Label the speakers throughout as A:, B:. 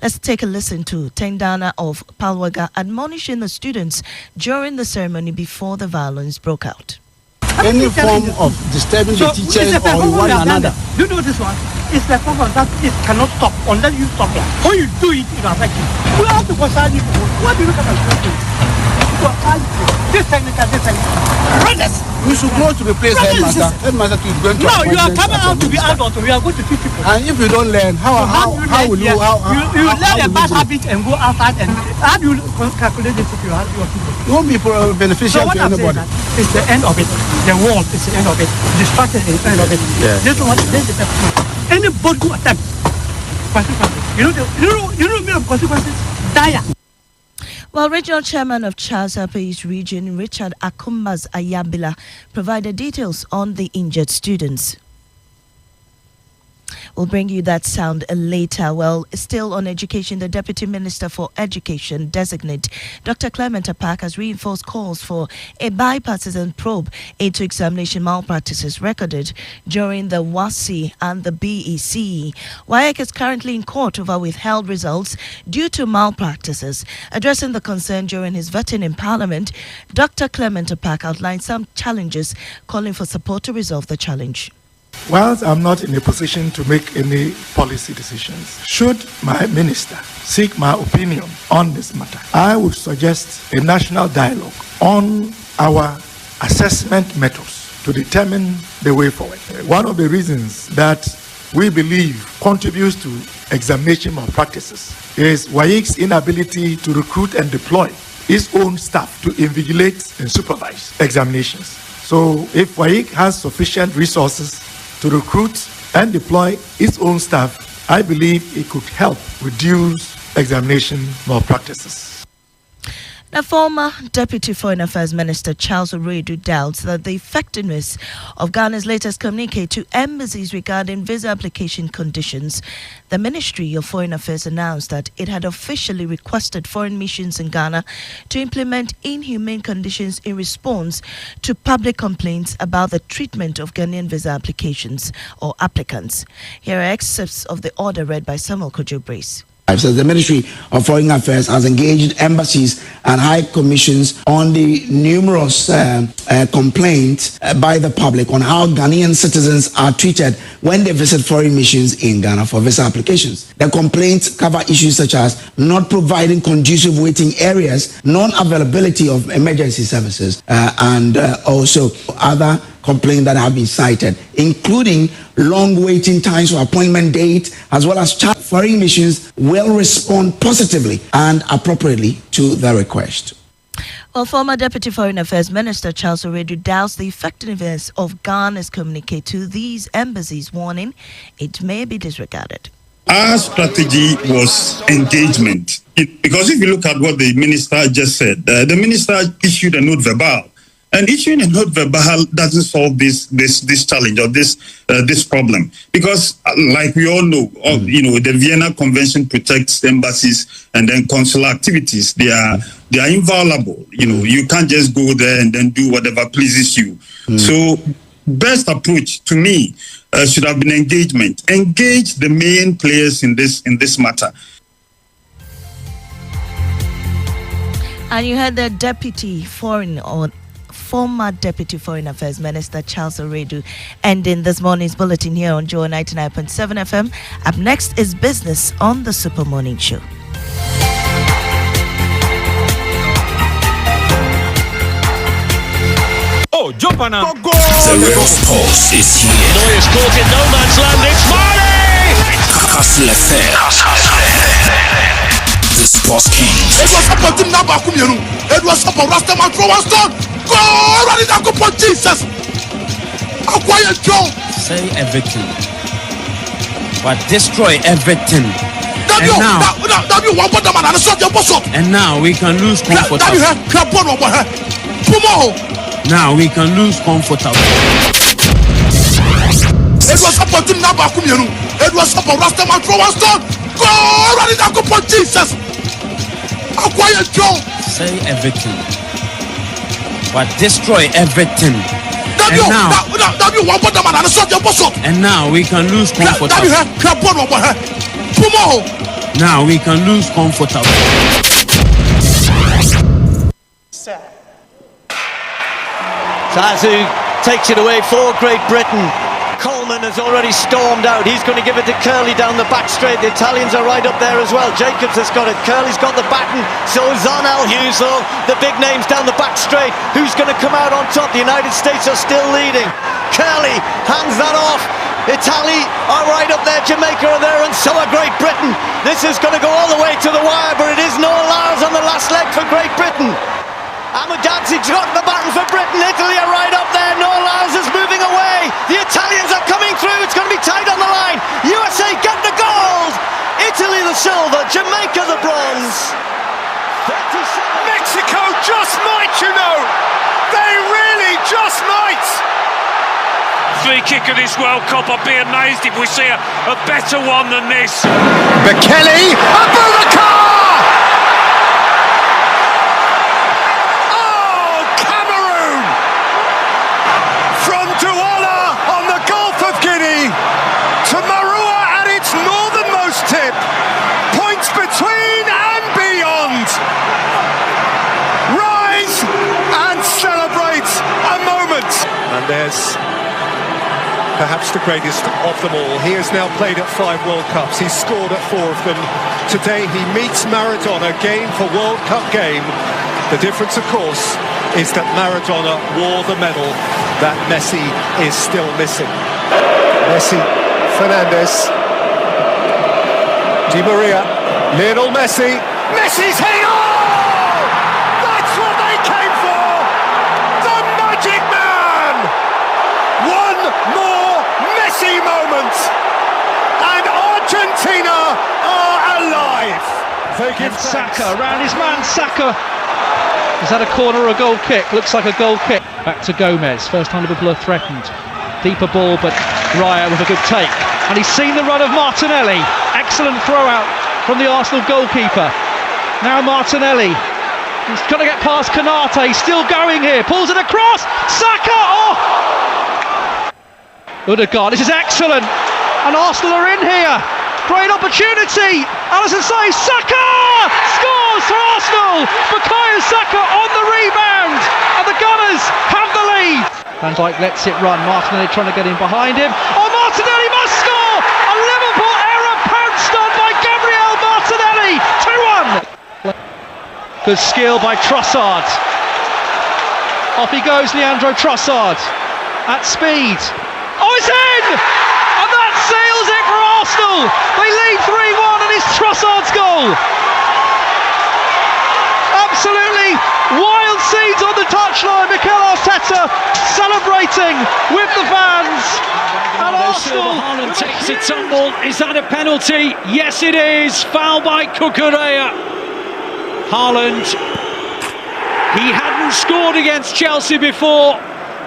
A: Let's take a listen to Tendana of Palwaga admonishing the students during the ceremony before the violence broke out.
B: Any form of disturbing the teachers or one another.
C: Do you know this one? It's the problem that it cannot stop unless you stop it. When you do it, it affects you. We have to concern you. What do you look at us? This technical. Brothers!
B: We should go to the place headmaster. Headmaster is going to.
C: No, you are coming out to be adult. We are going to teach people.
B: And if you don't learn, how will you?
C: You learn a bad habit and go outside and how do you calculate this if you have your people?
B: It won't be beneficial to anybody.
C: It's the end of it. The world is the end of it. Destruction is the end of it.
B: Yeah.
C: This one, this is the anybody who attempts consequences. You know the consequences? Dire.
A: Well, Regional Chairman of Charles East Region, Richard Akumbas Ayabila, provided details on the injured students. We'll bring you that sound later. Well, still on education, the Deputy Minister for Education designate Dr. Clement Apak has reinforced calls for a bipartisan probe into examination malpractices recorded during the WASI and the BEC. WAEC is currently in court over withheld results due to malpractices. Addressing the concern during his vetting in Parliament, Dr. Clement Apak outlined some challenges, calling for support to resolve the challenge.
D: Whilst I'm not in a position to make any policy decisions, should my minister seek my opinion on this matter, I would suggest a national dialogue on our assessment methods to determine the way forward. One of the reasons that we believe contributes to examination malpractices is WAEC's inability to recruit and deploy its own staff to invigilate and supervise examinations. So if WAEC has sufficient resources to recruit and deploy its own staff, I believe it could help reduce examination malpractices.
A: The former Deputy Foreign Affairs Minister Charles Oredu doubts that the effectiveness of Ghana's latest communique to embassies regarding visa application conditions. The Ministry of Foreign Affairs announced that it had officially requested foreign missions in Ghana to implement inhumane conditions in response to public complaints about the treatment of Ghanaian visa applications or applicants. Here are excerpts of the order read by Samuel Kojo Brace.
E: Says the Ministry of Foreign Affairs has engaged embassies and high commissions on the numerous complaints by the public on how Ghanaian citizens are treated when they visit foreign missions in Ghana for visa applications. The complaints cover issues such as not providing conducive waiting areas, non-availability of emergency services, and also other complaints that have been cited, including long waiting times for appointment date, as well as foreign missions will respond positively and appropriately to the request.
A: Well, former Deputy Foreign Affairs Minister Charles Oredu doubts the effectiveness of Ghana's communique to these embassies, warning it may be disregarded.
F: Our strategy was engagement. Because if you look at what the minister just said, the minister issued a note verbal. And issuing a note verbal doesn't solve this challenge or this problem, because like we all know, the Vienna Convention protects embassies and then consular activities. They are inviolable. You can't just go there and then do whatever pleases you. So best approach to me should have been engagement. Engage the main players in this matter.
A: And you had the former Deputy Foreign Affairs Minister Charles Oredu ending this morning's bulletin here on Joy 99.7 FM. Up next is Business on the Super Morning Show.
G: Oh, jump on now.
H: The real sports is here.
G: Neuer's caught in no man's land. It's Marley!
H: Kastle FM. The Sports Kings.
I: It was up on Tim Nabakumiru. It was up on Rastaman throw and stone. Go! Run it up for Jesus. Acquire Joe.
J: Say everything, but destroy everything. And now we can lose comfort. Now we can lose comfortable.
I: It was up on Tim Nabakumiru. It was up on Rastaman throw and stone. Go! Run it up for Jesus. Acquire Joe.
J: Say everything, but destroy everything. And now we can lose comfort. Now we can lose comfortably.
K: Tazu takes it away for Great Britain. Coleman has already stormed out. He's going to give it to Curley down the back straight. The Italians are right up there as well. Jacobs has got it. Curley's got the baton. So is Zonal Hughes, though. The big names down the back straight. Who's going to come out on top? The United States are still leading. Curley hands that off. Italy are right up there. Jamaica are there, and so are Great Britain. This is going to go all the way to the wire, but it is Noel Lyles on the last leg for Great Britain. Amudansi's got the baton for Britain. Italy are right up there. Noel Lyles is moving away. The Italians are coming through. It's going to be tight on the line. USA get the gold. Italy the silver. Jamaica the bronze. 37.
L: Mexico just might, you know. They really just might.
G: Free kick of this World Cup. I'd be amazed if we see a better one than this.
L: McKelly, Abubakar! Between and beyond. Rise and celebrate a moment. And there's perhaps the greatest of them all. He has now played at 5 World Cups. He's scored at 4 of them. Today he meets Maradona game for World Cup game. The difference, of course, is that Maradona wore the medal that Messi is still missing. Messi, Fernandes, Di Maria, Lionel Messi. Messi's hitting! Oh! That's what they came for! The Magic Man! One more Messi moment! And Argentina are alive! They give
M: Saka around his man. Saka. Is that a corner or a goal kick? Looks like a goal kick. Back to Gomez. First time Liverpool are threatened. Deeper ball, but Raya with a good take. And he's seen the run of Martinelli. Excellent throw out from the Arsenal goalkeeper. Now Martinelli. He's got to get past Kanate. Still going here. Pulls it across. Saka! Oh! Odegaard. This is excellent. And Arsenal are in here. Great opportunity. Alisson says Saka! Scores for Arsenal! Bukayo Saka on the rebound. And the Gunners have the lead. Van Dijk lets it run. Martinelli trying to get in behind him. Oh, Martinelli must score! A Liverpool error pounced on by Gabriel Martinelli. 2-1. Good skill by Trossard. Off he goes, Leandro Trossard. At speed. Oh, it's in! And that seals it for Arsenal. They lead 3-1 and it's Trossard's goal. Absolutely wild scenes on the touchline. Mikel Arteta celebrating with the fans. And Arsenal.
G: Haaland takes a tumble. Is that a penalty? Yes, it is. Foul by Cucurella. Haaland. He hadn't scored against Chelsea before.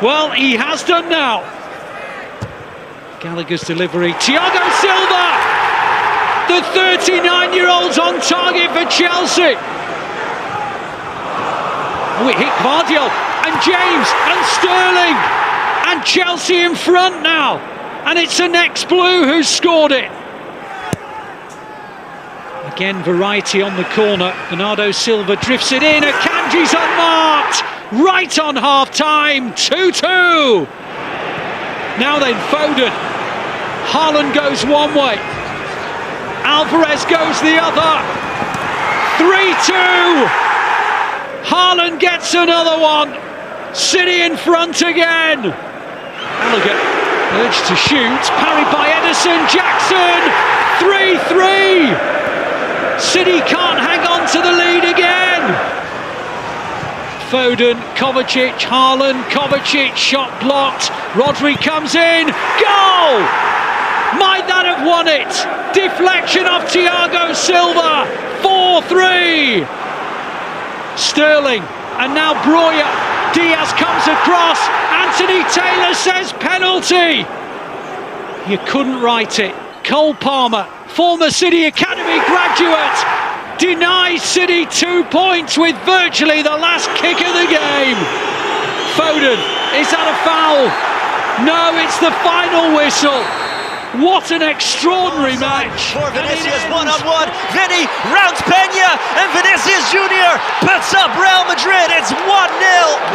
G: Well, he has done now. Gallagher's delivery. Thiago Silva. The 39-year-old's on target for Chelsea. Oh, it hit Guardiola and James and Sterling and Chelsea in front now, and it's the next blue who's scored it. Again, variety on the corner. Bernardo Silva drifts it in. Akanji's unmarked right on half-time. 2-2. Now then, Foden. Haaland goes one way. Alvarez goes the other. 3-2. Haaland gets another one. City in front again. Gallagher urged to shoot. Parried by Edison. Jackson. 3-3. City can't hang on to the lead again. Foden, Kovacic, Haaland, Kovacic, shot blocked. Rodri comes in. Goal! Might that have won it? Deflection of Thiago Silva. 4-3. Sterling, and now Breuer. Diaz comes across. Anthony Taylor says penalty. You couldn't write it. Cole Palmer, former City Academy graduate, denies City 2 points with virtually the last kick of the game. Foden, is that a foul? No, it's the final whistle. What an extraordinary match.
K: For Vinicius, one-on-one. Vinny rounds Peña, and Vinicius Junior puts up Real Madrid. It's 1-0.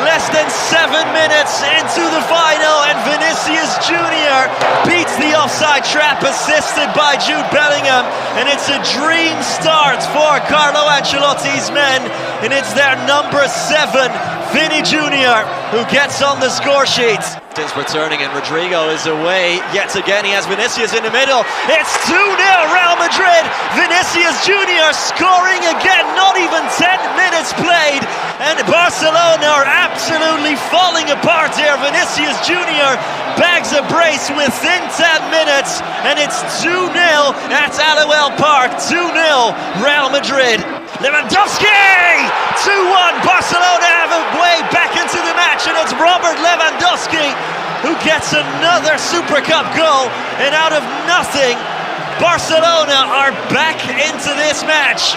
K: Less than 7 minutes into the final, and Vinicius Junior beats the offside trap, assisted by Jude Bellingham. And it's a dream start for Carlo Ancelotti's men, and it's their number 7, Vinny Junior, who gets on the score sheet. Is returning, and Rodrigo is away yet again. He has Vinicius in the middle. It's 2-0 Real Madrid. Vinicius Junior scoring again, not even 10 minutes played, and Barcelona are absolutely falling apart here. Vinicius Junior bags a brace within 10 minutes, and it's 2-0 at Aloel Park. 2-0 Real Madrid. Lewandowski! 2-1. Barcelona have a way back into the match, and it's Robert Lewandowski who gets another Super Cup goal, and out of nothing, Barcelona are back into this match.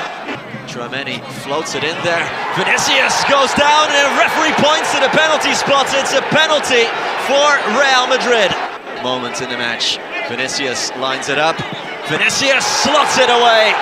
K: Tchouaméni floats it in there. Vinicius goes down, and a referee points to the penalty spot. It's a penalty for Real Madrid. Moment in the match. Vinicius lines it up. Vinicius slots it away.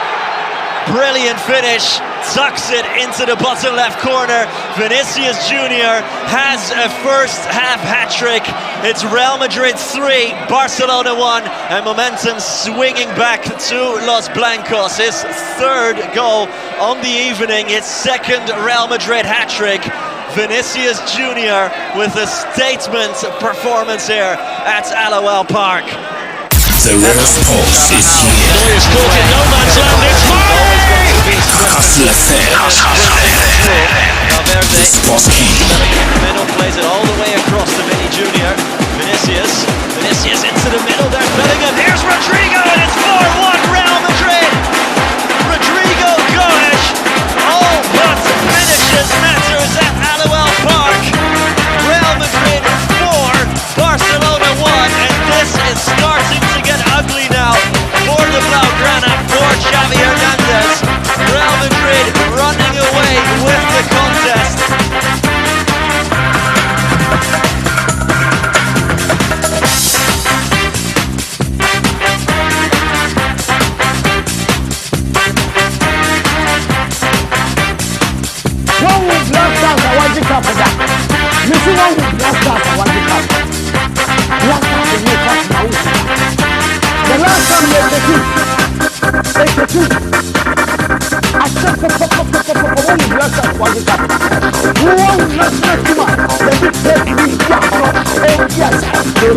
K: Brilliant finish, tucks it into the bottom left corner. Vinicius Junior has a first half hat-trick. It's Real Madrid 3, Barcelona 1, and momentum swinging back to Los Blancos. His third goal on the evening, his second Real Madrid hat-trick. Vinicius Junior with a statement performance here at Aloel Park.
H: The Rose Pulse is here.
G: It's caught in no man's land. It's
H: Kastle FM. The Sports King.
K: Middle plays it all the way across to Vinny Junior. Vinicius into the middle. There's Bellingham. Here's Rodrigo, and it's 4-1 Real Madrid. Rodrigo Goes all but finishes matters at Aloel Park. Real Madrid 4, Barcelona 1, and this is starting to get ugly now for the Blaugrana, for Xavi Hernandez. Real Madrid running away with the contest.
C: The last time they took I said one blast out one cup. One blast out too much. The big set we got and yes.
H: The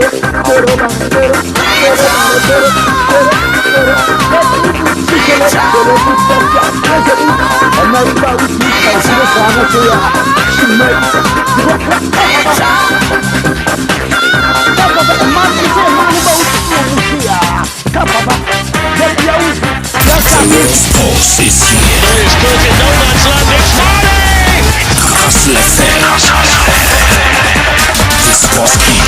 H: Rose Pulse is here.
G: It's caught in no man's land. It's Marty!
H: Kastle FM. The Sports King.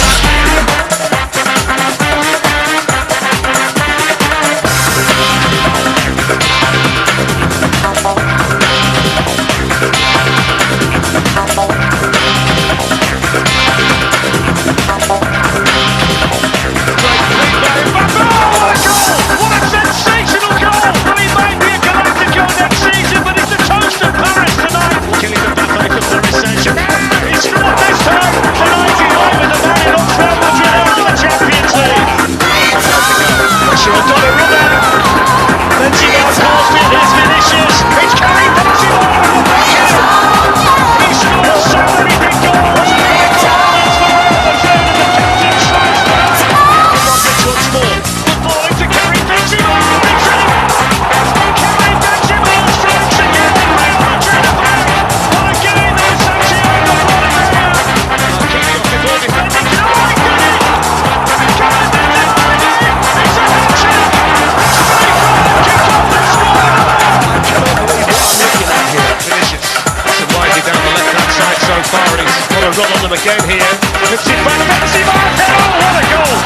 M: Again here, puts it back, Benzema, oh, what a goal!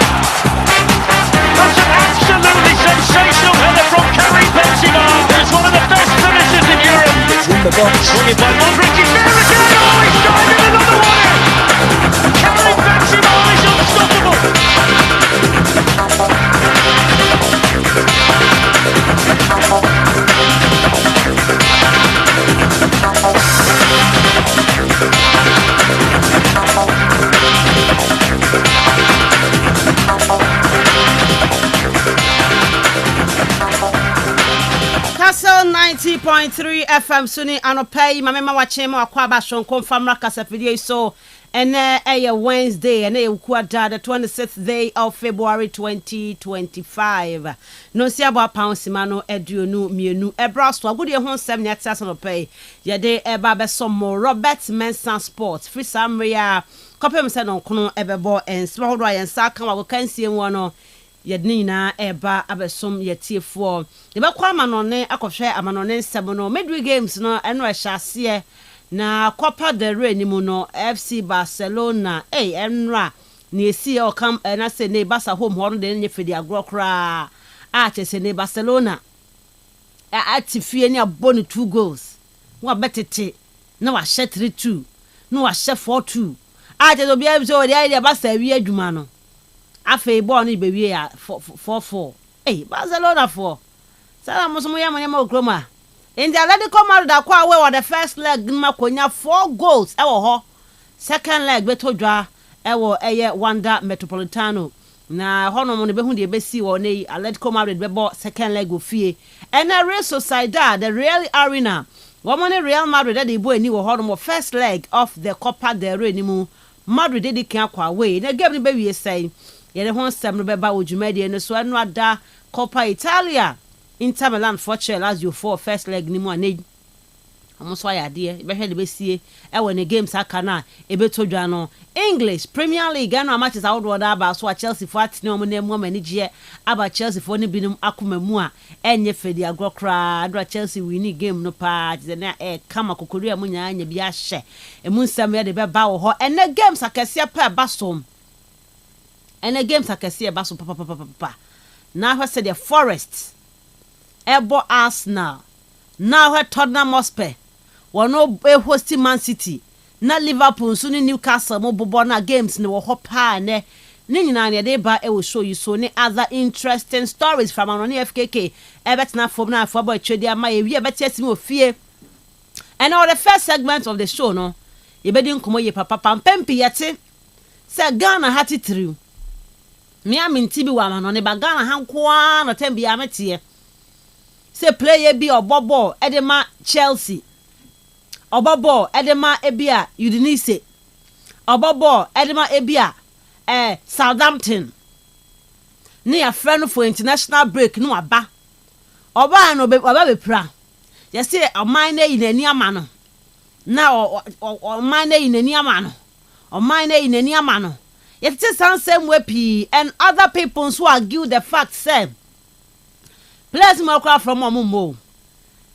M: That's an absolutely sensational header from Karim Benzema, who's one of the best finishers in Europe. It's in the box. Swinging by Modric, he's there again, oh, he's diving another one in! Karim Benzema is unstoppable!
N: Kastle 90.3 FM Suni Anopay, Mamma Wachema, Aquaba Shonko, Famra Casapidi, so and a Wednesday, and a quarter, the 26th day of February 2025. No Siaba Pound Simano, Edunu, Mienu, Ebraswa, good year home 7 years on pay. Yade Eba some more Robert Mensah Sports, Free Samria, Copy Msen on Kono Ebebo, and Small Ryan Saka, we can see one. Yednina eba abesom yetifo eba kwa manone akohwe amanone nsemo midweek games no eno ehyiase na Copa del Rey ni mu no FC Barcelona enra na esi o kam na se ne Barca home ho no de nye fedi agrokra a chese ne Barcelona atifie ni aboni 2 goals wa betete na wa hye 3-2 na wa hye 4-2 a chese obi abiso de Barca wi adwuma no afe born ni bewie ya 4-4 Barcelona 4 sala musumu ya manya okroma in the Atletico Madrid akwa we the first leg makonya 4 goals ewo ho second leg betodwa ewo eye Wanda Metropolitano na hono mo ne behu de besi wo nei Atletico Madrid bebo second leg ofie and a Real Sociedad the Real Arena woman Real Madrid dey bo ani wo hono mo first leg of the Copa del Rey ni mu Madrid dey kan akwa we na game ni bewie say yele hon sem no beba odwumade no so anu ada Coppa Italia Inter Milan for Lazio for first leg ni mu anei amoso ayade be hwe de besie e wo ne games aka na e betodwa no English Premier League anu matches awdo da ba so Chelsea for atene o na mu manage aba Chelsea for ne binum akoma mu a enye fedi agrokra do Chelsea win game no pa de na kama kokori amu nya bi ahye e mu nsam ye de beba wo ho ene games akase pa basom and the games I can see about so papa. Now I said the Forest, Ebo Arsenal. Now I Tottenham Hotspur. One no hosting Man City. Na Liverpool soon Newcastle mo bobona games no hopa ne. Nina ne ba I will show you so ne other interesting stories from on FKK. Ebet na for na for boy trade my we bet me fear. And all the first segment of the show no. You be din komo ye papa pempi yete. Say Ghana hati through. Me aminti bi wa no ne bagana hankoa no tembi ametie se player bi obobo edema Chelsea obobo edema ebia Udinese obobo edema ebia Southampton ne ya friend for international break no aba oba no be pra yesi oman na yinani ama no na oman na yinani ama no oman na yinani ama no it is the same way and other people who argue the fact say players more from omumo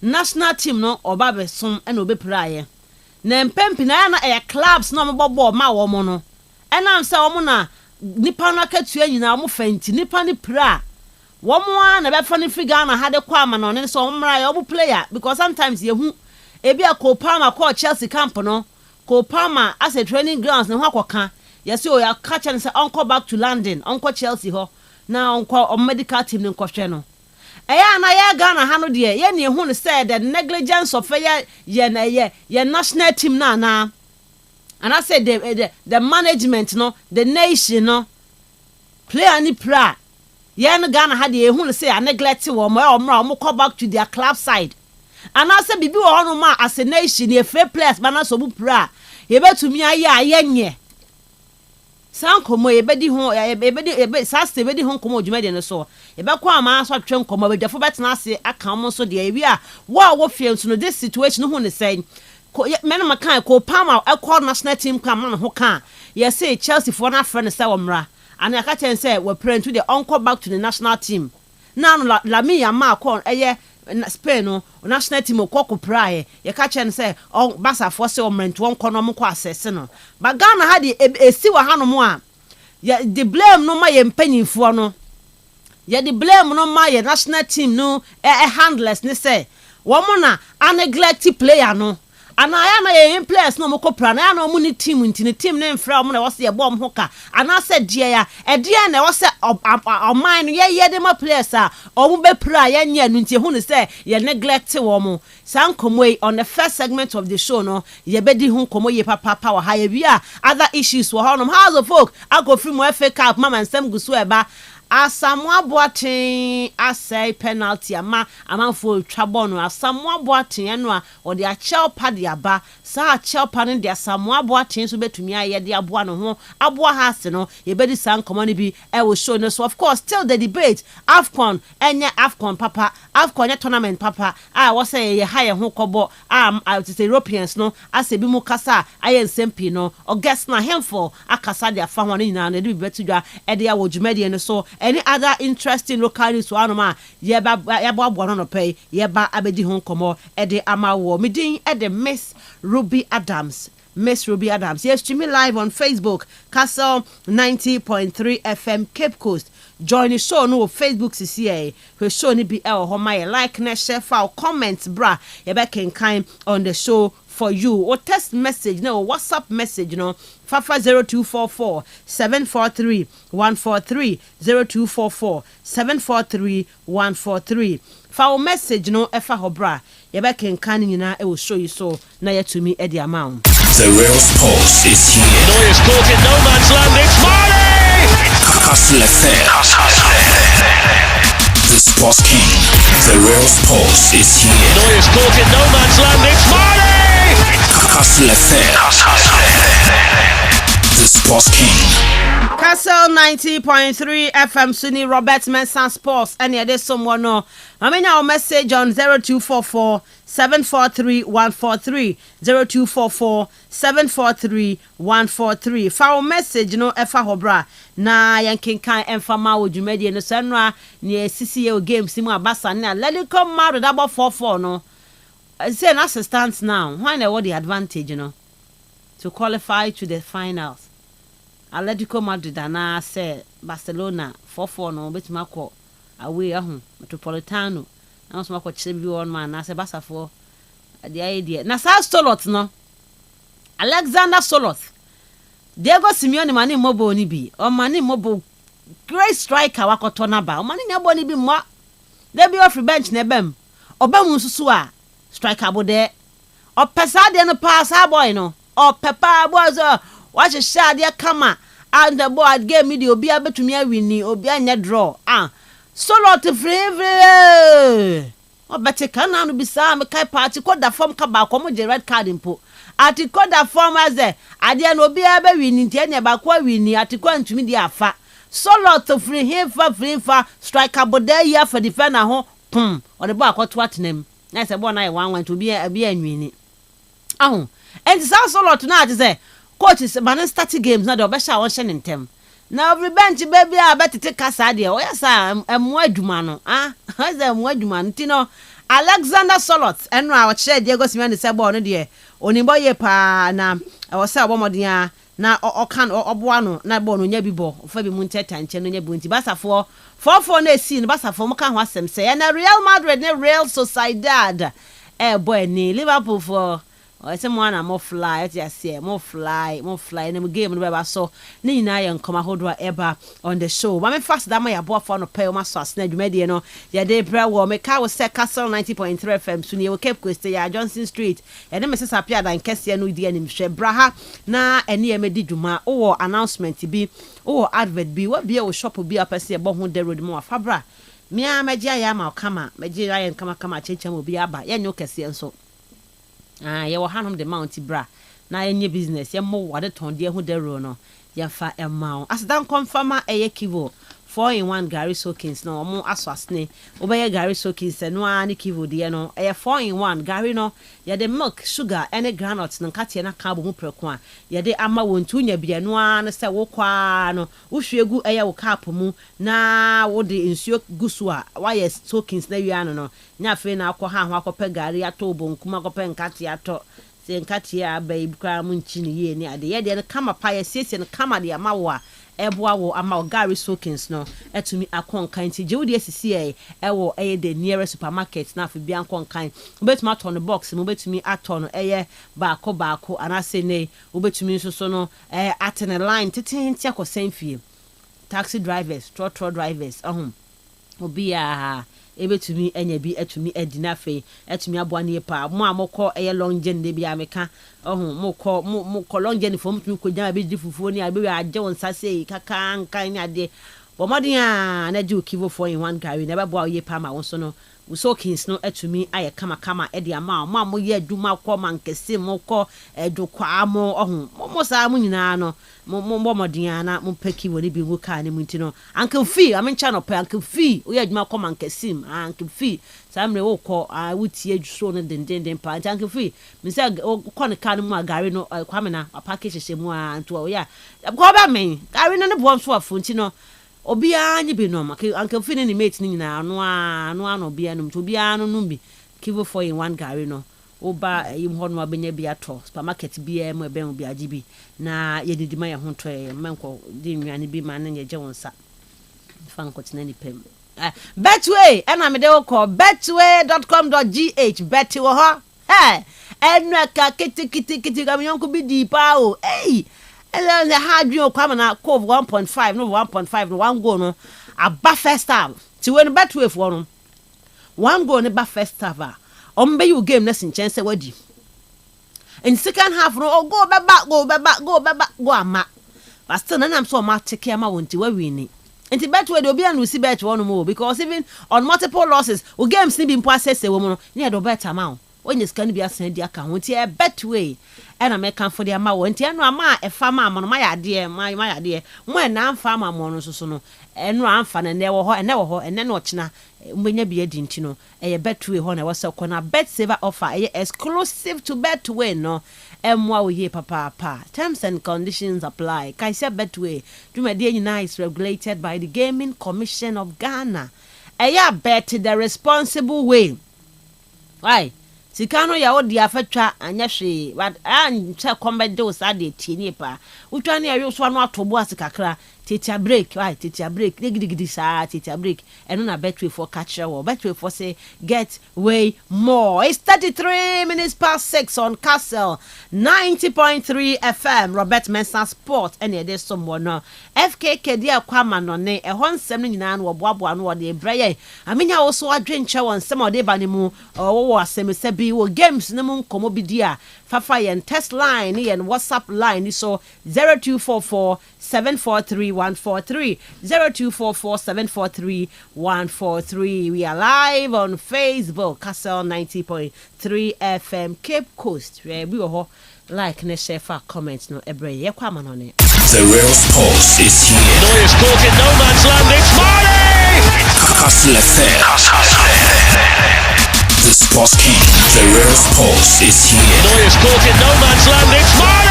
N: national team no obabe som and obe praye na mpempi na clubs no mobobo ma wo mo no and am say wo na nipa no akatua nyina wo fenti nipa ni pra wo mo a na be fa ni figure na hade kwa ma no ne so omra ya wo player because sometimes ye hu ebi akopama call Chelsea camp no kopama as a training grounds na ho akoka yes, you are catching and say, Uncle back to London, Uncle Chelsea, ho. Now, Uncle medical team in Costreno. And I Ghana, Hano, dear, Yenny, who said the negligence of your national team now. And I said, the management, no, the nation, no, play any pra. Yan Ghana had the who say, I neglect you or more, call back to their club side. And I said, Bibi or no, as a nation, a fair place, but not so pra. You bet to me, I San komo ebedi ho ebedi saste ebedi ho komo dwumade ne so ebekwa ama so atwem komo bedafo betena ase aka mo so de ewi a wo fie nso no this situation ho ne say men makan ko pama ekọ national team kam na ho kan ye say Chelsea for na friend say womra and aka chen say we pray to the uncle back to the national team now la me ya ma ko eye Spain no national team okoko praye ye ka chen say on Barca for say omrent won kono mo ko assess no but Ghana had esi wa hano mo a ye the blame no ma ye mpanyinfo no ye the blame no ma ye national team no handless ne say wo mo na neglect player no ana ya na ye players no mo ko pra na ya na mo ni team ntini team ne mfra mo na wo se ye bom ho ka ana se die ya die na wo se oman no ye de ma players a o mo be pra ya nya nu nti hu ne se ye neglect wo mo san komoi on the first segment of the show no ye be di hu komo ye papa wa ha ye wi a other issues wo ho no house of folk ago free mo FA Cup mama nsem gusu eba Asamoah Boateng asay penalty amanfo twabɔ no Asamoah Boateng eno or the achel pad aba sa achel pan de Asamoah Boateng so betumi aye de aboa no ho aboa has no ye be di san common bi e will show no so of course still the debate AFCON enye AFCON papa AFCON tournament papa was say ye high ho kobo to say Europeans no as bi mu kasa aye nsempi no August na hemfo akasa de afa ho no nyina na de bi betudwa e de awo dwumade no so any other interesting local news one ma yeba aboa no pay yeba abedi ho komo e de amawo medin e de Miss Ruby Adams. Yes, streaming live on Facebook, Kastle 90.3 FM Cape Coast. Join the show no Facebook CCA. We show ni be our home like na share file comments bra. You back in kind on the show for you. Or text message no WhatsApp message no. Fafa 0244 743 143 0244 743 143. File message no efa hobra. You back in kind nyina e will show you so na yet to me at the amount.
H: The real sports is here.
G: Neuer's caught in no man's land. It's Marley!
H: Kastle FM. The sports king. The real sports is here.
G: Neuer's caught in no man's land. It's Marley!
H: Kastle FM. The sports king.
N: Kastle 90.3 FM Sunni Robert Mensah Sports. And yeah, there's someone no. I mean our message on 0244 743 143 0244 743 143. Foul message no efa hobra na yankinkan enfama wo dwumade no sanwa ne CCA game simu abasa na let it come married about 44 no. Say an assistant now. Why na what the advantage to qualify to the finals. Atletico Madrid na say Barcelona 4-4 no betima ko away Metropolitano na so makọ chire bi one man na say Barca for the idea na sa Solot no Alexander Solot Diego Simeone mani mobo ni bi o mani mobo great striker wakoto na ba o mani nyabo ni bi mo de bi off bench na bem obam nsusu a striker bo de o pesa de no pass a boy no o pepa boy so watch shade kama and the board game me the obi abetumi awini obi anya draw Solot free o bete kana no bisa me kai party ko da form ka ba ko mo je red card impo ati ko da form as ade no obi abewini ntia ne ba ko awini ati ko ntumi di afa Solot free fa striker bode ya for defender ho o de ba akoto atenem na se bo na ye 1-1 to bi anwini and Solot na ati say coach is man start games na de obesha won hye ntem na every bench baby abetete kasa de o yesa emu adwuma no asa emu adwuma ntino Alexander Solot enu a wo Diego Simeone se ball no de onimbo ye pa na o se obomoden na okan oboa no na ball no nya bi ball fa bi mu nteta nche no nya bi nti basafo 4-4 na esi no basafo mo kan ho asem se na Real Madrid ne Real Sociedad boy ni Liverpool for I say mo na mo fly at ya mo fly na game no beba so ni nyina ye nkoma hodwa eba on the show but me fast that my abo for no pay o maso asna dwumade no ye dey bra wo me ka wo say Kastle 90.3 FM so ni wo Cape Coast ya Johnson Street ye dey Mrs. Apia dan kese no di anim hwe bra ha na ene ye medi dwuma wo announcement bi wo advert bi wo bia wo shop bi apese ye bo ho the road mo afabra me a megia ya ma kama megia ya kama checham obi aba ye nyo kese nso ye wo hanom the mount bra na enye business ye mo wade ton de hu dero no ye fa emao asdan confirma eye kivo 4-in-1 Gary Soakins no omo aso asne obeye Gary Soakins no ani kivo de no eye 4-in-1 Gary no ye de milk sugar ene granules no katie na carbo mu preko a ye de ama wontu nya bia no an se wo kwa no wo hwegu eye wo cap mu na wo de nsuo gusu a wa ye Soakins na wi ano no nya fe na akọ ha ho akọpe Gary ato bonkum akọpe nkate ato se nkate a ba ibukra mu nchi ni ye ni ade ye de kama pa ye siesie no kama de ama wo a eboa wo ama Gary Soakins no etumi akonkan ti jeudi asisi ewo the nearest supermarket na afi bi akonkan obetumi aton the box mo betumi aton eye baako anase ne obetumi nso no atene line titinti akosan fie taxi drivers trotro drivers obi a ebetumi enya bi etumi edina fe etumi aboa ne pa mo amokọ long journey de bi ameka mo kọ long journey fo mutumi ko jama bi di fufuo ni abewe agye won sase kaka nkan ade Bomadia na do kivo for in one Gary never boy ye pama won so no so kins no etumi aye kama e de ama mo ye aduma kwa man kese mo ko edo kwa mo ohun mo sa mo nyina no mo bomadia na mo peki woni bi wo ka ne munti no Uncle Fee am ncha no pe Uncle Fee wo ye aduma kwa man kese Uncle Fee samre wo ko wutie adwuso no den pa Uncle Fee me say ko ne ka no mu Gary no kwa me na package hye mu anto wo ya ko ba men Gary no ne bo nso afonti no Obia nyi bi no ma Uncle Fee ni mate ni nyina no obia no obia no bi kivo for in one Gary no oba yim ho no abenya bi ato supermarket bi e mo ebe mo bi agibi na ye didima ye ho to e menko di nwane bi ma na ye je wonsa fan ko tina ni pem Betway na me de wo call betway.com.gh betty wo ho enaka kiti kam yonko bi di pa o and then the hard you come na cove 1.5 no 1.5 no one goal no aba first half ti when Betway for no one goal ne ba first half ombe you game na sin chance wadi in second half no go ama but still na am so ma take ama wonti wa wini enti Betway do bia no si bet one more because even on multiple losses o games ni bi mpo assess we mu no ne do bet ama when you scan be asan di aka wonti e Betway and I make for the ama wonti eno ama e fama mo no ma yade mo na amfa ama mo no so no eno amfa na ne wo ho ene wo ho ene no china mbenya bi adi nti no e Betway ho na wo se ko na bet saver offer e exclusive to Betway no emwa wo ye papa terms and conditions apply kai se Betway dwumade nyina is regulated by the Gaming Commission of Ghana ya bet the responsible way why Sikano ya odi afetwa anya hwe an che kombe o sa de tieni pa utwa ne ayo so no atobo asikakra tetia break gidigidi sa tetia break eno na Betway for catcher wo Betway for say get way more. It's 33 minutes past 6 on Kastle 90.3 FM Robert Mensah Sport ene de someone no FKK dia kwama no ne ehon nsem nyina no boaboa no de breye amenya wo so adwenche won nsem ode ba ne mu wo asem bi wo games ne mu nkomo bi dia fafa yen test line yen WhatsApp line so 0244 743 143 0244 743 143. We are live on Facebook Kastle 90.3 FM Cape Coast. We ho like ne share for comments no ebre ye kwama no ne.
H: The real sports is here.
G: Neuer's caught in no man's land. It's Marley.
H: Kastle FM. The sports king. The real sports is here.
G: Neuer's caught in no man's land. It's Marley.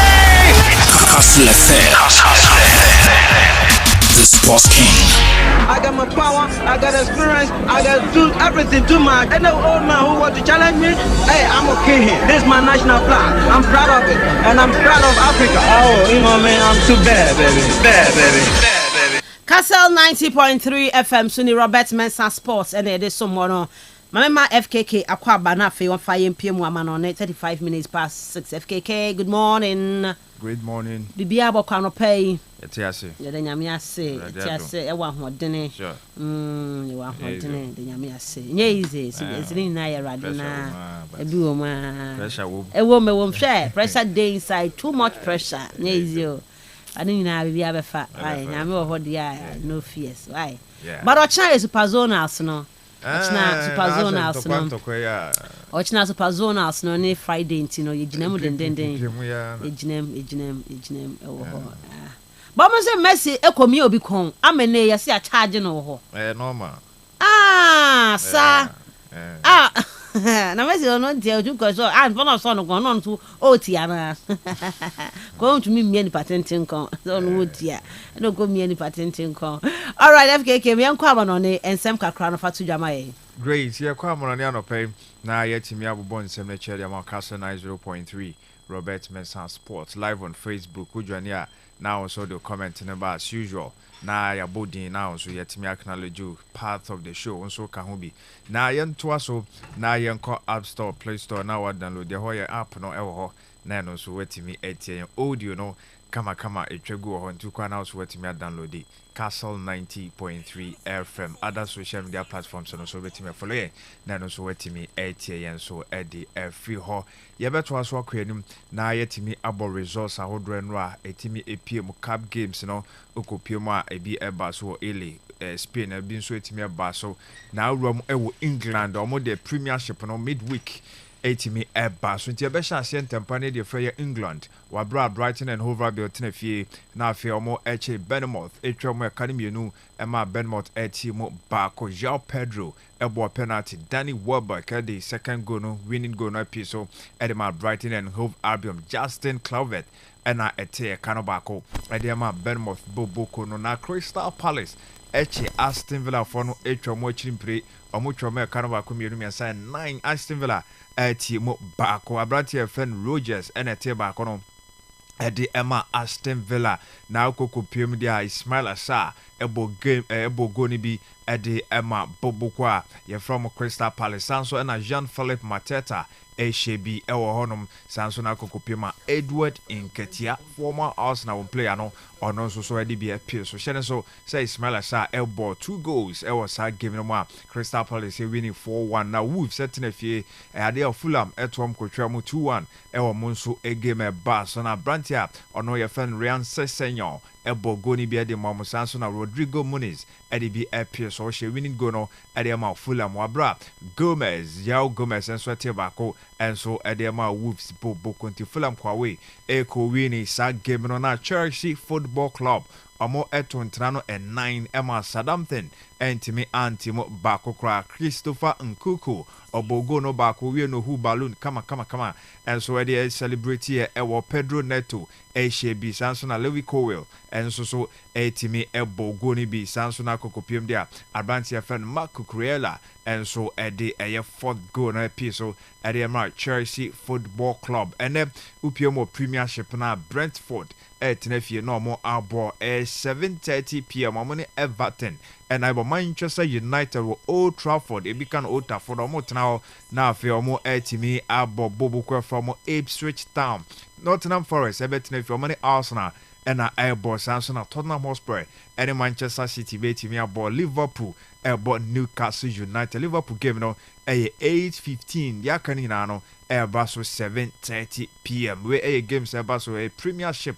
H: Kastle FM. The sports king.
O: I got my power, I got experience, I got do everything too much. And the old man who want to challenge me, hey, I'm okay here. This is my national flag. I'm proud of it. And I'm proud of Africa. Oh, you know, man, I'm too bad, baby. Bad, baby.
N: Kastle 90.3 FM Suni Robert Mensah Sports and it is someone Mama FKK akwaba na fe won fire mpiem ama no 35 minutes past 6 FKK good morning.
P: Good morning.
N: Bibia abokwa no pay.
P: Etiase.
N: Ye de nyame ase. Etiase e wa hodene.
P: Sure.
N: Ye wa hodene de nyame ase. Nye easy. Ezini na ya rade na. Ebi wo ma.
P: Pressure wo.
N: E wo me wo hwe. Pressure dey inside too much pressure. Nye easy o. Ani na bibia be fa. Ai nyame wo hode ya no fears. Why? But ochina is super zonals no. Ochina super zonals no. Ochina super zonals no ne Friday ntino ye ginam den. Ye ginam ewo ho. But mo say Messi ekomi obi kon amene ye se a charge no ho.
P: Normal.
N: Sa. Na Messi no dia oju ko so no so no kon no to o tia na. Ko to mi mia ni patentin kon. So no tia. No go mia ni patentin kon. All right, FKK me enko aba no ne ensem kakra no fatu dwama ye.
P: Great. Ye kwa mo no anopɛ na yetimi abobɔ nsɛm na kyerɛ am Kastle 90.3 Robert Mensah Sports live on Facebook. Ujwani a now also the comment about as usual. Na ya body now so yetimi acknowledge you part of the show so ka ho bi. Na yen to aso na yen call App Store, Play Store na wa download the whole app no ewo ho. Na no so wetimi etie audio no kama etwegu ho ntu kwa na so wetimi download it. Kastle 90.3 FM other social media platforms no so wetimi follow ye na no so wetimi etie yen so edi free ho ye beto aso akwanim na yetimi abo results ahodro no a etimi epie mu cup games no okopie mu a ebi eba so ele Spain ebi nso etimi eba so na awuram ewo England omo the premiership no midweek etimi eba so nti ebe sha se ntempane de frey England wabra Brighton and Hove Albion tenafie na afie omo eche Bournemouth etwa mo academy nu ema Bournemouth etimo Bako João Pedro ebo penalty Danny Welbeck the second goal no winning goal no piece so edema Brighton and Hove Albion Justin Kluivert ena ete kano bako edema Bournemouth Boboko no na Crystal Palace eche Aston Villa for no etwa mo chimpre omo twa mo kano bako mienu mi assign 9 Aston Villa etimo Bako Abranti friend Rogers ena ete bako no Edi Emma Aston Villa na ukoko piem dia Ismail Assar ebo goni bi edi Emma Bobokwa ye from Crystal Palace sanso na Jean-Philippe Mateta Eshebi ewo honum sanso na ukoko piem Edward Nketiah former Arsenal player no ono so edi bi appeal so shene so say Ismail Assar ebo 2 goals ewo sa game no ma Crystal Palace winning 4-1 na Wolves setting afie ade of Fulham etom kotwa mu 2-1 ewo monso e game e ba so na Brantia ono ye fan Ryan Sessegnon ebo goni bi ade mamu sanso na Rodrigo Muniz edi bi appeal so she winning goal no ade ma Fulham wabra João Gomez enso ete bako enso ade ma Wolves bo konti Fulham kwawe eko winning sa game no na Chelsea Football Club Omo etontrano 9 Emma Southampton entimi antimo bako kra Christopher Nkuku obogo no bako we no hu balloon kama enso we dey celebrate here ewo Pedro Neto Eshebi sanso na Lewy Cowell enso so etimi ebogo ni bi sanso na kokopiem dia Abrantia friend Mark Cucurella enso ede eye 4th goal na episode ede ma Chelsea Football Club ene upiem Premiership na Brentford tenafie no mo abo 7:30 p.m. amone Everton and I Manchester United wo Old Trafford e bikan Old Trafford mo tena na afi omo etimi abo bobukwa from Ipswich Town Nottingham Forest tenafie omo Arsenal and abo Samson na Tottenham Hotspur and Manchester City betimi abo Liverpool abo Newcastle United Liverpool game no 8:15 yakani na no Basso 7:30 p.m. we games Basso a Premiership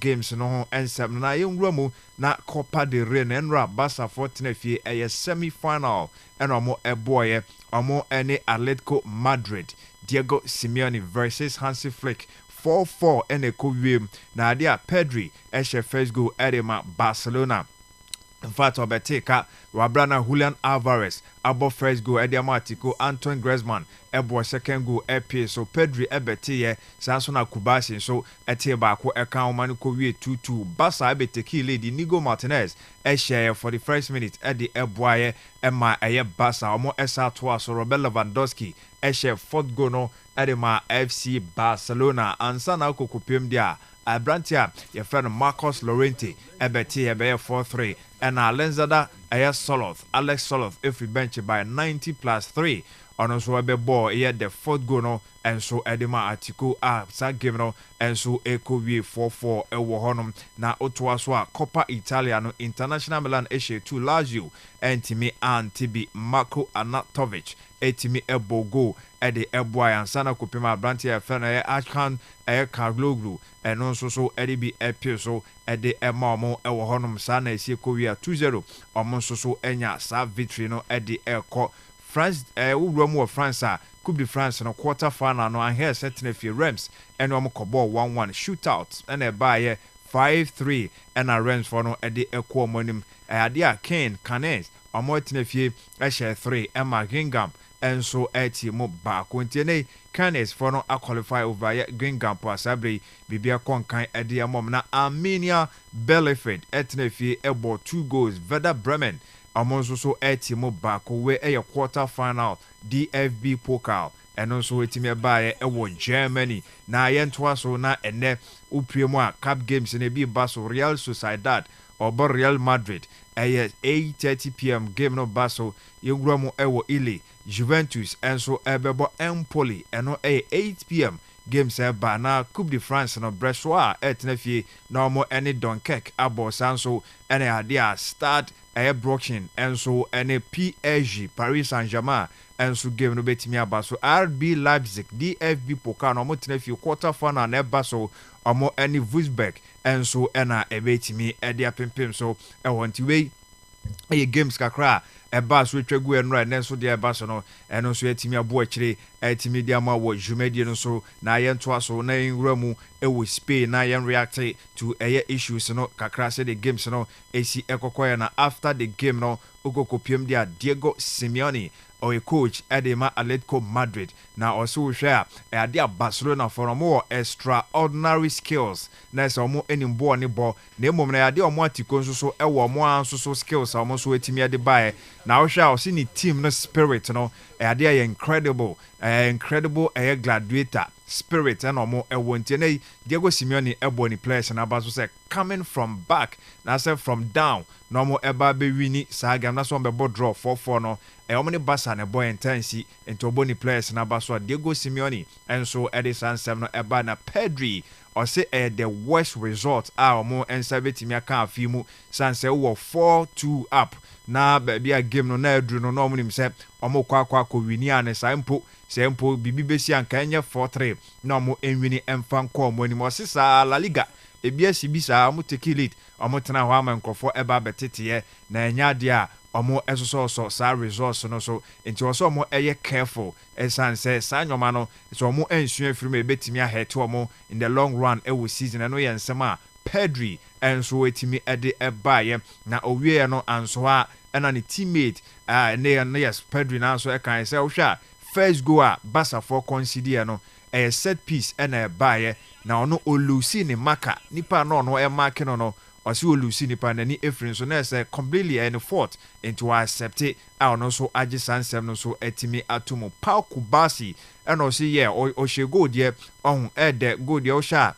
P: games no ensem na yenwramu na Copa del Rey enra Barca for tenafie semi-final and omo eboye omo ene Atletico Madrid Diego Simeone versus Hansi Flick 4-4 ene ko wiem na adia Pedri eshe first goal edema Barcelona. In fact, Obeteka, Wabrana Julian Alvarez, abo first goal, Ediamatico, Antoine Griezmann, ebo second goal, EP, so Pedri ebetiye, Sansona Kubasi, so Etieba, ko eka Maniko 2-2, Basa ebeteki lady Nigo Martinez, share for the first minute, Eddie Eboye, Emma Eye Basa, Omo Esa Toa, so Robert Lewandowski, share 4th goal no, Edema FC Barcelona, Ansana Kokopim dia. Abrantia, your friend Marcos Llorente, ebeti ebe 4-3, and Alenzada Alex Soloth, if we bench by 90+3. On also ebe ball, the 4th goal no, and so Edema Atiko sa game no, and so Eko 4-4 ewo honum na Otuaswa Coppa Italia no International Milan Eshe 2 Lazio, and Timi Antibi Marko Anatovic, etimi ebogo ede eboy ansana kopima Brantia fena Akan Kagloglu and also so ede bi episo ede emamo ewo honum sa na esi kowia 2-0 omonso so enya sa victory no ede eko France uwromu of France Coupe de France no quarter final no and here set na fi Reims and omo kobo 1-1 shootout and e baye 5-3 and a Reims for no ede eko monim adia Kane Canes omo tinefie ehye 3 Emma Gingham and so mo ba kontine Canes for no a qualify over Gingham possibly bibia konkan ede amom na Armenia Bielefeld etnefie ebo 2 goals Werder Bremen amonso so mo ba ko we quarter final DFB Pokal and also etimi bae ewo Germany na yentoa so na ene upriemu a cup games na bi baso Real Sociedad or Real Madrid 8:30 p.m. game no baso yengramu ewo Ile Juventus and so ebebo Empoli and no 8 p.m. games eba na Coupe de France no Bressoa etnafie na omo ene Dunkirk abo sanso ene ade a start Brookshire enso ene PSG Paris Saint-Germain enso game no betimi aba so RB Leipzig DFB Pokal no omo tenafie quarter final na eba so omo ene Wolfsburg enso ena ebetimi ede apempem so wontiwe games kakra eba so twegu enro enso de eba so no eno so etimi abo akire etimi de ama wo jumedie no so na yento aso na enwura mu ewo Spain na yen react to issues no kakra say the games no esi ekokoya na after the game no okokopiem dia Diego Simeone or a coach Edema Atletico Madrid. Now also share a dear Barcelona for more extraordinary skills. Nice or more any boy any ball. Name of the idea of more so more so skills almost waiting me at the buy. Now shall see the team no spirit, you know, a dear incredible gladiator. Spirit and more a won't Diego Simeone ebony players and about to say coming from back now say from down no more eba be winning saga na so be draw 4-4 no e omni basa na boy intensi into bony players and about so Diego Simeone and so Edison 7 no eba na Pedri or say the worst result our more and sabetimi aka afimu san say wo 4-2 up na baby a game no na edru no no mu say omo kwa wini ane sampo sempo bibi besi anka enye 4-3 na omo enwini emfa nko omo ni mo sisa La Liga ebia sibisa omo take lead omo tena ho ama nkofo eba betete na enya de a omo esoso sa resource no so enti oso omo eye careful esan say sa nyoma no so omo ensu afiri ebetimi ahead omo in the long run ewo season no ye nsema Pedri enso etimi ede ebaye na owie no anso a ena ne teammate yes Pedri na so e kan say ohwa first goal Barca for consider no a set piece and a buyer now no olusi ni maka nipa no e mark no or see olusi nipa na ni efrin so na say completely and fought into accept it no so ajisan sem no so etimi atomo Pau Kubasi and also o she go there on the go there osha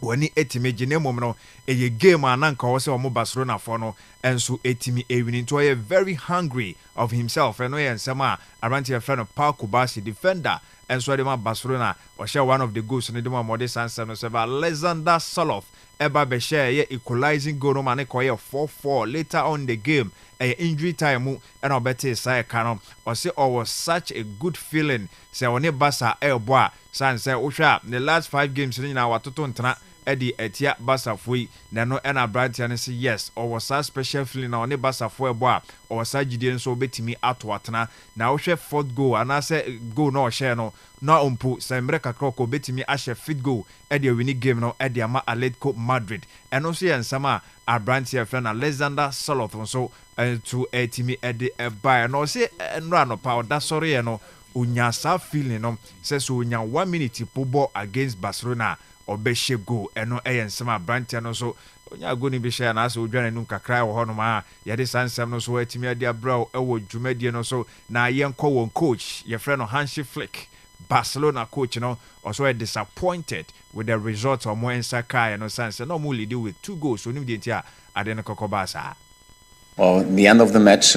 P: wani etimi gine mom no eye game ananka wo se omo Barcelona for no enso etimi ewini to ye very hungry of himself and no ye nsema around your friend of Pau Kubasi defender enso de ma Barcelona o share one of the goals no de ma mode sansa no se ba Alexander Soloth eba be share ye equalizing goal no man ko ye 4-4 later on the game injury time and obete say canon or say was such a good feeling say oni Barca boa san say ohwa the last 5 games ni na watoto ntena Eddie etia Barca foi na no na Brighton and say yes or was such special feeling na oni Barca foi boa or such gidie so betimi ato atena na ohwe fourth goal and I say goal no share no na ompu say mreka kroko betimi ahye fifth goal Eddie winning game no Eddie ama Atletico Madrid and also ensama Brighton friend Alexander Soloth so to etimi ede buy no say no no power that sorry no unya sa feeling no say so unya 1 minute pobo against Barcelona obeshe go eno ensema Brighton no so onya go ni be share na so odwane nu kakra wo hono ma ye de sansem no so etimi ade abra ewo dwumadie no so na yenko won coach ye friend no Hansi Flick Barcelona coach no also disappointed with the result of more Mensah no sense no more lead with 2 goals so nim de ntia ade no kokobasa.
Q: Well, in the end of the match,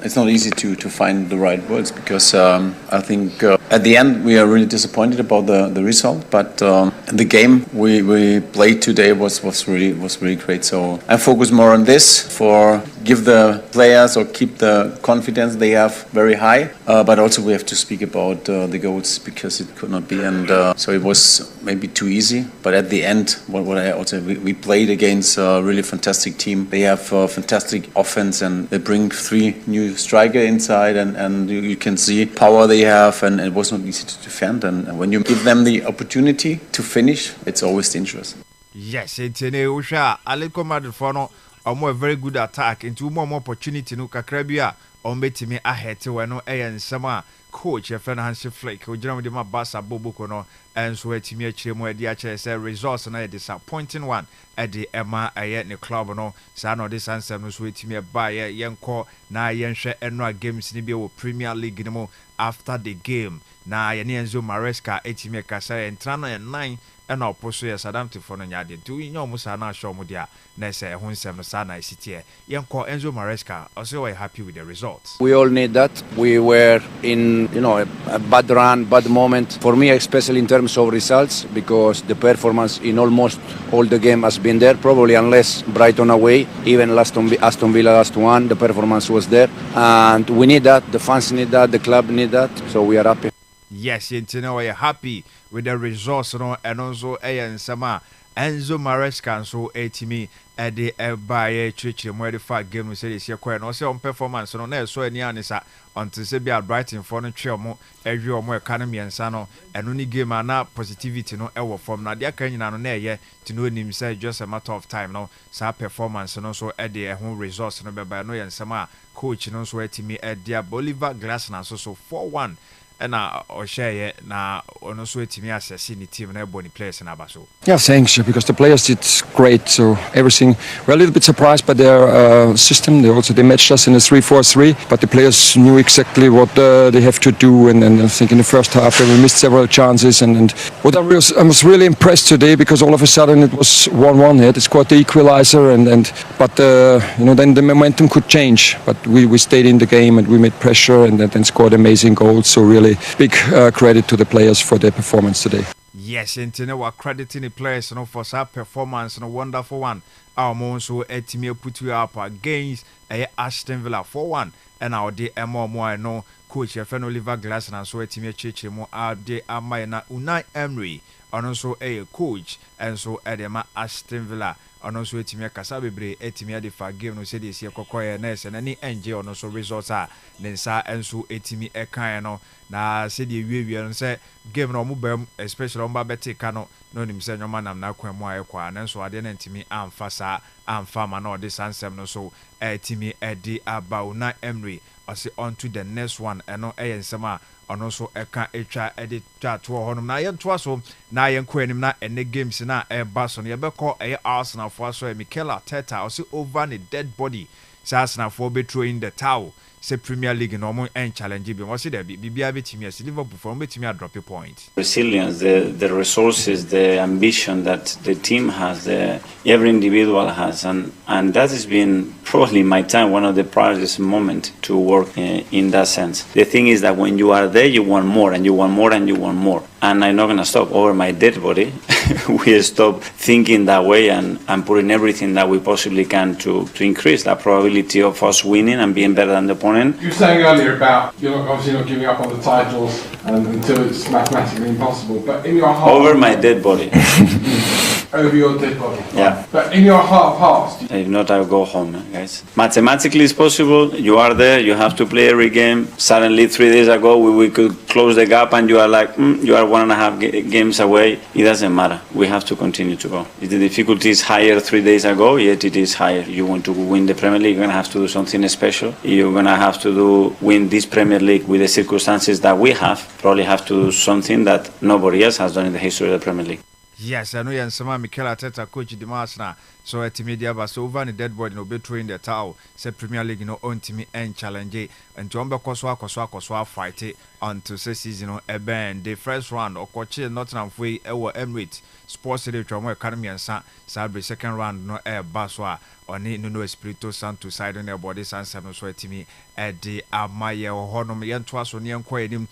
Q: it's not easy to find the right words because I think at the end we are really disappointed about the result. But the game we played today was really great. So I focus more on this for give the players or keep the confidence they have very high. But also we have to speak about the goals because it could not be. And so it was maybe too easy. But at the end, we played against a really fantastic team. They have fantastic offense. And they bring 3 new striker inside and you can see power they have and it was not easy to defend and when you give them the opportunity to finish it's always dangerous.
P: Yes, it's an Usha Atletico Madrid for no a more very good attack into more opportunity no kakrabia on betimi ahead to no and sama coach your friend Hansi Flick who generally de ma Barca bobo no and so etimi akire mo ade akire say results na disappointing one at the Emma aye ne club no sa no this answer no so etimi ba ye yenko na yenhwe enwa games ni bi wo Premier League ni mo after the game. Na yɛne Enzo Maresca etimi kasa entra na 9 ɛna ɔpo so yɛ Sadamti for no nyade nti wonya ɔmo saa na ahwɛ ɔmo dia na ɛsɛ ɛho nsɛm no saa na ɛsitie yɛnkɔ Enzo Maresca also we're happy with the results.
R: We all need that. We were in a bad run, bad moment for me, especially in terms of results, because the performance in almost all the game has been there, probably unless Brighton away, even Aston Villa last one, the performance was there, and we need that, the fans need that, the club need that, so we are happy.
P: Yes, you know we're happy with the results, and also nsema Enzo Maresca so etimi ede ebaye chichi mo de fa game say this year kwen no say on performance no na so ani anisa until say be Brighton for no twe mo ehwe omo economy ensa no eno ni game na positivity no e wo form na de kan nyina no na eye ti no nim say just a matter of time no sa performance no so ede ehun results no beba no yensema coach no so etimi ede Bolivar Glass na so 4-1 na Osheye na ono so etimi assess ni team na ebony players na abaso.
S: Yeah, thanks, because the players did great, so everything. We're a little bit surprised by their system. They matched us in a 3-4-3, but the players knew exactly what they have to do, and I think in the first half we missed several chances, and what I was really impressed today, because all of a sudden it was 1-1 here. They scored the equalizer, but then the momentum could change, but we stayed in the game and we made pressure and then scored amazing goals, so really big credit to the players for their performance today.
P: Yes, and we're crediting the players for their performance, wonderful one. Our monso etimi put you up against Aston Villa 4-1, and our de no coach Oliver Glass and so etimi chichi mo de amayna Unai Emery, and also a coach, and so edema Aston Villa. Ono so etimi kasa bebre etimi ade fa game no se de sie kokoye na ese na ni enje ono so results a ne nsa enso etimi ekan no na se de wiewie no se game no mobam especially on ba betika no nim se nyoma nam na kwan mu ayekwa na nso ade na etimi amfa ma na ode sansem no so etimi edi about na Emery ose on to the next one eno ensem a ono so eka etwa edi twa to honum na yentoa so na yenko anim na ene games na eba so no yebekọ Arsenal for so Mikel Arteta ose over the dead body Arsenal for be throwing the towel say Premier League no more and challenge bi won say there bibia betimi as Liverpool for betimi a drop a point.
Q: Resilience, the resources, the ambition that the team has, every individual has, and that has been probably in my time one of the proudest moments to work in that sense. The thing is that when you are there, you want more and you want more and you want more. And I'm not going to stop over my dead body. We stop thinking that way and putting everything that we possibly can to increase that probability of us winning and being better than the opponent.
T: You were saying earlier about you're obviously not giving up on the titles until it's mathematically impossible, but in your heart...
Q: Over my dead body.
T: Over your dead body.
Q: Yeah.
T: But in your heart of hearts...
Q: If not, I'll go home, guys. Mathematically, it's possible. You are there. You have to play every game. Suddenly, 3 days ago, we could close the gap and you are like, you are 1.5 games away. It doesn't matter. We have to continue to go. If the difficulty is higher 3 days ago, yet it is higher. You want to win the Premier League, you're going to have to do something special. You're going to have to win this Premier League with the circumstances that we have. Probably have to do something that nobody else has done in the history of the Premier League.
P: Yes, I know you're some Mikel Arteta coach the Arsenal. So at media but so over the dead body no be throwing the towel. Say Premier League no on team and challenge and to koswa fight until season no eben the first round or coach Nottingham way Emirates Sports City Trauma Academy and Sabre second round no baswa oni no Espirito Santo side on their body and seven so etimi at the amaye honum yentoa so ne enko enim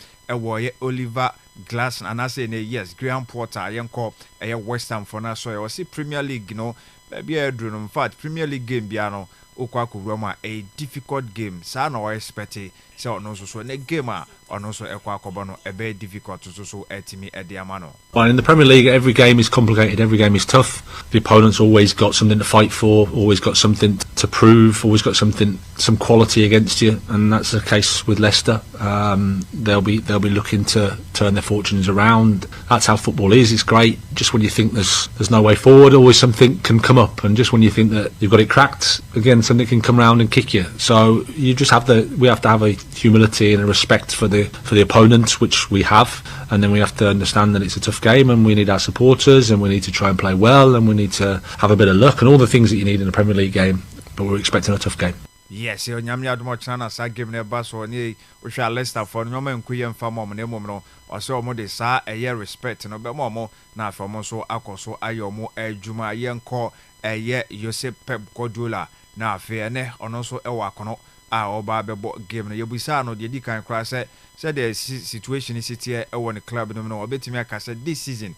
P: ye Oliver Glass and I say yes Graham Potter yenko West Ham for na so you see Premier League maybe in fact Premier League game biano okwa a difficult game sa na expect say no so ne game ono so ekwa akobo a very difficult so etimi edi amano.
J: Well, in the Premier League, every game is complicated, every game is tough. The opponent's always got something to fight for, always got something to prove, always got some quality against you, and that's the case with Leicester. They'll be looking to turn their fortunes around. That's how football is. It's great. Just when you think there's no way forward, always something can come up, and just when you think that you've got it cracked, again something can come around and kick you. So you just we have to have a humility and a respect for the opponent, which we have, and then we have to understand that it's a tough game and we need our supporters and we need to try and play well and we need to have a bit of luck and all the things that you need in a Premier League game, but we're expecting a tough game.
P: Yes, onyame adom chana sa game ne ba so ne wo hwa Leicester for no ma nkuye mfa mom ne mom no o se omo de sa eye respect no be mom na afa mo so akoso ayomo adwuma yenko eye Josep Pep Guardiola na afa ne ono so e wa kono a oba bebo game no yebusa no de di kan kra se the situation is here e won club no no obetimi aka se this season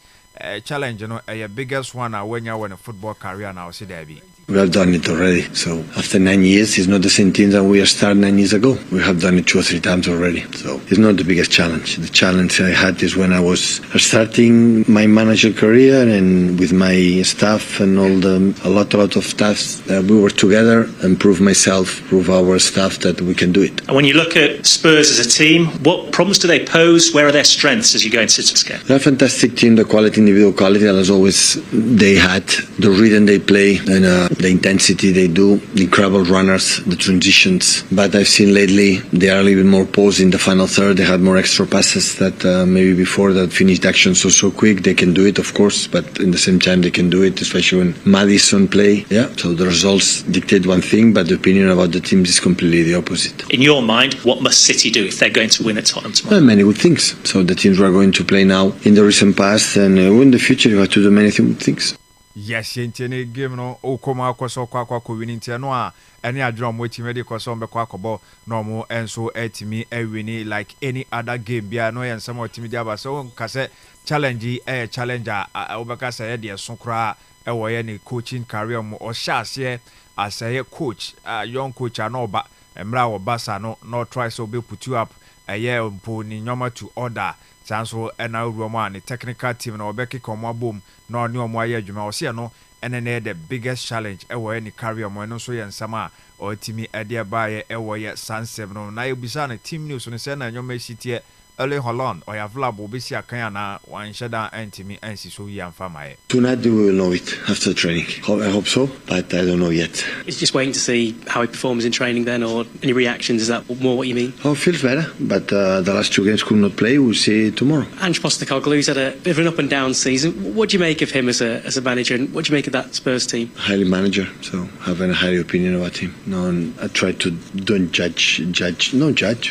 P: challenge no a biggest one when you win a football career now see there be.
U: We have done it already. So after 9 years, it's not the same team that we started 9 years ago. We have done it 2 or 3 times already. So it's not the biggest challenge. The challenge I had is when I was starting my manager career and with my staff and a lot of staff, we were together and prove myself, prove our staff that we can do it.
V: And when you look at Spurs as a team, what problems do they pose? Where are their strengths as you go into this game?
U: They're a fantastic team, the quality, individual quality, as always they had, the rhythm they play and the intensity they do, the incredible runners, the transitions. But I've seen lately they are a little bit more posed in the final third. They had more extra passes that maybe before that finished action so quick. They can do it, of course, but in the same time they can do it, especially when Maddison play. Yeah. So the results dictate one thing, but the opinion about the teams is completely the opposite.
V: In your mind, what must City do if they're going to win at Tottenham tomorrow?
U: Many good things. So the teams we are going to play now in the recent past and in the future you have to do many good things.
P: Yes, yentene game no okoma akoso kwa winning no a ene adro mo timi de koso mbe kwa kobo no mo enso etimi ewini like any other game bia no yen some timi dia ba so nkase challenge challenger obeka say de so kra e wo ye ne coaching career mo o sha ase as a coach young coach anoba emra wo basa no try so be put you up mpo ni nyoma to order chanso ena ruoma ni technical team na obeki komo abom na oni omo aye adwuma o se no ene the biggest challenge e wo any career mo no so ye nsama o timi ade baaye e wo ye sansem no na ebisa na team news no se na nyoma sitie early Holland or available bisi akan na wan sheda antimi ansi so yi amfa mae.
U: Tonight we will know it after training. I hope so, but I don't know yet.
V: It's just waiting to see how he performs in training then, or any reactions. Is that more what you mean?
U: Oh, feels better, but the last 2 games could not play. We'll see tomorrow.
V: Ange Postecoglou's had a bit of an up and down season. What do you make of him as a manager, and what do you make of that Spurs team?
U: Highly manager, so I have a high opinion about him. No, I try to don't judge,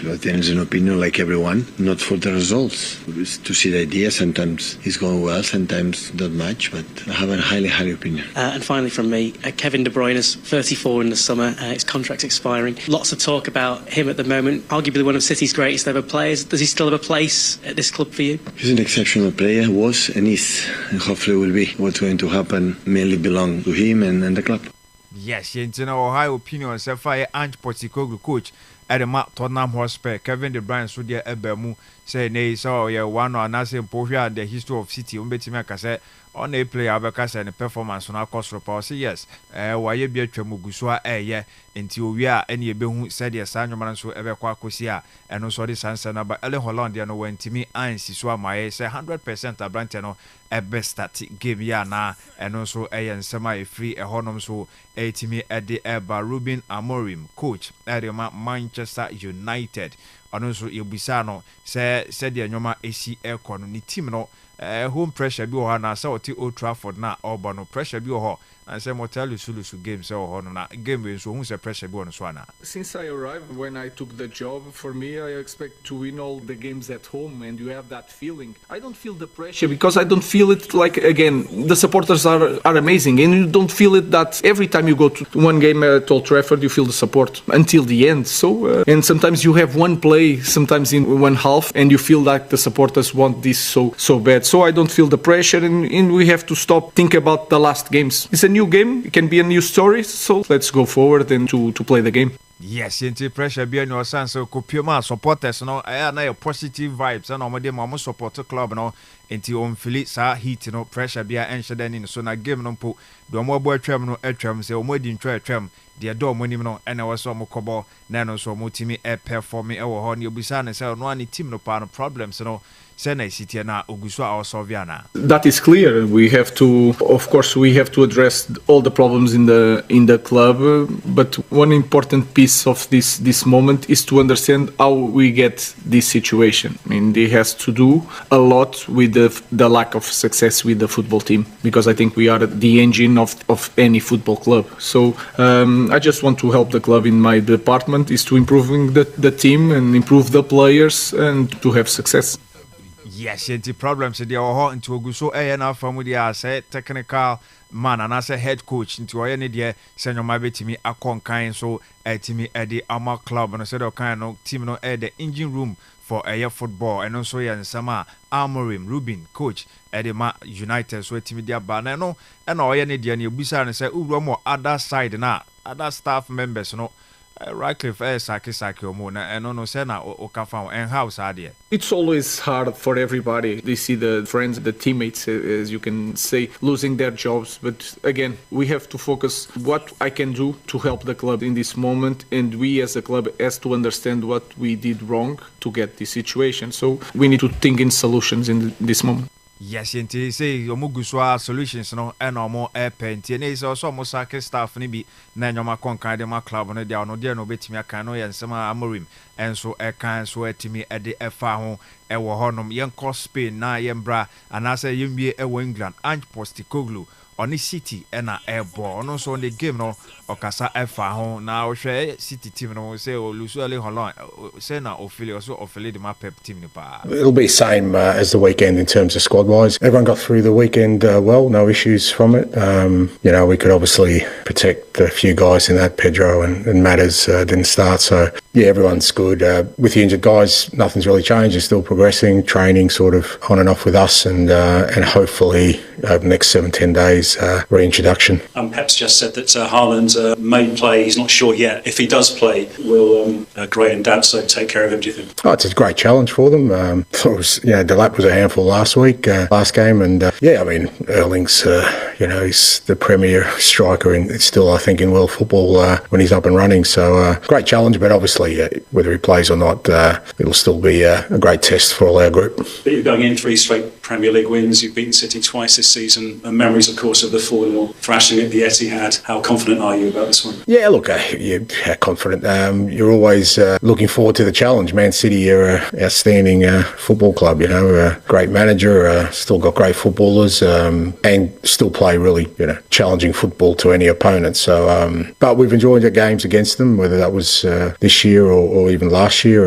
U: but there is an opinion like everyone. Not for the results, to see the idea. Sometimes he's going well, sometimes not much, but I have a highly opinion.
V: And finally from me, Kevin De Bruyne is 34 in the summer, his contract's expiring. Lots of talk about him at the moment, arguably one of City's greatest ever players. Does he still have a place at this club for you?
U: He's an exceptional player, was and is, and hopefully will be. What's going to happen mainly belong to him and the club.
P: Yes, you know, high opinion, so far Ange Postecoglou coach at the Tottenham Hotspur, Kevin De Bruyne so dear Ebemu say nay so yeah one or another pohia the history of City umbetimi akase on a player abekasa and performance on our cost report say yes why ye be atwamuguso a enti owia ene ebehu said yes anwoma so ebekwa akosia eno so de sansa na ba ele Holland no wantimi ansi so amaye say 100% abrante no ebe start game ya na eno so nsema e free honom so etimi ede eba Ruben Amorim coach area Manchester United ono so yebisa no said de nyoma esi ekọ no ni team no home pressure bi ho na say oti Old Trafford na obo no pressure bi ho and say Motelu Sulusu game say ho no na game we so hu say pressure bi on so na.
W: Since I arrived, when I took the job, for me I expect to win all the games at home, and you have that feeling. I don't feel the pressure because I don't feel it like, again, the supporters are amazing, and you don't feel it that every time you go to one game at Old Trafford you feel the support until the end. So and sometimes you have one play, sometimes in one half, and you feel like the supporters want this so bad. So I don't feel the pressure, and we have to stop think about the last games. It's a new game, it can be a new story, so let's go forward and to play the game.
P: Yes, into pressure be no sense so kopioma supporters no na positive vibes and omode ma support club no into on feel sa heat no pressure be enhye dan ni so na game no mpo do mo bo atwam no atwam say omodi ntwa atwam de do monim no na we so mo kobo na no so mo timi perform e wo ho na obusa na say no ani team no pa no problems no That
W: is clear. We have to, of course, address all the problems in the club. But one important piece of this moment is to understand how we get this situation. I mean, it has to do a lot with the lack of success with the football team, because I think we are the engine of any football club. So I just want to help the club in my department is to improving the team and improve the players and to have success.
P: Yes, the problems they are hot into Oguso enough from with the say technical man and as a head coach into any dear senior maybe to me a kind so to me at the Armour Club and I said kind of team no at the engine room for a football and also in summer Amorim Rubin coach at the United so to me their banner no and all any dear you bisa and say more other side na other staff members no Radcliffe Saki Omona and no Sena or Kafan and house idea.
W: It's always hard for everybody. They see the friends, the teammates, as you can say, losing their jobs. But again, we have to focus what I can do to help the club in this moment. And we as a club has to understand what we did wrong to get this situation. So we need to think in solutions in this moment.
P: Yes, you say Omuguswa solutions no and no more air paint. And it's also more sake staff nibi na nyoma konkan de ma club no dia no betimi aka no yen sama Amorim and so e kan so etimi e de efa ho e wo honom yen cross Spain na yen bra anase yen bie e wo England Ange Postecoglou on the City and a airball no so on the game no okasa efa ho na o hwe City team no say o Lusuele Holland say na ofili so ofili the map team ni pa.
B: It'll be same as the weekend in terms of squad wise. Everyone got through the weekend well, no issues from it. You know, we could obviously protect a few guys in that. Pedro and Matters didn't start, so yeah, everyone's good. With the injured guys, nothing's really changed. They're still progressing, training sort of on and off with us, and hopefully over the next 7-10 days reintroduction.
D: Pep's just said that Haaland may play. He's not sure yet. If he does play, will Gray and Danso take care of him, do you think?
B: Oh, it's a great challenge for them. Delap was a handful last game, and I mean, Erling's, he's the premier striker in still, I think, in world football when he's up and running. So great challenge, but obviously whether he plays or not, it'll still be a great test for all our group.
D: But you're going in 3 straight Premier League wins. You've beaten City twice this season. And memories, of course, of the 4-0 thrashing at the Etihad. How confident are you about this one?
B: Yeah, look, you're confident. You're always looking forward to the challenge. Man City are an outstanding football club, great manager, still got great footballers, and still play really, challenging football to any opponent. So, but we've enjoyed the games against them, whether that was this year or even last year.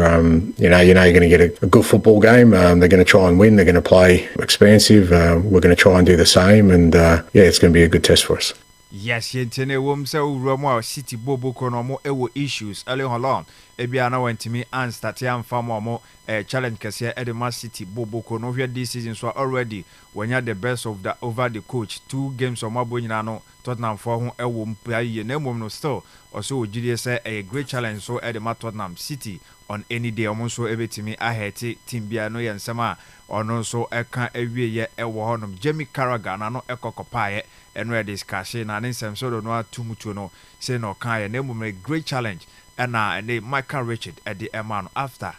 B: You're going to get a good football game. They're going to try and win. They're going to play expansive. We're going to try and do the same, and it's going to be a good test for us.
P: Yes, yentene wom se uramo City bobo kono mo ewo issues early Holland ebia na wantimi and start am fam mo challenge kese Edema City bobo kono hwe this season so already when you the best of the over the coach 2 games of mabo nyina no Tottenham for ho ewo mpaye na mom no still also ogide say a great challenge so Edema Tottenham City on any day omonso ebetimi ahete team bia no yensema ono so eka ewie ye ewo honom Jamie Carragher na no ekokopae and we discussing and in some sort of no tumutu no say no kind name a great challenge and they Michael Richard at the man after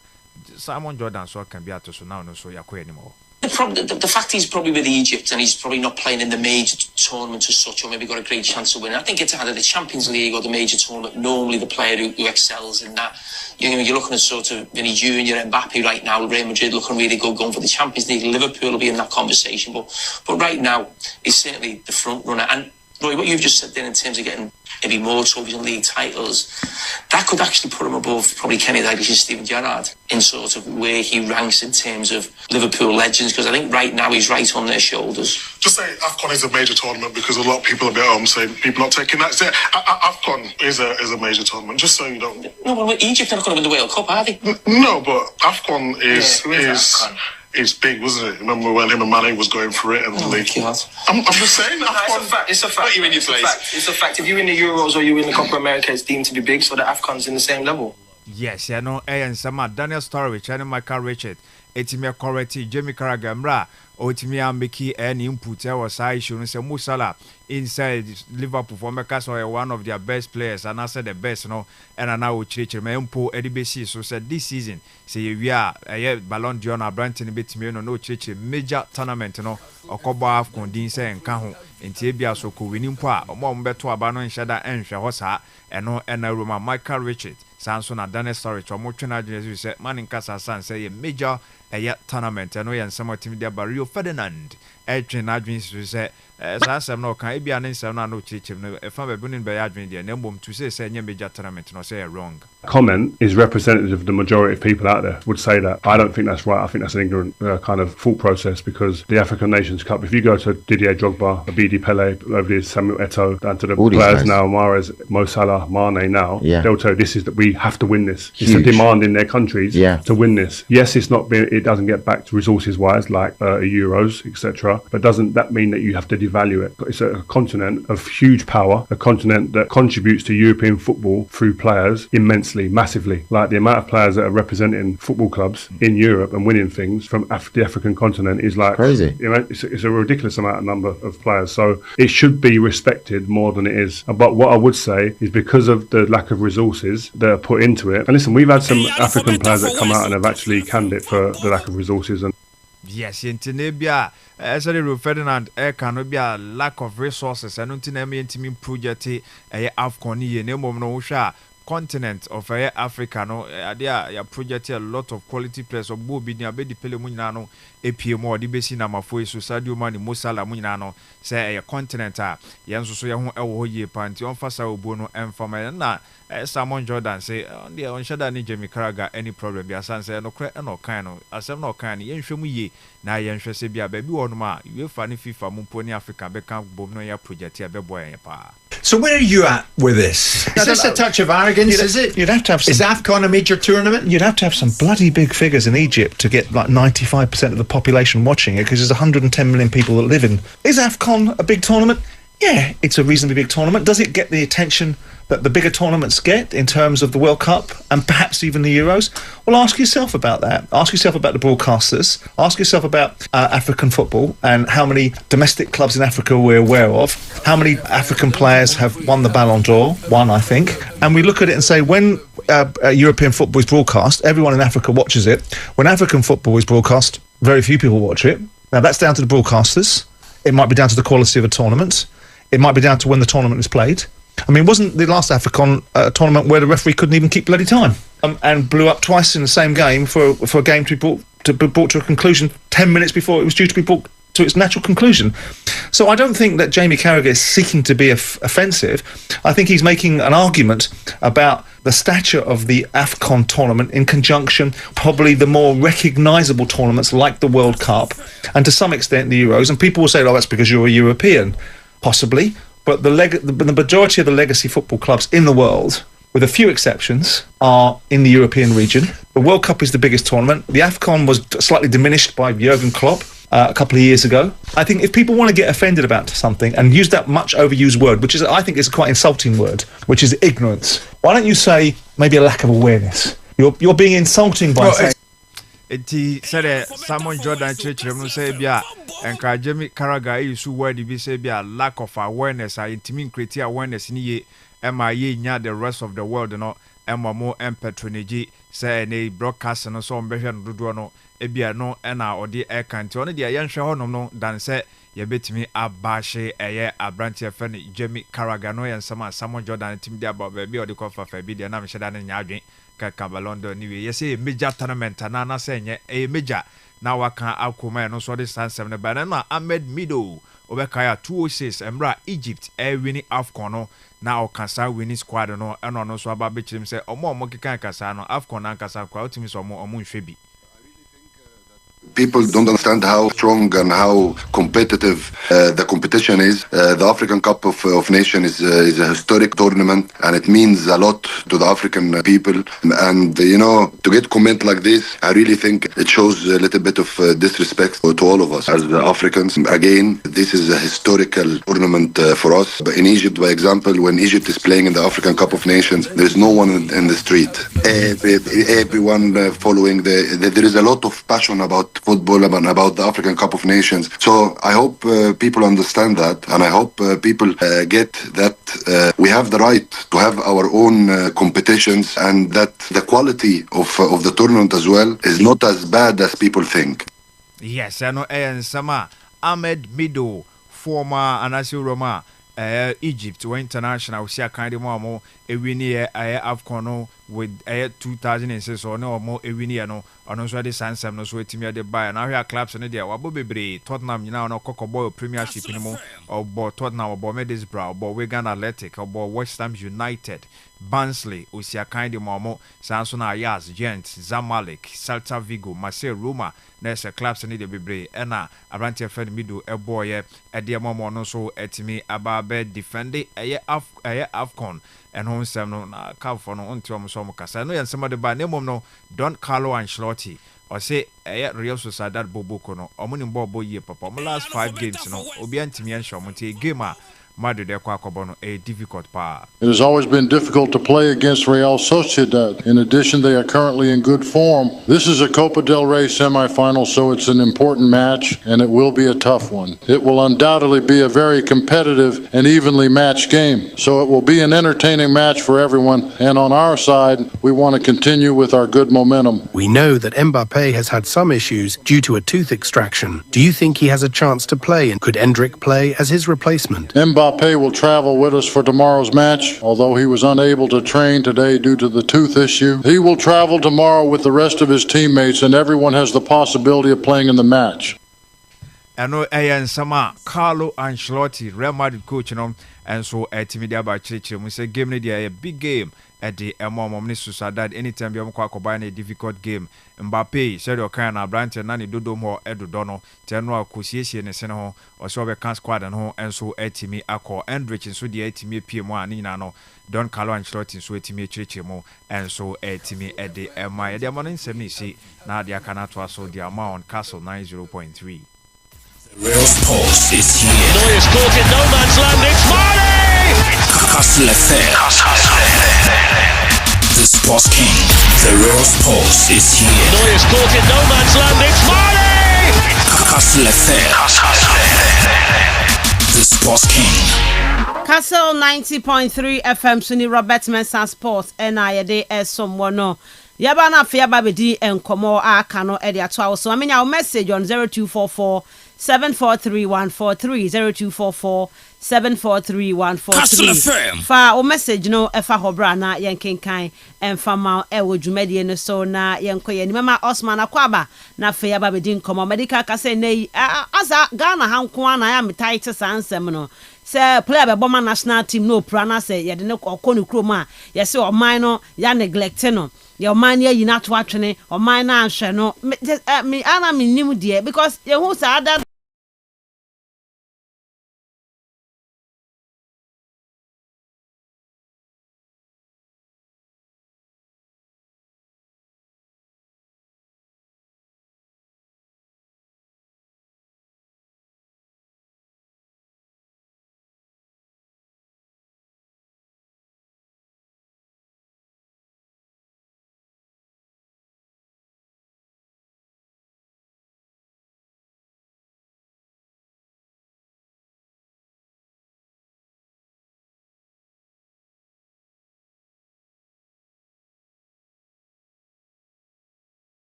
P: Simon Jordan so can be at so now no so yakwe anymore.
E: The fact he's probably with Egypt and he's probably not playing in the major tournament as such, or maybe got a great chance of winning. I think it's either the Champions League or the major tournament. Normally, the player who excels in that. You're looking at sort of Vinny Jr., Mbappe right now, Real Madrid looking really good, going for the Champions League. Liverpool will be in that conversation, but right now, he's certainly the front runner. And Roy, what you've just said there in terms of getting maybe more trophies and league titles, that could actually put him above probably Kenny Dalglish and Steven Gerrard in sort of where he ranks in terms of Liverpool legends, because I think right now he's right on their shoulders.
I: Just say AFCON is a major tournament because a lot of people are a bit home saying people not taking that. Say, AFCON is a major tournament, just so you don't...
E: No, well, Egypt are not going to win the World Cup, are they?
I: No, but AFCON is It's big, wasn't it? Remember when him and Mane was going for it and the league? I'm just saying.
X: It's a fact.
I: You're in your place.
X: It's a fact. If you win the Euros or you win the Copa America, it's deemed to be big, so the AFCON's in the same level.
P: Yes, I know. And some Daniel Sturridge and Michael Richard. Etimi correct Jamie Carragher mbra otimi ambeki any input was I should say Musala inside Liverpool for Mecca so one of their best players and I said the best no and now church me mpo edibesi so said this season say we are Ballon d'Or na Branton betimi no church major tournament no okoba AFCON din say nka ho enti ebia so ko wini mpo a omo mbeto aba no nhada enhwe ho saa eno na Roma Michael Richard Sanso na Daniel Sturridge omo twena adwene say man nkasa san say major tournament and we and some team there by Rio Ferdinand train adwin say asem no kan e bia ne nsem na no chechim no e fa be bunin be adwin there na mbom to say nye major tournament no say wrong.
A: Comment is representative of the majority of people out there would say that. I don't think that's right. I think that's an ignorant kind of thought process, because the African Nations Cup, if you go to Didier Drogba, Abidi Pele, over there Samuel Eto'o, down to the players now, Mahrez, Mo Salah, Mane now, they'll tell you this is that we have to win this. Huge. It's a demand in their countries to win this. Yes, it doesn't get back to resources wise like Euros, etc. But doesn't that mean that you have to devalue it? It's a continent of huge power, a continent that contributes to European football through players immensely, massively. Like the amount of players that are representing football clubs in Europe and winning things from the African continent is like crazy. You know, it's a ridiculous number of players. So it should be respected more than it is. But what I would say is because of the lack of resources that are put into it. And listen, we've had some African players that come out and have actually canned it for the lack of resources. And
P: yes, Yentinebia, as a Rio Ferdinand, can be a lack of resources. I don't think I'm project AFCON name no continent of Africa no there project a lot of quality players of Bobi ni abedi pele munyina no APM di besi na mafo so Sadio Mane Mo Salah munyina no say a continent a yenso so ye ho ewo ye panti on fasa obo no emfama na Simon Jordan say on the on shada ni Jamie Carragher any problem bi asan say no kre no kan no asem no kan ni yenhwemu ye na yenhwe se bia ba bi wonu ma UEFA ni FIFA mu poni Africa be kan bom no ya project e be boy pa.
F: So where are you at with this? Is this a touch of arrogance, is it?
K: You'd have to have some,
F: is AFCON a major tournament?
K: You'd have to have some bloody big figures in Egypt to get like 95% of the population watching it, because there's 110 million people that live in. Is AFCON a big tournament? Yeah, it's a reasonably big tournament. Does it get the attention that the bigger tournaments get in terms of the World Cup and perhaps even the Euros? Well, ask yourself about that. Ask yourself about the broadcasters. Ask yourself about African football and how many domestic clubs in Africa we're aware of. How many African players have won the Ballon d'Or? One, I think. And we look at it and say, when European football is broadcast, everyone in Africa watches it. When African football is broadcast, very few people watch it. Now, that's down to the broadcasters. It might be down to the quality of a tournament. It might be down to when the tournament is played. I mean, wasn't the last AFCON tournament where the referee couldn't even keep bloody time and blew up twice in the same game for a game to be brought to a conclusion 10 minutes before it was due to be brought to its natural conclusion? So I don't think that Jamie Carragher is seeking to be offensive. I think he's making an argument about the stature of the AFCON tournament in conjunction probably the more recognisable tournaments like the World Cup and to some extent the Euros. And people will say, oh, that's because you're a European. Possibly. But the majority of the legacy football clubs in the world, with a few exceptions, are in the European region. The World Cup is the biggest tournament. The AFCON was slightly diminished by Jurgen Klopp a couple of years ago. I think if people want to get offended about something and use that much overused word, which is, I think is a quite insulting word, which is ignorance, why don't you say maybe a lack of awareness? You're being insulting by saying...
P: Eti said Simon Jordan Churchill say bia enka Jamie Carragher use word bi say bia lack of awareness a intimi create awareness ni ye ema ye nya the rest of the world no ema mo empatronage say na broadcast no so mbehwe no dodo no ebia no na ode e kanti ono de yenhwe honom no dan say ye betimi abashe eye abrantie fe ne Jamie Carragher no yensama Simon Jordan tim de aba ba bia ode kofa fa bi de na mhye da ne nya adwen Kabalondo anyway. You say major tournament and Nana saying a major now waka akuma no so this time 7 banana Ahmed Mido Obekaya 206 Emra Egypt winning AFCON no now Kasa winning squad no and no so about him say omo kika kasa no AFCON and kasa kwa ultimate so omo nhwebi.
I: People don't understand how strong and how competitive the competition is. The African Cup of Nations is a historic tournament, and it means a lot to the African people. And you know, to get comment like this, I really think it shows a little bit of disrespect to all of us as Africans. Again, this is a historical tournament for us. But in Egypt, by example, when Egypt is playing in the African Cup of Nations, there is no one in the street. Everyone following there is a lot of passion about football and about the African Cup of Nations. So I hope people understand that, and I hope people get that we have the right to have our own competitions, and that the quality of the tournament as well is not as bad as people think.
P: Yes, I know. And Sama Ahmed Mido, former Anasio Roma, Egypt, were international. See a kind of more a winner, AFCON with 2006 or no more Ewinia no or no so the Sansam no so etimi de buy na hwe clubs no dia wabo bebre Tottenham nyina no Kokoboy Premiership ni mo or Tottenham or Middlesbrough or Wigan Athletic or West Ham United Barnsley Osiakan de Momo Sanson Ayaz Gent Zamalek Celta Vigo Marseille Roma nessa clubs ni de bebre na Abrante fan middle eboye e de momo no so etimi ababe defend eye Afcon and home sem no na caf no unto am so mo kasa no yensema de ba nemom no Don Carlo Ancelotti or say Real Sociedad Boboko no omuni mbo ye papa mo last 5 games no obi antimi enhwe mo te game a difficult part.
C: It has always been difficult to play against Real Sociedad. In addition, they are currently in good form. This is a Copa del Rey semifinal, so it's an important match, and it will be a tough one. It will undoubtedly be a very competitive and evenly matched game, so it will be an entertaining match for everyone, and on our side, we want to continue with our good momentum.
G: We know that Mbappe has had some issues due to a tooth extraction. Do you think he has a chance to play, and could Endrick play as his replacement?
C: Mbappe will travel with us for tomorrow's match, although he was unable to train today due to the tooth issue. He will travel tomorrow with the rest of his teammates, and everyone has the possibility of playing in the match.
P: Ano ayan sama Carlo Ancelotti, Real Madrid coach no, and so timidi aba chirichiri mu say game no dey a big game at the Mom ni Sociedad anytime bi kwa koba na difficult game. Mbappe said o kan na Abrante na ni dodo mo edodo no teno akosiesie ne sene ho o so be kan squad no enso etimi akọ Endrich nso dey etimi pie mu ani na no Don Carlo Ancelotti nso etimi chirichiri mu enso etimi ede ema ede mo nsem ni si na dia kana to aso dia ma on Kastle 90.3.
H: Real sports is here.
L: Neuer's caught in no man's land. It's Marley!
H: kastlefm. The Sports King. The real sports is here.
L: Neuer's caught in no man's land. It's Marley!
H: kastlefm. The Sports King.
N: Kastle 90.3 FM Suni Robert Mensah Sports NIAD someone no. Yaba na afia babedi enkomo aka no e de ato so amenya message on 0244 743143 0244 743143 fa o message no e fa hobra na yenkenkan emfa ma e wo dwumade no so na yenkoye ni mama Osman akwaba na afia babedi enkomo medical kase nei asa Ghana hanko ana ya metaite sansem no say player be bomber national team no prana say ye de ne okonu kroma ye say o man no ya neglect no your man ye na to atwene o man na ahwe no me ana me nim de because ye hu say other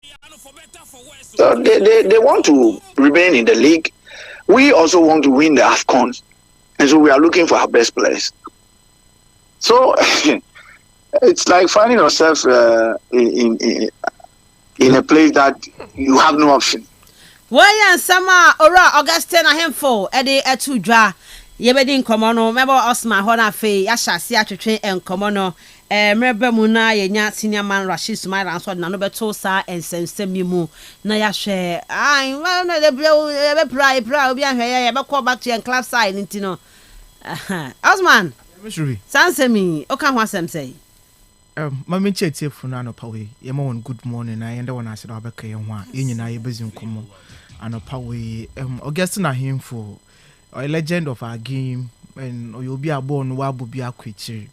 M: So they want to remain in the league. We also want to win the AFCON. And so we are looking for our best players. So it's like finding yourself in a place that you have no option.
N: Well, summer or Augustine a handful, Eddie Etudra, Yebedin Comono, Member Osman Honafe, Yasha Siatri and Comono, Merbe Muna, Yenya, Senior Man, Rashid Smile, and so Nanobertosa, and Semimu, Nayashe. I well, the blow, be here, but call back to your club side, Nintino. Osman, Sansemi, Okan say.
O: Mammy Chetty Funano Pawe, Yamon, good morning. I end one I said, Abaka and one, Union I Bezin Como, and a Pawe, Augustine him for a legend of our game, and you'll be a born wabu be a creature.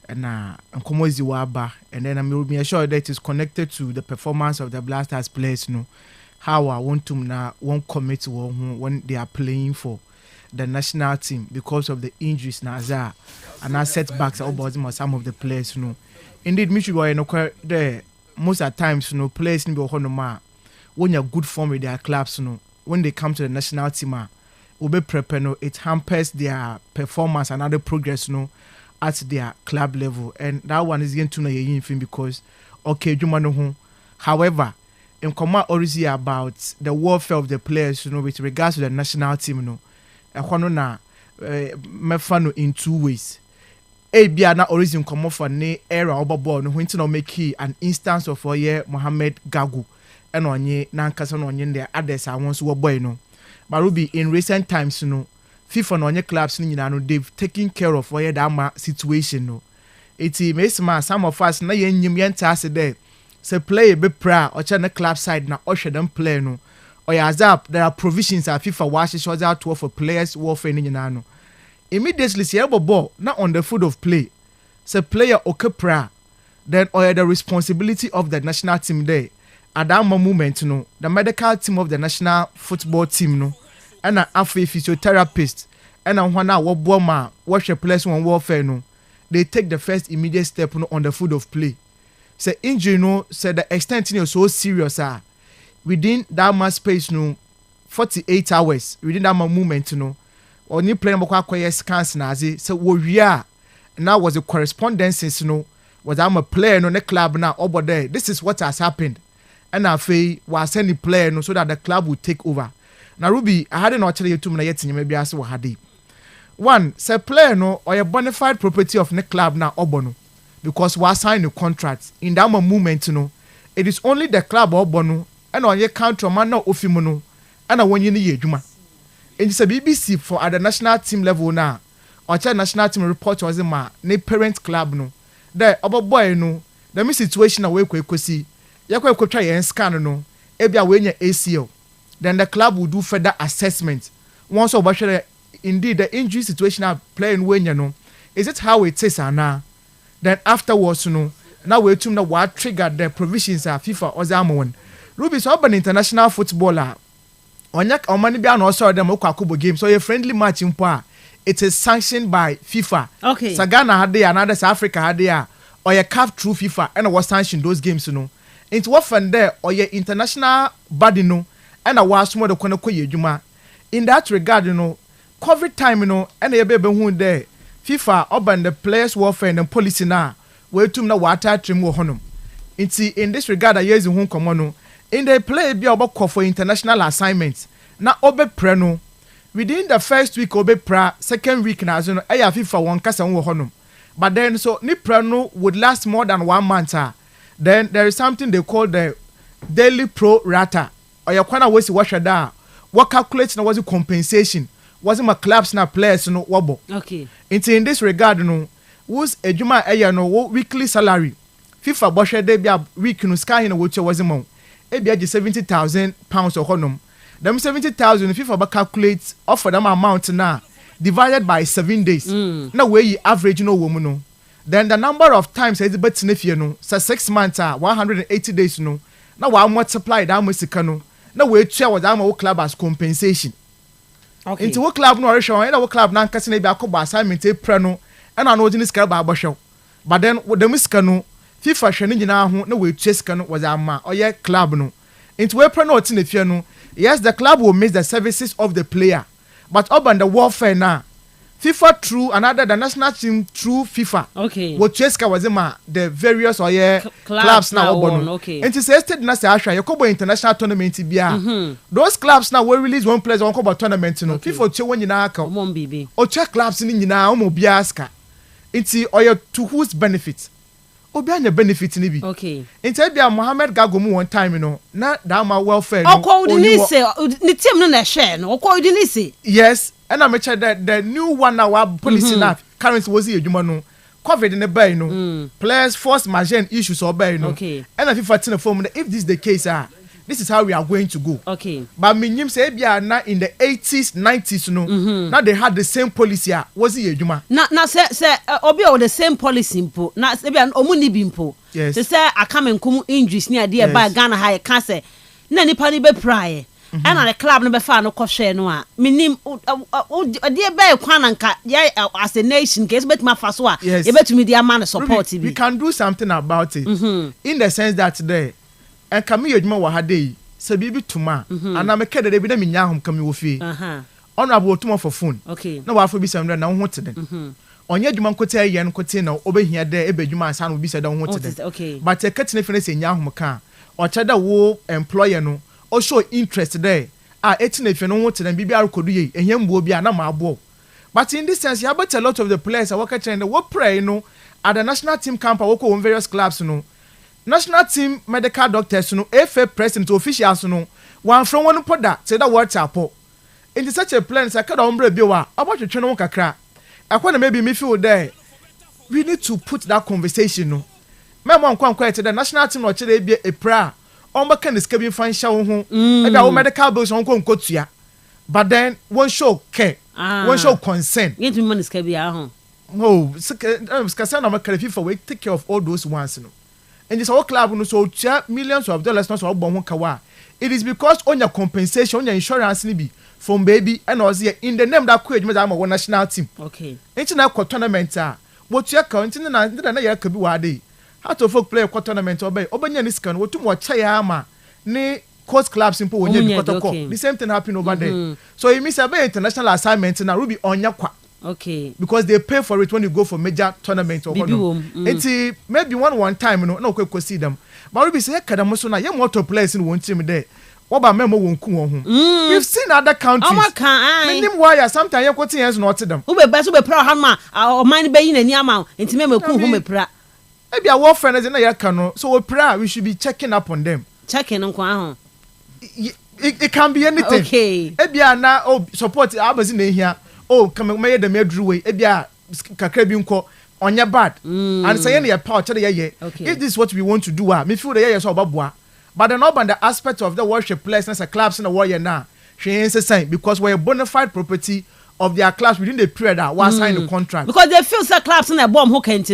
O: And Komozi Waba, and then I will be assured that it's connected to the performance of the Blasters players. No, how I want to now won't commit to when they are playing for the national team because of the injuries Nazar and our setbacks about some of the players. No, indeed, Michigan, there most at times, players in the when you're good form with their clubs, when they come to the national team, will be prepared. It hampers their performance and other progress. At their club level, and that one is going to know your thing because okay, you know. However, in command already about the warfare of the players, with regards to the national team, mefano in two ways. Bia na already come for ne era oba when to make an instance of Mohamed Gagu and onye na nkasa no onye there others I want to boy no. But Ruby in recent times, FIFA no onye clubs they've taken care of where that situation no. Iti mesma some of us na yenyim yenta there. Say play be pra or na club side na usher them play no. Or azap there are provisions at FIFA washes was out for players warfare no. Immediately see ball not on the foot of play. Say player okay pra then or the responsibility of the national team there. At that moment no the medical team of the national football team no. And a physiotherapist and a one hour bomber watch a place on warfare no. They take the first immediate step on the foot of play. Say injury say the extent so serious within that much space 48 hours within that movement or new playing acquire scans nazi so we are now was a correspondence was I'm a player no the club now over there. This is what has happened. And I feel was sending player so that the club would take over. Now Ruby, I hadn't actually you 2 minutes maybe I saw had one say player or a bona fide property of the club now obono because we sign a contract in that moment it is only the club obono and on your counter man no ofimono and when you need juma. And it's a BBC for at the national team level now or national team report was ma ne parent club no there about boy the situation away see yakwa try and scan no ebia we nya ACL. Then the club will do further assessment. Once or indeed the injury situation are playing when is it how it is now? Then afterwards, now we to what triggered the provisions of FIFA or Zamon. Ruby so an international footballer. On yak or money be an also them Okakubo game. So a friendly match in poa. It is sanctioned by FIFA. Okay. Sagana had there, another South Africa had there, or a CAF through FIFA and was sanctioned those games, It's what from there or your international body and I was more the Konokoye Juma. In that regard, COVID time, and a baby who there, FIFA open the players warfare and the policy now, where to know what I trim honum. In this regard, I use whom come in the play be about call for international assignments. Now obe preno. Within the first week obe pra, second week na aya FIFA one kasa honum. But then so ni preno would last more than 1 month. Then there is something they call the daily pro rata. Or your corner was wash da what calculates na was compensation wasn't my clubs na players wobble. Okay. In this regard who's a juma weekly salary FIFA bosh de bia week sky no which was mo e bia £70,000 or honum them 70,000 FIFA ba calculate offer them amount na divided by 7 days na where you average woman then the number of times is bet if so 6 months 180 days now we multiply that much na we share with our club as compensation. Okay. Into what club no show and our club na nkase na bia akoba assignment e pre no and I know this club ba show. But then with the miska no FIFA hwene nyina ho na we tuesika no was ama oye club no into we pre no oti fie no yes the club will miss the services of the player but urban the warfare na FIFA through another the national team through FIFA
N: okay
O: what tuesika was ma the various oye clubs na obono
N: okay
O: into say state na say ahwa yakobo international tournament bia those clubs now we release one player on kobo tournament no FIFA che won nyina aka o check clubs ni nyina o mo bia aska into oye to whose benefit obi anya benefit ni bi
N: okay
O: into bia Mohammed Gago mu one time no na da ma welfare
N: no Udinese ni team no na share no Udinese
O: yes and I mentioned that the new one now policy now currently was here no COVID in the bay no players force majeure issues or bay no
N: okay
O: and if you fatten form if this is the case this is how we are going to go
N: okay
O: but minim say bia na in the 80s 90s no now they had the same policy was here adwuma
N: na say obi o the same policy mpo na say bia omuni bi mpo
O: yes
N: say akamενkum injuries ni ade ba Ghana ha ka say na nipa ni be praye and the club no be fa no kohwe no a minim ade be kwan nka as a nation case bet ma fa so a e betumi dia man support bi
O: we can do something about it in the sense that today and come here adwuma wa ha dey say bibi tuma and na me kede dey bi na menya hom kam wo fie honorable tuma for phone
N: okay
O: na wa fo bi sem na wo ho tede onye adwuma nkote aye nkote na obehia dey ebe adwuma asa no bi se da wo ho tede
N: okay
O: but e katine fene se nya hom ka o cheda wo employer no o show interest there etina fene wo tede bibi akodu ye ehia mbuo bi na ma abo but in this sense you have a lot of the players are working and we pray no at the national team camp work on various clubs no national team medical doctors no FA president officials no one from one poda say that what apo in such a plan say kada ombre bi wa abotwetwe no kakra akwa na maybe me feel there we need to put that conversation no memo nkwa the national team no chere bi epra omba kan iska bi fan sha wo ho e bia wo medical bills on ko nkotua but then one show care one show concern
N: get me money iska bi a ho
O: no ska na makare FIFA we take care of all those ones no and this whole club no so millions of dollars no so gbon ho kawa it is because on your compensation on your insurance ni bi from baby and was here in the name that coach me that am national team
N: okay
O: international tournament what you account na ya ka bi wa dey how to folk play tournament obanya ni scan wotum wo cha ya ama ni coast clubs simple wonye bi kotoko the same thing happen over there so it means a international assignment na Ruby onya kwa
N: okay
O: because they pay for it when you go for major tournament or it's maybe one time no go see them but Ruby say kada mo so na ye motor players in one team there oba memo wonku won ho we've seen other countries minim why sometimes you quoting yes not them
N: ube be so be pra ha ma o man be yin ani ama enti memo ku ho me pra
O: maybe our warfare na ya ka no so we pray we should be checking up on them
N: checking nkwa ho
O: it can be anything
N: okay
O: ebia na support abazi na ehia come me dem aduru we ebia kakra bi nko onye bad and say na ya power chere ye if this is what we want to do me feel the ye so obaboa but then up on the aspect of the worship place as a clubs in the warrior now she ain't saying because we're a bona fide property of their clubs within the period that was signed the contract
N: because they feel say clubs in the bomb who can't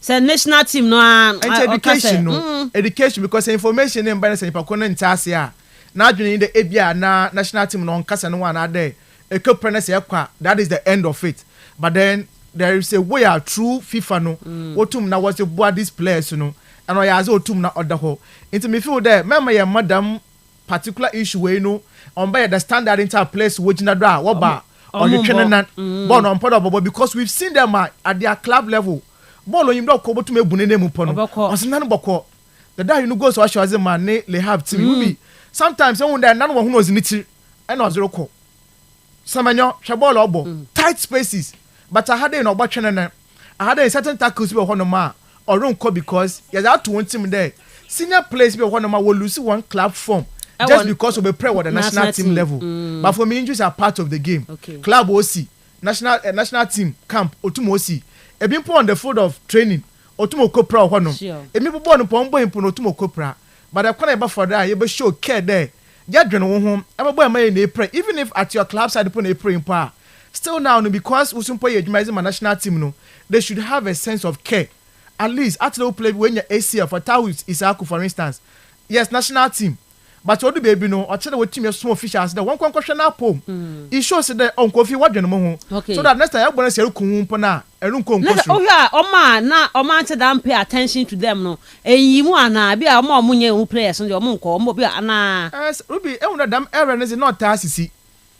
N: say national team no and
O: education no education because information in balance ipakona ntasia na adwene the ebia na national team no nkasa no one there e kopreness yakwa that is the end of it but then there is a way out through FIFA no otum na was board these players no and I as otum na order ho into me feel there remember your madam particular issue we no on by the standard inter place wojina do what ba on the training ball on pod of because we've seen them at their club level ball on him do ko botum ebune na mu po no osina no boko the day you no go so asho as man ne le have team we be sometimes when there none one knows niti and ozero ko samanyo hwe ball obo tight spaces but I had no obo training I had a certain tackles be ho no ma or don't call because you have to want him there. Senior players be one of my will lose one club form just because of a prayer with the national team level. But for me, injuries are part of the game.
N: Okay.
O: Club OC, national team camp, Otumo OC. A been put on the foot of training, Otumo Copra or one. A me born upon boy in Otumo Copra. But I can't for that, you be show care there. Jadren home, I'm a boy may in April, even if at your club side upon April in power. Still now, because Usumpo Yajimazim my national team, no, they should have a sense of care. At least at the play when your ACL for Tawis Isaku for instance yes national team but what the baby no or tell what team small officials the one question na pom it shows that on Kofi what dwen mo ho so that next time you gonna say kun po na erun ko nkosu
N: oh yeah o ma to dan pay attention to them no eyimu ana bi a o munye hu players no o mo nko o bi ana
O: Ruby e won them error is not asisi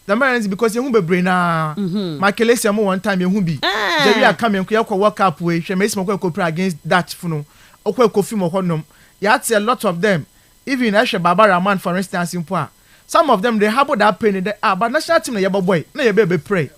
O: the man because you bebre na Makelese mo one time you bi Jerry akame nko yakọ work up we hwe me smoko ko play against that funo okọ Kofi mo honom you had a lot of them even Ashe Baba Rahman for instance in Pua. Some of them they have that pain in the but national team na yaba boy na yebe pray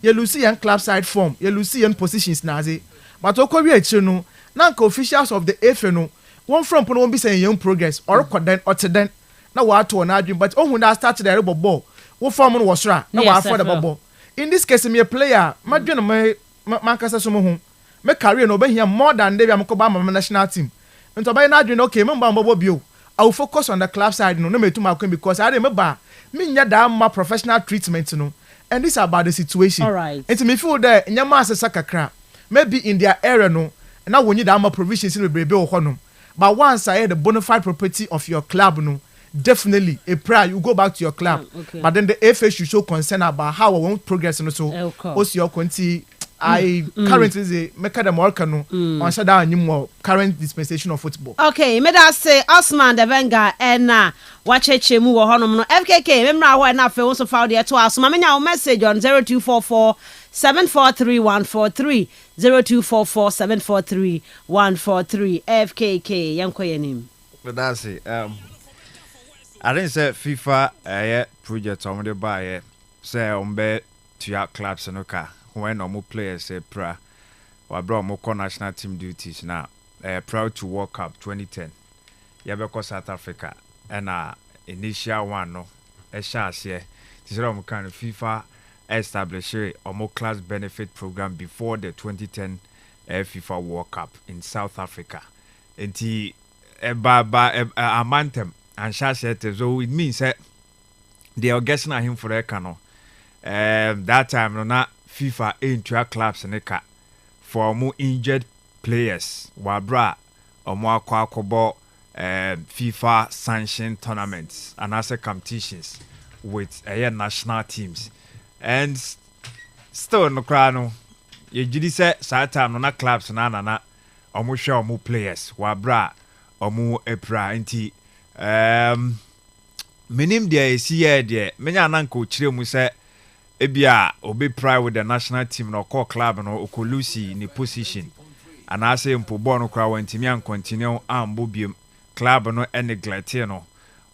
O: you lose yan club side form you lose yan positions nazi but okowi echi no na nka officials of the FA no one from pono won be saying young progress or then or then na wa to na adwin but ohun that start the rebel ball wo form no wasra na wa for the ball in this case me a player madwen me mankasa so mo hu me career no be here more than they am ko ba ma national team nto ba na adwin okay me mba mbo bio I will focus on the club side no me too much because I remember me nya da ma professional treatment no and this is about the situation
N: all right
O: and me feel that nya ma asesa kakra maybe in their area no na won you da ma provisions in brebe wo hono but once I had the bona fide property of your club no definitely a prayer you go back to your club but then the FA should show concern about how we won't progress no so what's your quantity I currently say make the Moroccan on shut down more current dispensation of football. Okay,
N: me that say Osman the Venga and watch mu wo honom no FKK me mra ho na fe wo so found there to us ma me nya message on 0244 743 143 0244 743 143 FKK yanko yenim.
P: But that's it. I didn't say FIFA project on the buy say on be to your clubs no car. When normal players say pra or brought more national team duties now proud to World Cup 2010 yabeko South Africa and initial one no a chance here this is kind of FIFA established a more class benefit program before the 2010 FIFA World Cup in South Africa and the a mantem and chance so it means that they are guessing at him for their cano that time no not FIFA into clubs and eka for more injured players wabra or more kwakobo FIFA sanctioned tournaments and also competitions with national teams and still no crano you jidi say time no clubs na omo show more players wabra omo epra nti menim dia esi dia menya nanko chire mu say ebia obi pride with the national team no call club no okolusi in the position and I say mpo no kra wantimi an continue ambo biem club no neglect no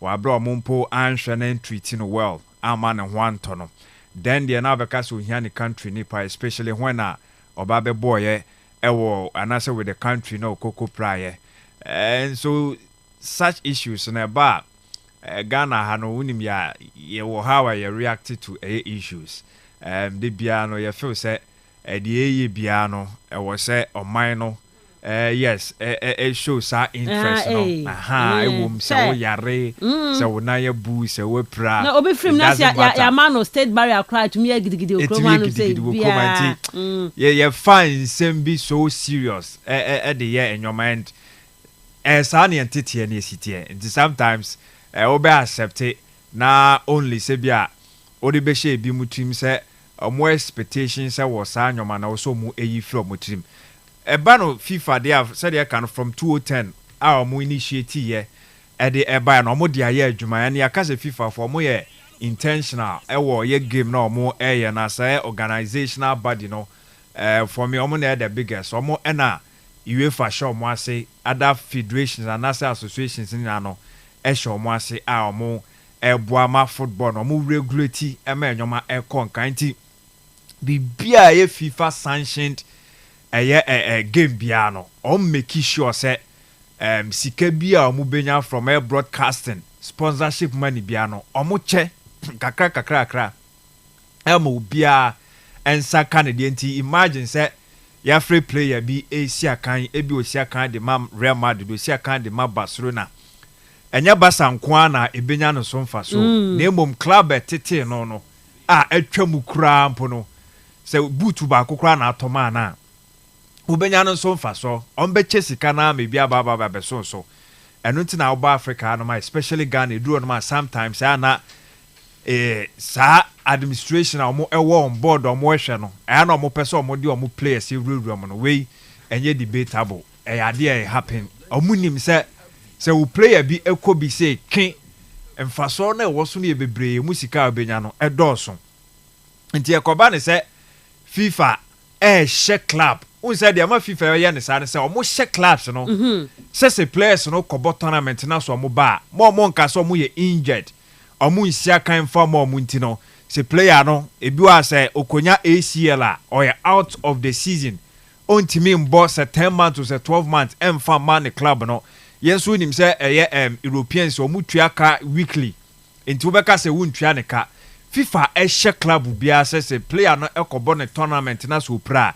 P: wa bra mpo anhwe na treat no well ama ne ho anto no then the na beka so hia ne country nipa especially when oba be boy ewo anase with the country no koko praye and so such issues na ba Ghana hano unim ya ye how I reacted to issues the biano you feel say the bia no was say on mine no yes it shows our interest no aha wom say we yare say we na ye bu say we pra
N: no obi film na ya man no state barrier cry to me gidigidi okro man say
P: yeah fine sem be so serious the year in your mind sa na entity na sitie and sometimes obe accept it na only say bia odi be she bi mutrim say more expectations say was anyoma na also mu eyi from mutrim eba no FIFA they have said they can from 2010 our mu initiate here e de eba no mo de aye adwuma ya na yakase FIFA for mo ye intentional e wo ye game na mo eye na say organizational body no for me omo na the biggest omo na UEFA show mo ase other federations and national associations ni na no show mo ase a omo eboama football no mo regulate e ma enyoma e konkanti bibia ye FIFA sanctioned game bia no make sure say sika bia omo benya from air broadcasting sponsorship money bia no omo che kakra mo bia ensa Canadian imagine say ya free player bi Asia kan ebi Osia kan de ma Real Madrid Osia kan de ma Barcelona enya Barca nko na ebenya no so mfa so na emom club etete no atwam kura mpo no se butu ba kokora na atoma na ubenya no so mfa so ombe chesika na me bia baba be so ɛno nti na woba Africa no ma especially Ghana duro no ma sometimes ana saa administration a ɔmo ɛwɔ on board ɔmo ɛhwɛ no ɛyɛ na ɔmo pɛ sɛ ɔmo de ɔmo players ewurawura mo no wei ɛnyɛ debatable ɛyɛ adeɛ ɛyɛ happen ɔmo nim sɛ wo player bi ɛkɔ bi sɛ ke mfasoɔ na ɛwɔ so no yɛ bebree mu sika a ɔbɛnya no ɛdɔɔso nti ɛkɔba ne sɛ FIFA ɛhyɛ club wọ́n sẹ́ deɛ ma FIFA yɛ ne saa ne sɛ ɔmo hyɛ clubs no sɛ players no kɔbɔ tournament na so ɔmo ba mo nka sɛ ɔmo yɛ injured ɔmo nsia kan fa mo ɔmo nti no sɛ player no ebi wa sɛ okonya ACL a ɔyɛ out of the season ɔntimi mbɔ sɛ 10 months to sɛ 12 months ɛmfa ma ne club no yɛn nso nim sɛ ɛyɛ Europeans ɔmo tua ka weekly nti wobɛka sɛ wontua ne ka FIFA ɛhyɛ club biara sɛ player no ɛkɔbɔ ne tournament na so pra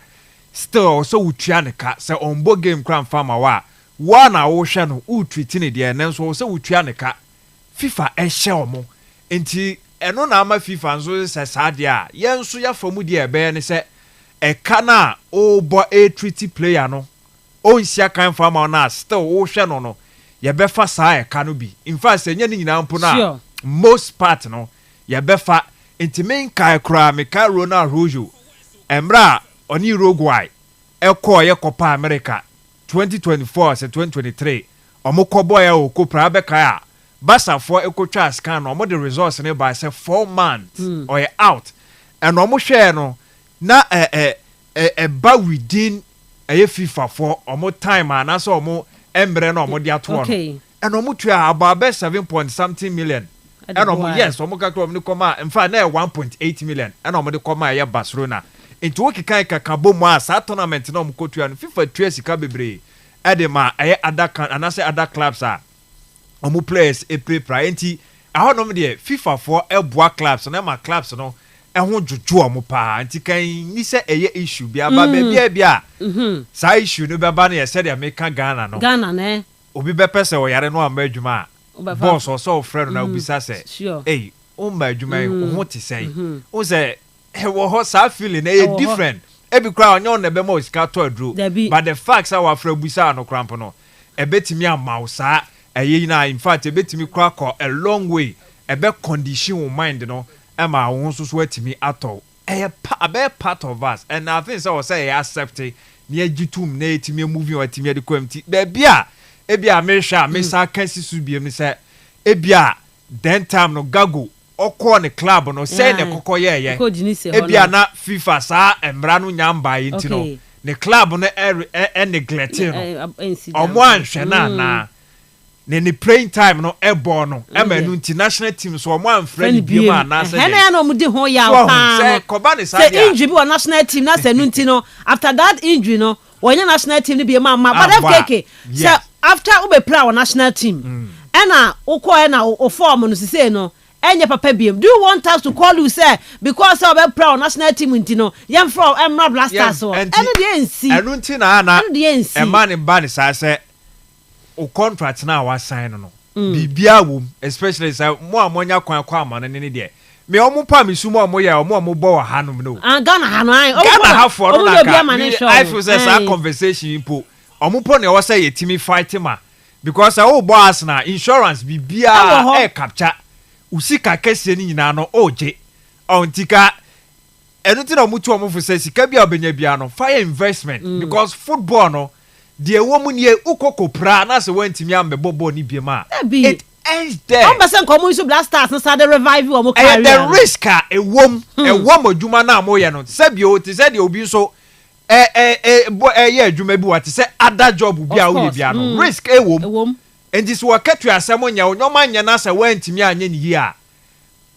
P: still so wutua ne ka sɛ ɔmbɔ game kra mfa ma wa na wohwɛ no wotwiti ne deɛ nanso sɛ wutua ne ka FIFA ɛhyɛ ɔmo nti ɛno na ama FIFA nso sɛ saa deɛ a yɛn nso yɛfa mu deɛ ɛbɛyɛ ne sɛ ɛka na ɔbɔ treaty player no ɔnsia kan fa ma na still wohwɛ no yɛbɛfa saa ɛka no bi in fact sɛ nyɛ ne nyinaa mpo na most part no yɛbɛfa nti menkae koraa meka Ronald Rojo ɛmra ɔne Uruguay ɛkɔɔ yɛ Copa America 2024 sɛ 2023 ɔmo kɔbɔ yɛ o kopra bɛkae a basafoɔ ɛkɔtwa scan no ɔmo de results ne ba sɛ 4 months ɔyɛ out ɛna ɔmo hwɛɛ no na ɛba within ɛyɛ FIFA for ɔmo time anaasɛ ɔmo ɛmbrɛ na ɔmo de atoɔ no ɛna ɔmo tua about 7 point something million ɛna ɔmo yes ɔmo kakra ɔmo de kɔma in fact na 1.8 million ɛna ɔmo de kɔma ɛyɛ Barcelona nti wo keka kaka bom a saa tournament na ɔmo kɔtua no FIFA tua sika bebree ɛde ma ɛyɛ other clubs a ɔmo players pra nti ahonom deɛ FIFA for ɛboa clubs na ma clubs no ɛho dwodwo ɔmo paa nti kan ni sɛ ɛyɛ issue bi aba baabi a saa issue no bɛba no yɛ sɛ deɛ meka Ghana ne obi bɛpɛ sɛ ɔyare no ama adwuma a boss ɔsɔ ɔfrɛ no na obisa sɛ ei ɔmma adwuma yi ho te sɛ wo sɛ ɛwɔ hɔ saa feeling ɛyɛ different ebi kora ɔnyɛ ɔna bɛma osika tɔ aduro but the facts a wafrɛ busa no krampo no ɛbɛtumi ama wo saa ɛyɛ na in fact ɛbɛtumi kora kɔ a long way ɛbɛ condition wo mind no ɛma wo nso so atumi atɔ ɛyɛ part of us and I think sɛ wɔ sɛ ɛyɛ accept ne agyi tum na ɛtumi moving or ɛtumi de kɔm ti baabi a ebi a mehwɛ a mesa ka si so biem ne sɛ ebi a then time no gago ɔkɔ ne club no sɛ ne kɔkɔ yɛyɛ ebi a na FIFA saa mmara no nyamba yi nti no ne club no neglect no ɔmo anhwɛ na ne playing time no ɛbɔ no ɛma no international team so ɔmo anfrɛ ne biem a na sɛ
N: ɛna na ɔmo de ho ya paa sɛ injury bi wɔ national team na sɛ no nti no after that injury no wɔnyɛ national team ne biem ama but FKK sɛ after ube play our national team ɛna wokɔ ɛna o form no sise no enye papa biem do you want us to call you say because of be play our national team nti no yem from Emra Blasters so ɛno de ensi
P: ɛno nti na e man ba ne sa sɛ o contract na wa sign no bibia wo especially say mo amonya kwan kwa amane ne de me omo pa me sumo omo ya omo bɔ hanom no
N: Ghana hano ai
P: Ghana hafo no na ka I feel say that conversation impo omo po ne wo say yetimi fight ma because o bo Arsenal insurance bibia capture usika kese ni nyina no oje ontika enu ti na mutu omo fo say sika bia obenya bia no fire investment because football no de wo mu ne ukokopra na se wantimi ambebobo ni biema it ends there
N: am person come so Blasters no start revive omo career
P: the risk ewom adwuma na amoye no se bi o ti se de obi so ye adwuma bi what say other job bi a wo bia no risk ewom enti so wakatu asem nya onyoma nya na se wantimi anya ni yi a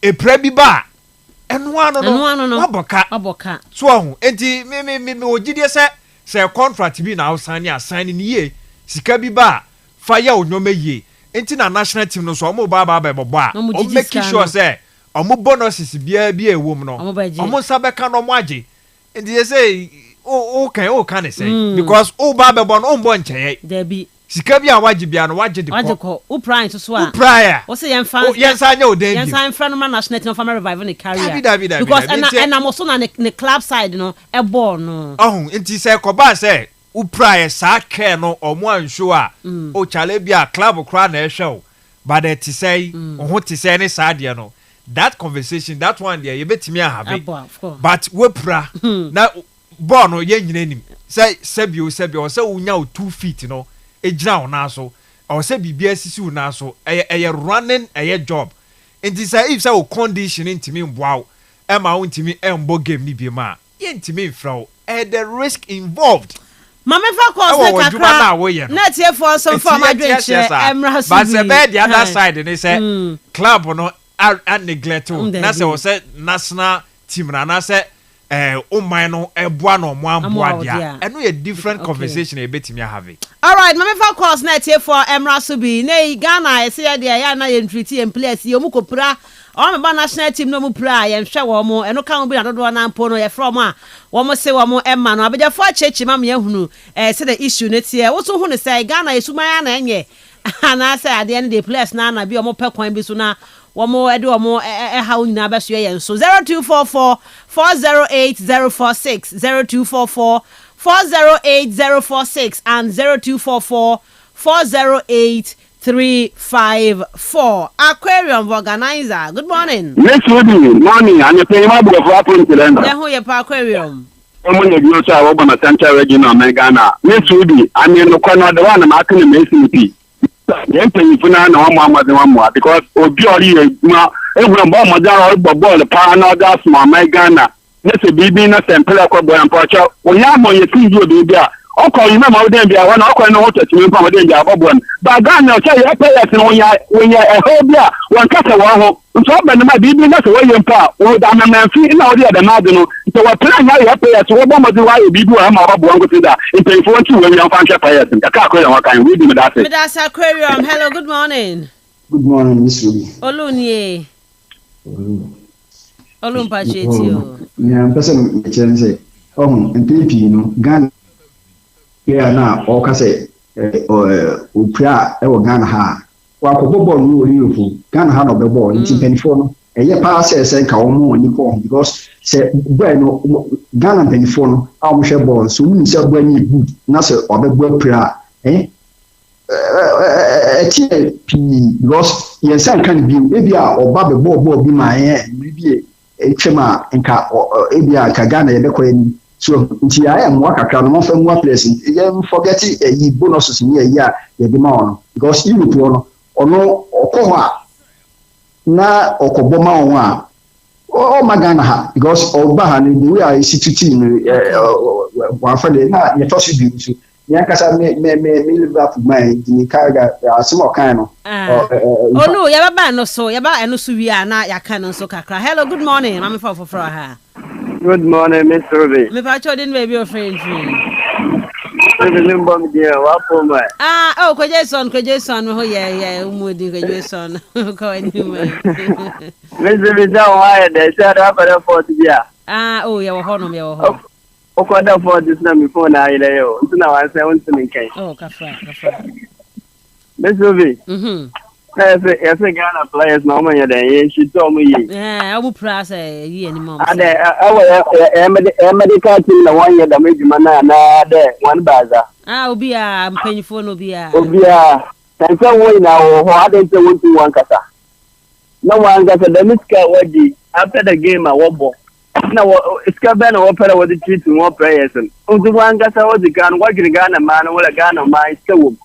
P: epra bi ba eno ano no waboka so ho enti me ogidie se contract bi na assign ni ye sika bi ba fa ya onyoma ye enti na national team no so omo ba bobo a o make sure say omo bonuses bia ewom no omo sabeka no mo age enti they say o can say because o ba be bon o mbo ncheye
N: there be
P: sika bi a waje bia no waje de
N: ko o prime so a
P: o
N: say yen fan
P: anya o den
N: yen fan friend man national team for revive the career because and am so na ne club side no e ball no
P: enti say ko ba say upra sa care no omo ansho a o chale bia club kra na ehwe but it say ho te say ne sa de no that conversation that one there you betimi have but wepra na ball no ye nyina nim say sebio say unya 2 feet no ejina ona so or say bibia sisi una so eye running eye job and this if say o condition ntimi mboa ema untimi embo game ni biema ye ntimi mfra the risk involved
N: Mama fa course na kakra na tie for some form adventure emra so
P: but say the other side they say club no and neglect na say o say national team na say my no eboa no mo amboa dia eno a different conversation e betimi have.
N: All right, mama for course na tie for emra so bi na Ghana e say dia ya na ye treat em players ye mu kopra o me ba national team no mu pra ye hwe wo mo eno kan bi na dodo na mpo no ye from a wo mo se wo mo emma no abeja for chechi mam ye hunu say the issue ne tie wo so hunu say Ghana esuma ya na enye na say ade ne the players na bi o mo pe kwan bi so na womo edu womo how nyina beso ye so 0244 408046 0244 408046 and 0244 408354 Aquarium organizer. Good morning.
Q: Miss Ruby, morning. I'm paying my book for apple to them.
N: Yeah, who you Aquarium?
Q: Someone you say over my center region Ghana. Miss Ruby, I mean no corner the one I'm asking the Yempany Funa no more because Obiori everyone bomb ball power now that's my Ghana. Let's be being a sample of and Porcher. When you have on your team, you'll be there. Okay, you remember then be one no to me from the but Ghana say you pay us when you're a whole beer, one cut a one. So when my baby that's away in part, or the man feeling out there the Madino. So what plan you pay us what bomb do I be doing? I'm about to go that in pay for 2 when you're function payers. I can't what kind read me that.
N: That's Aquarium. Hello, good morning.
R: Good morning, Miss Ruby.
N: Olunye. Olumpachetio.
R: Yeah, person say, MPP no Ghana. Yeah, now all can say upra Ghana ha. Wa ko ball no Liverpool. Ghana ha no be ball in 24 no. E pass say ka omo ni ko because say no Ghana 24 no a mo share ball so mun say ball ni good na say obegbo pra because yes I can be maybe oba be ball bi ma maybe chema nka ebia ka Ghana ye be ko ni so nti I am work akra no mo fa mu place you forget e bonuses ni e ya ye be ma on because Europe no ono okoho a na okoboma on a o magana ha because oba ha ni we are institute ni wa fa de na ye tosi bi so ya kasa me Liverpool mai ni kaga asimo kan no
N: no ya baba no so ya ba eno so wi na ya kan no so kakra. Hello, good morning mama for ha.
Q: Good morning, Mr. Ruby.
N: Me pa cho din baby your friend free.
O: Oh, Jason, me ho yeah, umudi Jason. Ko anyway.
Q: Mr. Bisa why they said after 40 years.
N: Oh, yeah, wo hono me wo ho.
Q: O ko da 40 na me phone na ile yo. Ntuna wa say won tin kai.
N: Oh, kafra.
Q: Mr. Ruby. Yes, Ghana players no man ya she told me.
N: Yeah, I will press ye any mom.
Q: Medical team na one year da me juma na there one baza.
N: Obi a mpanyifo no bi a.
Q: Obi a tanka wo na wo ho ade se won tu wan kasa. Na wan kasa da miska wadi after the game a wobo. Na iska ba na wo pere wadi treat mo players. Untu wan kasa wadi kan wadi Ghana man wala Ghana ma iska wo.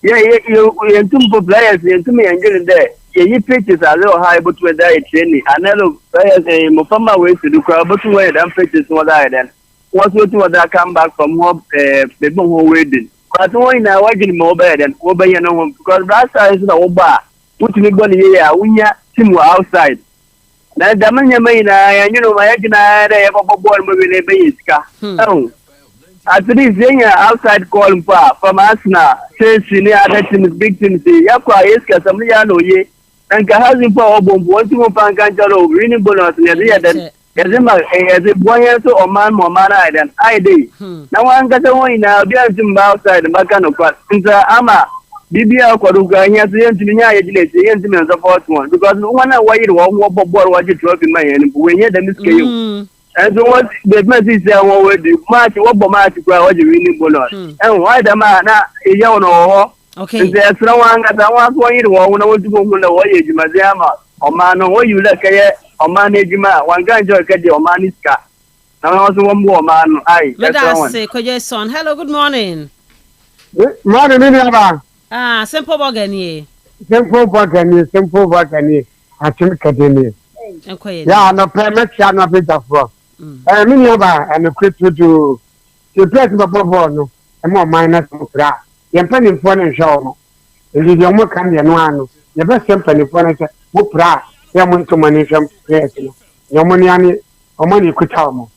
Q: Yeah, you two players, you two me engine there. You pitches a little high, but with that training. And hello, players, a Mufama way to do crowd, but way them pitches what I then. Once you two that come back from home, the home waiting. But when I working more bad than over you know, because Rasta is no bar. Put me one here, we are team outside. Now, the man you mean, you know, my agent, I have a boy moving a basic. Oh. At least they outside calling from Arsenal, Chelsea, near other teams, big teams. Yakwa Iska, some Yano ye, and Kahazin for Obom, one to Pankantaro, winning bonus near the other. As a boy or man, Momana, and I day. Now one got away now, be outside the Bacano Part. Ama, BBL Kwaruga, he has the engineer, the fourth one, because no one away to one more board what you drop in my end when you had the miscue. And so what the message say what we do match what match what the winning bonus. And why the man na e ya no
N: okay.
Q: Nse asra wanga ta wa so yin wo na wo tugo na wo ye juma ze ama o ma no wo yu le kaye o ma na juma wanga enjoy ka de o ma ni ska. Na wo so wo mbo o ma no ai.
N: Let's say koje son. Hello, good morning.
J: Morning ni aba.
N: Simple bogani.
J: Simple bogani. Atim kadeni. Ya no permit ya no be dafo. Mi ni aba and quick to do the place before no. E mo minus kra. Yempa ni mfo ne hwe no. Eli yo mo kan de no ano. Ye be sempa ni mfo ne se mo pra. Ya mo nto mani hwem place no. Yo mo ni ani o mo ni kuta mo.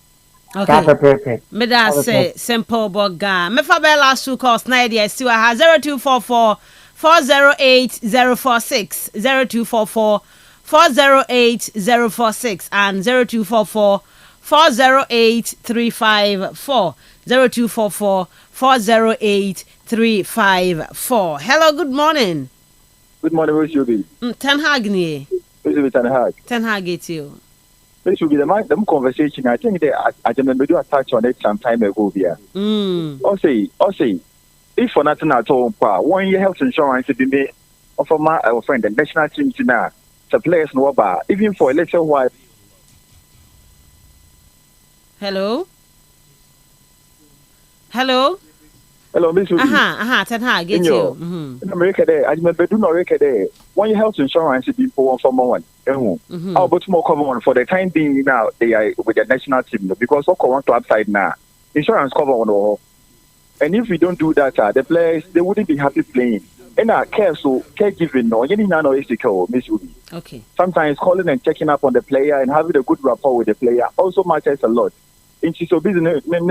N: Okay. Me da say simple boga. Me fa be last two calls na dey see wa 0244 408 046 0244 408 046 and 0244 408 354 0244 408 354. Hello, good morning.
S: Good morning, who's you be?
N: Ten Hag ni.
S: Who's you be Ten Hag?
N: Ten Hag it you.
S: This will be the conversation. I think that I remember do a touch on it some time ago. Yeah. Also, if for nothing at all, 1 year health insurance to be made of my friend the national team tonight. The players know about even for a little while.
N: Hello, Miss. Ten Hag get you.
S: In America, there, I remember do not record there. 1 year health insurance to be for one. How about more common for the time being now? They are with the national team because what want to upside now insurance cover on all. And if we don't do that, the players they wouldn't be happy playing. And caregiving no, you know, is Miss Ubi.
N: Okay.
S: Sometimes calling and checking up on the player and having a good rapport with the player also matters a lot. And she's so busy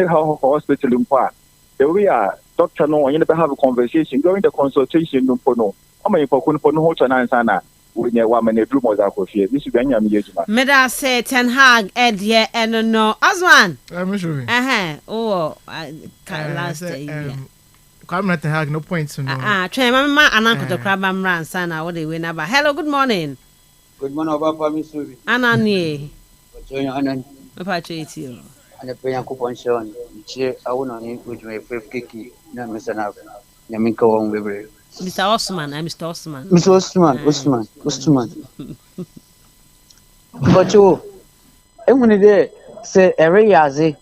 S: how hospital in part. The way doctor no, you never have a conversation during the consultation. No, I'm a no answer. When you want to do more than this is when you're
N: Meda say Ten Hag Eddie and no Osman. Last day.
O: Come not Ten no points to know.
N: Try mama ananko to crab ran sana what they win about. Hello, good morning.
T: Good morning, Papa Miss Ruby.
N: Anani.
T: Anan.
N: Papa Chiti.
T: And a pay coupon shown. Cheer I will not with my fifth kiki. No, Mr. Nav. Yaminko on Weber.
N: Mr. Osman, I'm Mr. Osman.
T: Mr. Osman. But you, and when they say every yazi,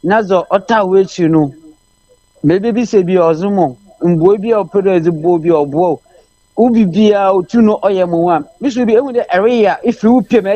T: Nazo Otta which you know. Maybe be say be Ozumo, and boy be a product as a bobby or bow. Ubi be out to know Oyama. This will be able the area if you pay me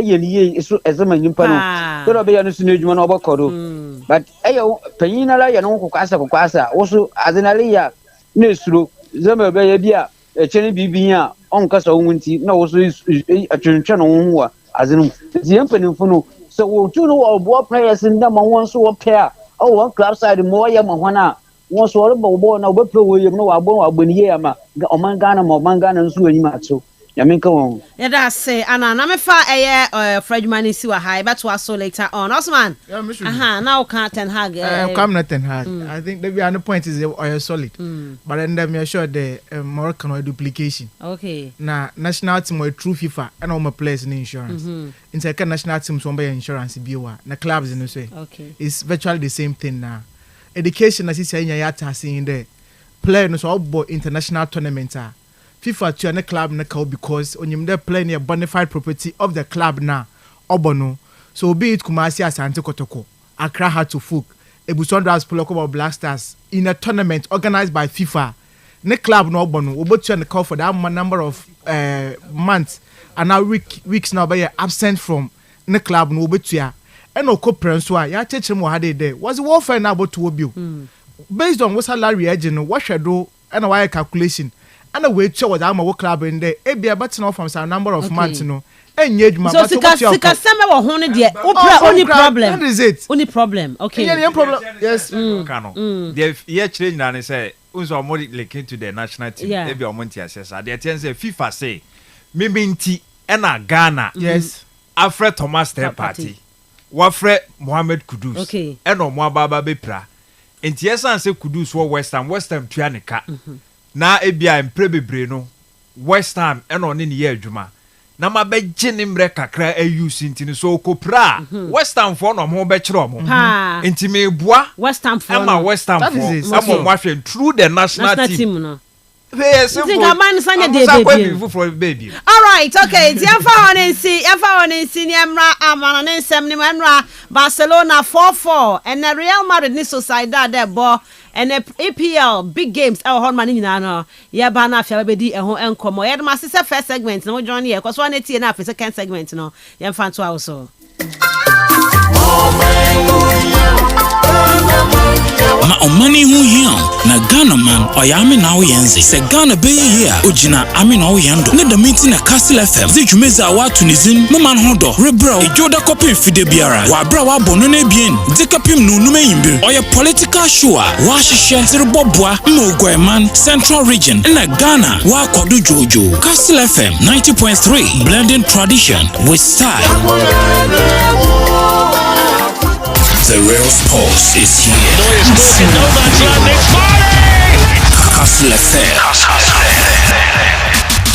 T: as a man in Pano. Don't be honest in one over Kodo. But Ayo, Penina, and Uncle Casa, also as an Alia, Nesru. Zama Bayabia, a Chenny Bibia, on Casa Winty, no, so is a channel as in the Emperor Funo. So, two know what players in them one so a pair. Oh, one club side more Yamana. One sort of born over William no Abo when Yama, Omangana, Mangana, and Suimato. Yaminko.
N: Yeah, that's say, Anna, I'm a far a Frenchman is so high, but was so later on. Osman. Now can't Ten Hag.
O: Come not Ten Hag. I think the other point is oil solid. But then them are sure the Moroccan or duplication.
N: Okay.
O: Now, national team or true FIFA and all my players in insurance. In second national teams, one by insurance, BOA. The clubs in the say.
N: Okay.
O: It's virtually the same thing now. Education, as you say, you're seeing there. Player no so all international tournament. FIFA to a club na call because when you're playing a bona fide property of the club na obono. So be it Kumasi Asante Kotoko, Accra had to Fook, Ebusondra's Poloko Black Stars in a tournament organized by FIFA. Ne club no obono, we both the call for that number of months and now weeks now by absent from ne club no betua. And no co-prenswa, ya teach mo had there. Was warfare now about to you. Based on what salary agent, what should do and a wire calculation. And a wait show what I'm a work club in there. It be a button off from some number of months, you know. And yet, my
N: so only problem.
O: That is it.
N: Only problem. Okay.
O: Yeah, problem. Yes.
P: The change and say, also more like into the national team.
N: Yeah.
P: Maybe on Monty assessor. The attendance FIFA say, Miminti and Ghana.
O: Yes.
P: Alfred Thomas Day Party. Wafre Mohamed Kudus.
N: Okay.
P: Eno Mwababa Bepra. Enti yesa say Kudus wo West Ham tuanika. Na ebia emprebebre no West Ham eno ne ye adwuma. na ma be mre kakra use ntini so kopra West Ham for no mo be kire mo nti me boa
N: West Ham for
P: ama West Ham for ama mo ahwe through the national team
N: no
P: yes
N: think man sanya
P: baby
N: all right okay tiafa honensi ni amra amana ne nsem ni manra Barcelona 4-4 and the Real Madrid ni Sociedad there bo and the EPL big games our hon man nyina no ye ba na afia be di eho enkomo ye ma sese first segment no join here cause one tie na second segment no ye mfa to also
H: Ma omani hu hian na Ghana man oyame na wo yenze se Ghana be here ojina ame na wo yendo ne da meeting na Kastle FM ze dwumeza wa tunizin no man hodo rebra ejoda copy fide biara wa bra wa bono na bien dikapim no numa yimbi oye political show wa hihye zirboboa man Central Region na Ghana wa kodo jojo Kastle FM 90.3 blending tradition with style. The real sports is here.
L: No man's land, it's Marley!
H: Kastle FM,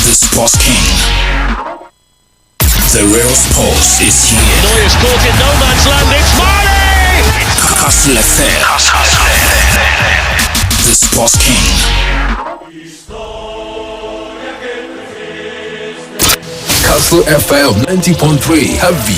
H: the sports king. The real sports is here.
L: Neuer's caught in no man's land, it's Marley!
H: Kastle FM, the sports king. Kastle FM 90.3 heavy.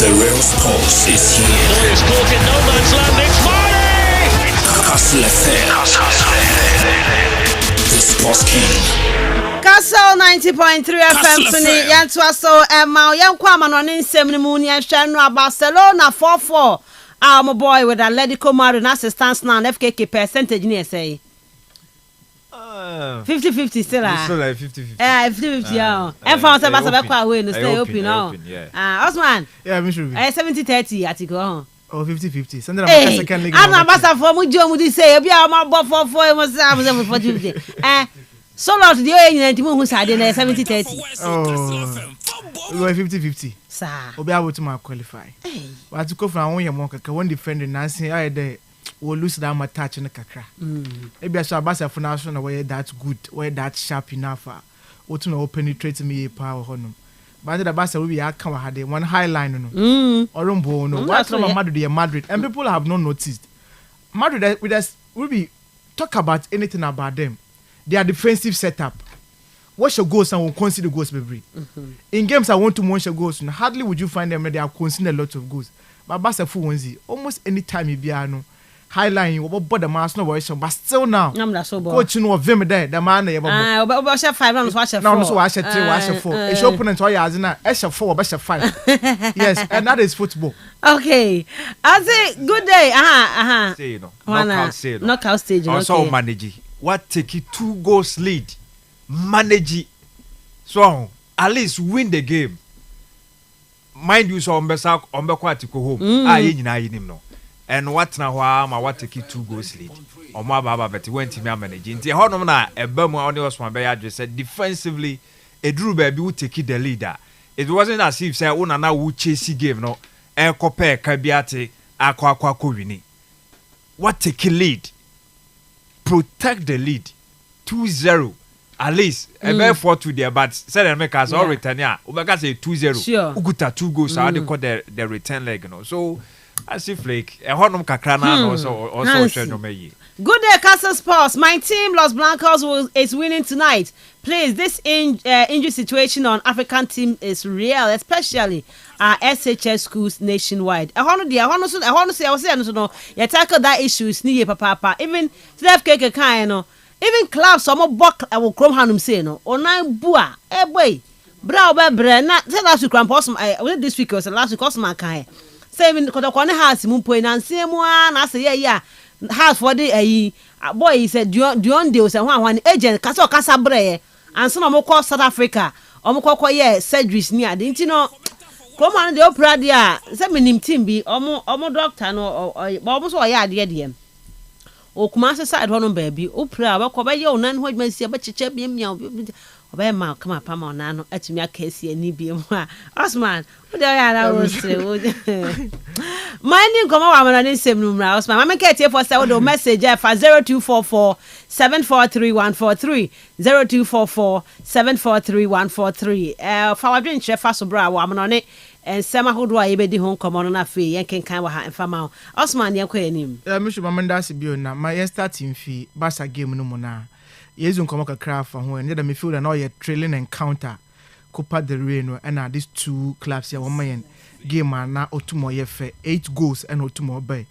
H: The real sports is here.
L: Neuer's caught in no man's land, it's Marley!
H: Kastle FM, the sports king.
N: Kastle 90.3 FM Suni yantua so Emma yankwa manone nsem ni mu ni ahwa Barcelona 4-4 my boy with Atletico Madrid assistance now FKK percentage ni say 50-50 still
P: like 50-50
N: 50-50 yeah and for say Barca be away no stay open now Osman
O: yeah me should be
N: 70-30 atiko
O: or 50-50 something about the second league
N: and Barca for mu jo mu di say e bia ma bo 4-4 mo say am 40-50 so lot the only team who side na 70-30
O: we were 50-50
N: sir
O: obi able to qualify but to go from one year more kaka one defender na say I dey we lose that much touch in the kakra maybe I saw Barca for national where that good where that sharp enough what to penetrate me power honum but the Barca will be come had one high line no orumbo no what's from Madrid and people have not noticed Madrid with us will be talk about anything about them. Their defensive setup. Watch your goals and will concede the goals, baby. In games I want to watch your goals, and hardly would you find them that they have conceded a lot of goals. But Barca for onesie, almost any time you be high line, you will the mass no voice, but still now. Coach you know of them there, the man they
N: about 5 rounds, watch a 4.
O: No, so watch a 3, watch a 4. It's opponent to Yazina, Esha 4, Basha 5. Yes, and that is football.
N: Okay. I say good day.
P: Say no.
N: Knockout stage.
P: Also manage. What take it 2 goals lead? Manage. So at least win the game. Mind you, so on Bekwatiko home. Yinim no. And what now? What take it 2 goals lead? Or my baba, but he went to me managing. The honor na a Burma only was my bad. Just said defensively, a Drew baby would take it the leader. It wasn't as if say una na would chase game no. And compare Kabiate Aqua Wini. What take a lead? Protect the lead 2-0 at least about 4-2 there but said and make us all return yeah Ubeka say 2-0
N: sure
P: Uguta 2 goals how they call the return leg so as if like a honum kakra na also share no me.
N: Good day Castle Sports. My team Los Blancos is winning tonight. Please, this injury situation on African team is real, especially SHS schools nationwide. I want to say you tackle that issue is near papa. Even FKK kind even clubs some buck I will come hanum say no. Online bua boy. Bra bre na say last week post this week was last week my kind. Say even the house mu point and say mu na say yeah house for the boy he said Dion Deus and one agent kasa bre and so no call South Africa or mo call surgeries near didn't you know Come on, the opera dia. Say me nim team bi. Omo doctor no. But omo so oya ade de. O kuma se side hono baby. Opera we ko be ye onan ho adwuma sia be cheche bi mia. Obe ma kama pa ma onan no atumi akasi ani bi mu a. Osman, wo de oya na wo se wo. Mining come on, I'm not same room now. My mama get here for the message for 0244 743143 0244 743143. For our drink chef for bra wa on it and sama ho do a yebedi ho komo na fe yen kenkan wa ha emfa ma Osman yen kwa anim.
O: Me sho mama ndase bio na my starting fee Barca game no mo na. Yezu komo kakra fa ho and me feel that now you trailing encounter Copa del Rey no and these two clubs here one game na otumo ye fe 8 goals and otumo bay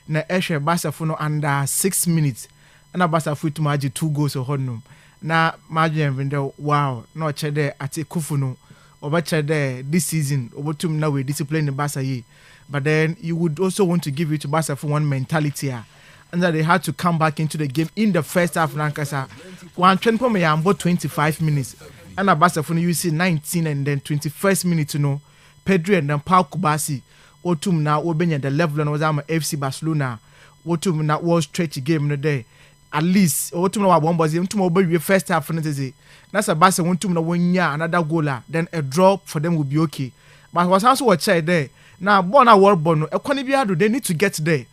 O: na ehwe Barca fo no under 6 minutes na Barca fo otumo age 2 goals honum na margin window wow no chede ati kufu no oba chede this season obotum na we discipline the Barca ye but then you would also want to give it to Barca for one mentality and that they had to come back into the game in the first half nankasa one train for me about 25 minutes and Barca fo no you see 19 and then 21st minute no Pedro and then Paul Kubasi otum na obenya the level and was am FC Barcelona otum na was stretch game no day at least otum na one boys otum obe first half no say na say Barca otum na wonya another goaler then a draw for them will be okay but was also what check there now born a world born ekwani bi ado they need to get there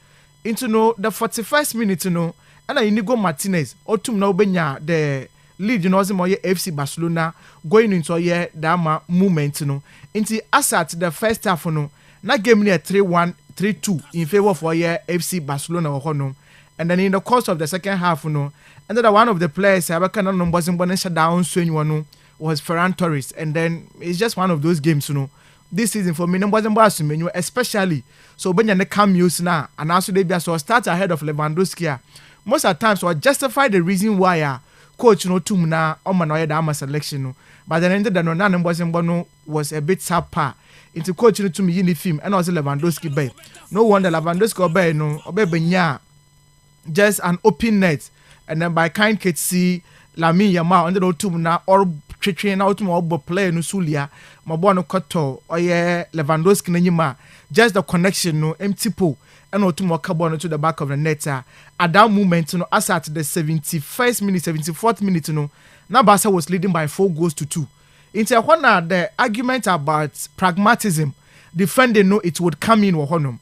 O: into no the 41st minute no and Inigo Martinez otum na obenya the lead you know FC Barcelona going into dama movement no into asat the first half no na game near 3-1 3-2 in favor for FC Barcelona no and then in the course of the second half no and then one of the players abaka numbers in shut down no was Ferran Torres and then it's just one of those games this season for me numbers especially so when you cameos now and also they be so start ahead of Lewandowski most of the times so justify the reason why coach no tum na omanoye da ama selection no but then ended no na no was a bit subpar into coach no tum uniform and also Lewandowski bay no wonder Lewandowski bay no obebenya just an open net and then by kind kid see Lamine Yamal under the tum na or twetwe na tum obo play no sulia mabo no koto oye Lewandowski na nyima just the connection no empty pool and otum carbon to the back of the net at that moment no as at the 71st minute 74th minute no na Barca was leading by 4 goals to 2 into one the argument about pragmatism defending no it would come in honum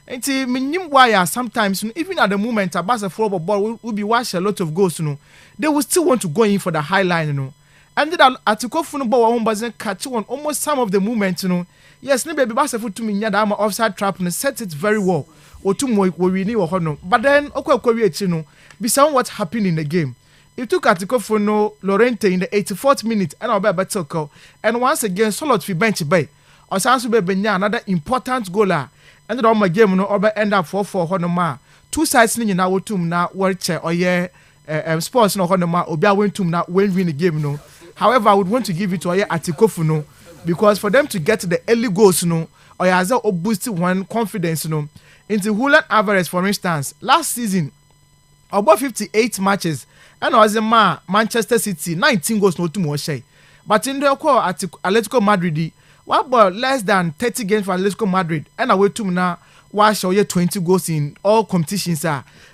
O: into minim why sometimes even at the moment Barca football ball will be watch a lot of goals no they will still want to go in for the high line no and that article football one doesn't catch on almost some of the movement yes maybe Barca foot to me nyada offside trap and set it very well otumo we ni wo hono but then okwakwari echi no be some what happened in the game it took article no Lorente in the 84th minute and oba betoko and once again Solot fi bench bay osanso be benya another important goaler and the my game no oba end up 4-4 hono ma two sides ni na wotum na worche oye sports no hono ma obi a wentum na win the game no however I would want to give it to oye article no because for them to get the early goals no oye as a boost one confidence no into Julian Alvarez for instance last season about 58 matches and was a Manchester City 19 goals no to share but in the call at Atletico Madrid what about less than 30 games for Atletico Madrid and away to na wash 20 goals in all competitions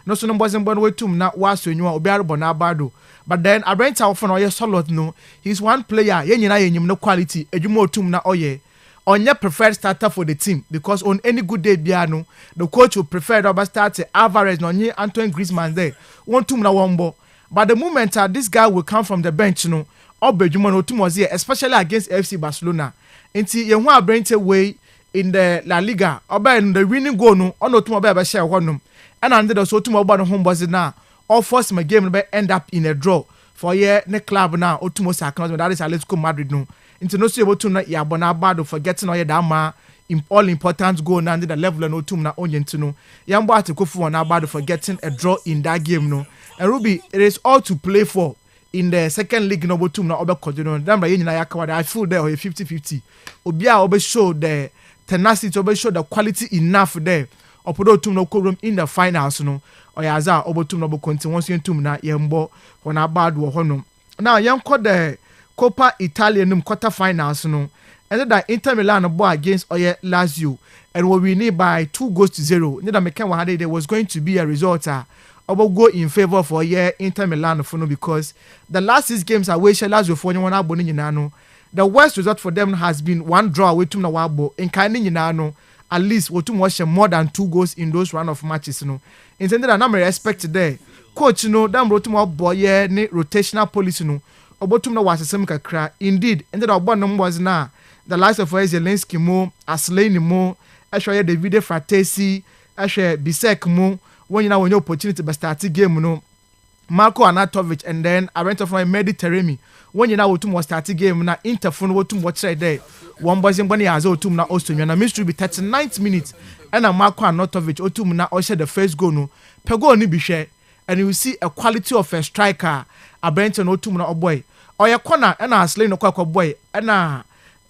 O: no so numbers and way to na wash you obiaro bonabado but then Abrenta often oye solid no he's one player yenyina no quality edwuma otum na oye on your preferred starter for the team because on any good day biano the coach will prefer to start Alvarez no Antoine Griezmann there one team na one ball but the moment this guy will come from the bench no obejuma no team was here especially against FC Barcelona until you want Abrente way in the La Liga oba in the winning goal no on no team oba be share honum and under the so team oba no home boys na all force my game be end up in a draw for year ne club now otumo sakana that is Atletico Madrid no into no so able to na ya bonabado forgetting oye that ma all important goal na the level no tum na onye ntino yambo atikofu on abado for getting a draw in that game no and Ruby it is all to play for in the second league no tum na obe kodino number yin na yakawada I feel there 50-50 obia obe show the tenacity obe show the quality enough there opodo tum no ko room in the finals no oyaza obo tum no bo continue once tum na yembo on abado ho no now yanko the Copa Italia quarter finals no and that Inter Milan ball against Lazio and we win by 2-0. Neither McKen there was going to be a result about go in favor for Inter Milan for no because the last 6 games away Lazio for anyone abonino. The worst result for them has been 1 draw away to Nawabo in Kaninano. At least we watch more than 2 goals in those round of matches. Intended an number expected there. Coach, damn wrote more boy ne rotational policy Obotum was a same kakra. Indeed, ended up one number was now the likes of Zelensky mo, Aslani mo, Ashwaya David Fratesi, Ashwaya Bisek mo. When you know when your opportunity to start the game, Marco Anatovic, and then I went off my Mediterranean. When you know what to start the game, na interphone what to watch right there. One boy somebody has to na also na mystery be 39th minute, and a Marco Anatovic otum na also the first goal no. Pego ni be share, and you see a quality of a striker. A Brenton otum na boy. Or your corner and a slay no kwako boy, and